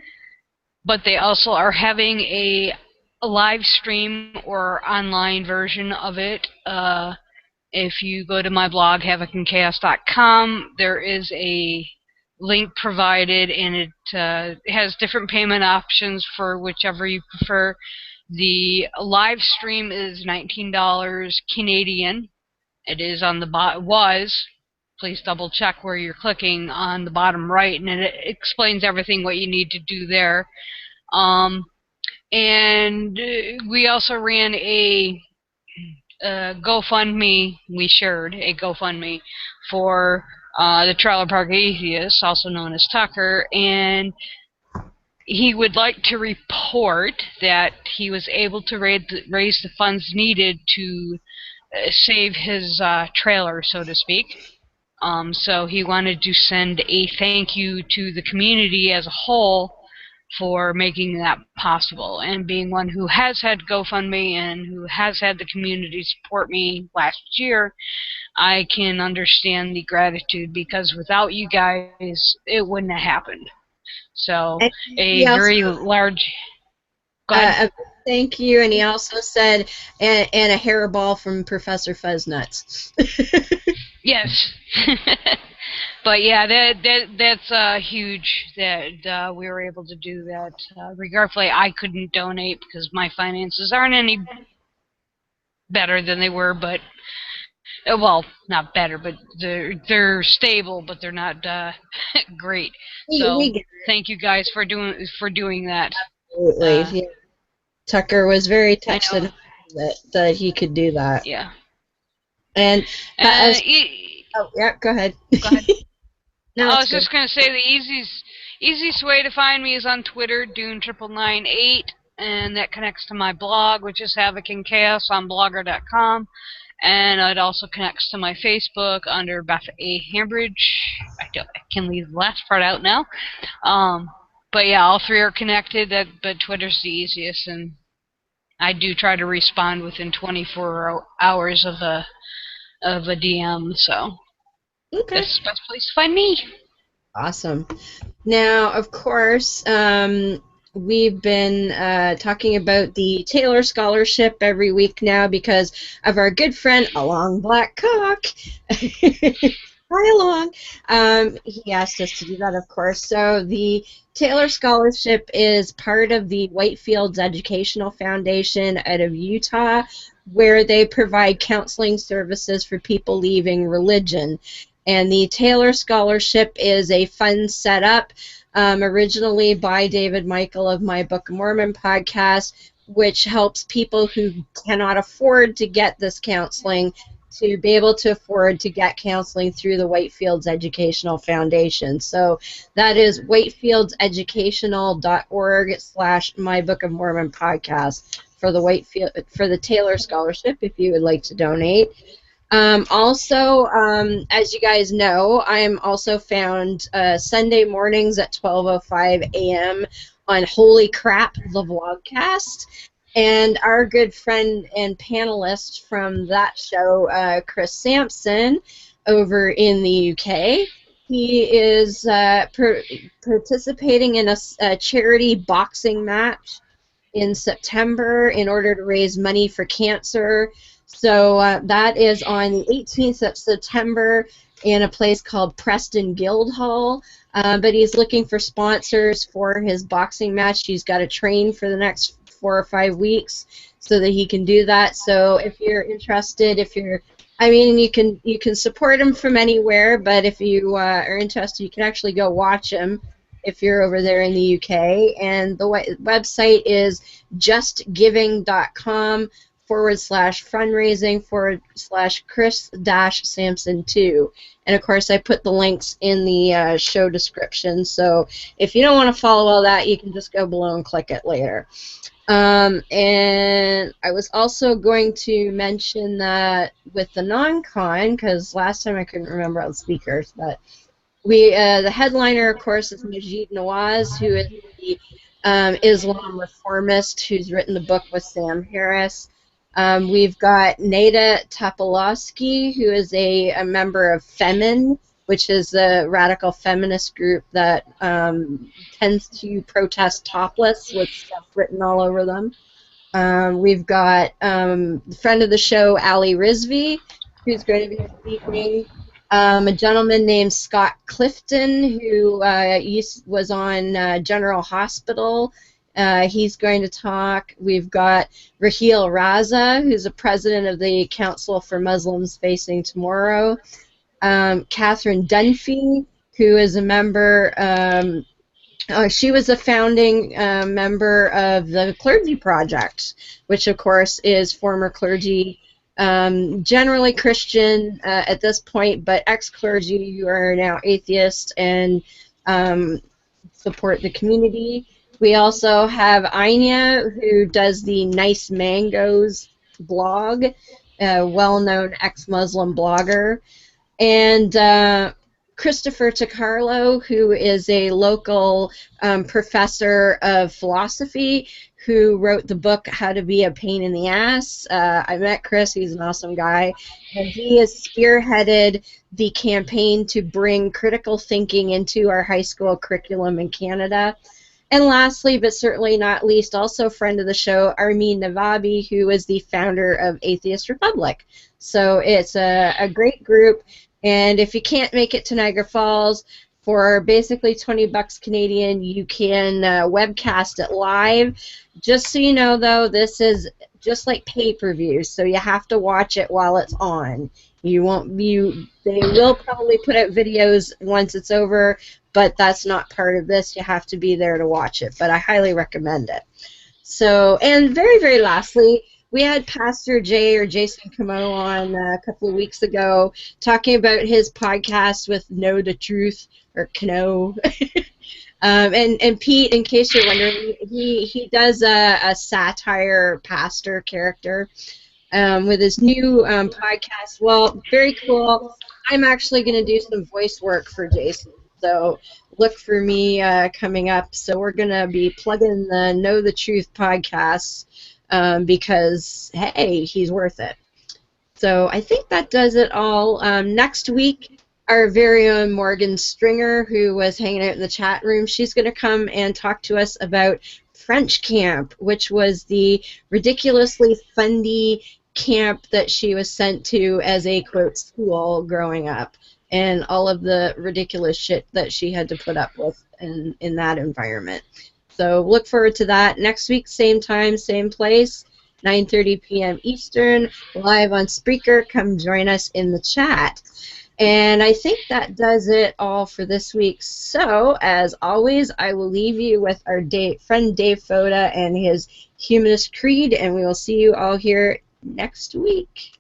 but they also are having a live stream or online version of it. If you go to my blog, havocandchaos.com, there is a link provided, and it has different payment options for whichever you prefer. The live stream is $19 Canadian. It is on the please double check where you're clicking on the bottom right, and it explains everything what you need to do there. And we also ran a GoFundMe. We shared a GoFundMe for the Trailer Park Atheists, also known as Tucker, and he would like to report that he was able to raise the funds needed to save his trailer, so to speak. So he wanted to send a thank you to the community as a whole for making that possible. And being one who has had GoFundMe and who has had the community support me last year, I can understand the gratitude, because without you guys, it wouldn't have happened. So, And a he also, very large... Go ahead. thank you, and he also said, and a hairball from Professor Fuzznuts. Yes. But yeah, that's huge that we were able to do that. Regardlessly, I couldn't donate because my finances aren't any better than they were, but well, not better, but they're stable, but they're not great. So thank you guys for doing that. Absolutely. Yeah. Tucker was very touched that he could do that. Yeah. And oh yeah, go ahead. Go ahead. No, I was just gonna say the easiest way to find me is on Twitter, Dune998, and that connects to my blog, which is Havoc and Chaos on Blogger.com, and it also connects to my Facebook under Beth A. Hambridge. I can leave the last part out now. But yeah, all three are connected. But Twitter's the easiest, and I do try to respond within 24 hours of a DM. So. Okay. That's the best place to find me. Awesome. Now, of course, we've bing talking about the Taylor Scholarship every week now because of our good friend Along Black Cock. Hi, Along. He asked us to do that, of course. So the Taylor Scholarship is part of the Whitefields Educational Foundation out of Utah, where they provide counseling services for people leaving religion. And the Taylor Scholarship is a fund setup originally by David Michael of My Book of Mormon podcast, which helps people who cannot afford to get this counseling to be able to afford to get counseling through the Whitefields Educational Foundation. So that is whitefieldseducational.org/My Book of Mormon podcast for the Taylor Scholarship if you would like to donate. Also, as you guys know, I'm also found Sunday mornings at 12:05 a.m. on Holy Crap, the Vlogcast. And our good friend and panelist from that show, Chris Sampson, over in the UK, he is participating in a charity boxing match in September in order to raise money for cancer. So that is on the 18th of September in a place called Preston Guildhall. But he's looking for sponsors for his boxing match. He's got to train for the next 4 or 5 weeks so that he can do that. So if you're interested, you can support him from anywhere, but if you are interested, you can actually go watch him if you're over there in the UK. And the website is justgiving.com/fundraising/Chris-Sampson2. And of course, I put the links in the show description. So if you don't want to follow all that, you can just go below and click it later. And I was also going to mention that with the non-con, because last time I couldn't remember all the speakers, but the headliner, of course, is Majid Nawaz, who is the Islam reformist who's written the book with Sam Harris. We've got Nada Topolowski, who is a member of Femin, which is a radical feminist group that tends to protest topless with stuff written all over them. We've got the friend of the show, Ali Rizvi, who's going to be speaking. A gentleman named Scott Clifton, who was on General Hospital. He's going to talk. We've got Raheel Raza, who's the president of the Council for Muslims Facing Tomorrow. Catherine Dunphy, who is a member. She was a founding member of the Clergy Project, which, of course, is former clergy. Generally Christian at this point, but ex-clergy who are now atheists and support the community. We also have Anya, who does the Nice Mangoes blog, a well-known ex-Muslim blogger. And Christopher Tacarlo, who is a local professor of philosophy who wrote the book How to Be a Pain in the Ass. I met Chris. He's an awesome guy. And he has spearheaded the campaign to bring critical thinking into our high school curriculum in Canada. And lastly, but certainly not least, also friend of the show, Armin Navabi, who is the founder of Atheist Republic. So it's a great group. And if you can't make it to Niagara Falls, for basically 20 bucks Canadian, you can webcast it live. Just so you know, though, this is just like pay-per-view, so you have to watch it while it's on. You won't be. They will probably put out videos once it's over, but that's not part of this. You have to be there to watch it, but I highly recommend it. So, and very, very lastly, we had Pastor Jay or Jason Camo on a couple of weeks ago talking about his podcast with Know the Truth, or Kno. And Pete, in case you're wondering, he does a satire pastor character with his new podcast. Well, very cool. I'm actually going to do some voice work for Jason, so look for me coming up. So we're going to be plugging the Know the Truth podcast because, hey, he's worth it. So I think that does it all. Next week, our very own Morgan Stringer, who was hanging out in the chat room, she's going to come and talk to us about French camp, which was the ridiculously fundy camp that she was sent to as a, quote, school growing up, and all of the ridiculous shit that she had to put up with in that environment. So look forward to that. Next week, same time, same place, 9:30 p.m. Eastern, live on Spreaker. Come join us in the chat. And I think that does it all for this week. So, as always, I will leave you with our friend Dave Foda and his Humanist Creed, and we will see you all here next week.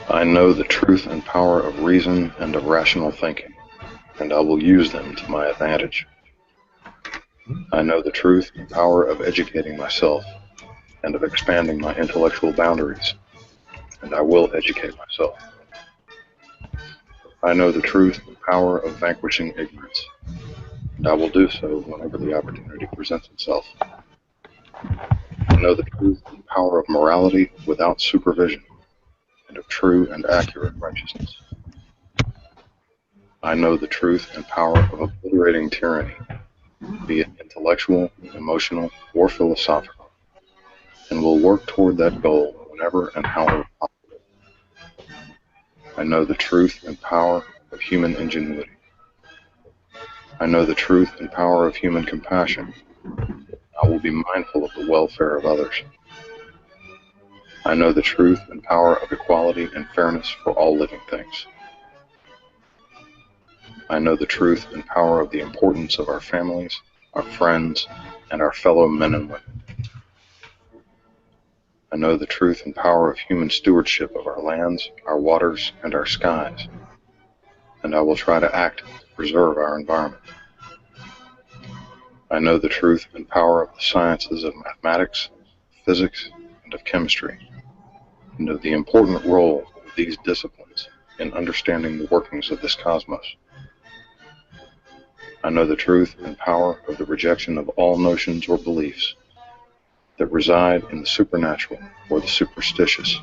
I know the truth and power of reason and of rational thinking, and I will use them to my advantage. I know the truth and power of educating myself and of expanding my intellectual boundaries, and I will educate myself. I know the truth and power of vanquishing ignorance, and I will do so whenever the opportunity presents itself. I know the truth and power of morality without supervision, and of true and accurate righteousness. I know the truth and power of obliterating tyranny, be it intellectual, emotional, or philosophical, and will work toward that goal whenever and however possible. I know the truth and power of human ingenuity. I know the truth and power of human compassion. I will be mindful of the welfare of others. I know the truth and power of equality and fairness for all living things. I know the truth and power of the importance of our families, our friends, and our fellow men and women. I know the truth and power of human stewardship of our lands, our waters, and our skies, and I will try to act to preserve our environment. I know the truth and power of the sciences of mathematics, physics, and of chemistry, and of the important role of these disciplines in understanding the workings of this cosmos. I know the truth and power of the rejection of all notions or beliefs that reside in the supernatural or the superstitious,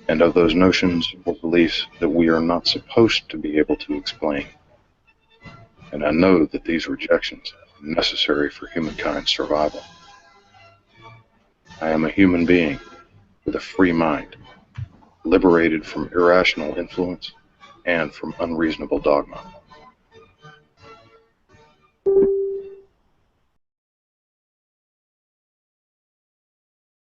and of those notions or beliefs that we are not supposed to be able to explain. And I know that these rejections are necessary for humankind's survival. I am a human being with a free mind, liberated from irrational influence and from unreasonable dogma.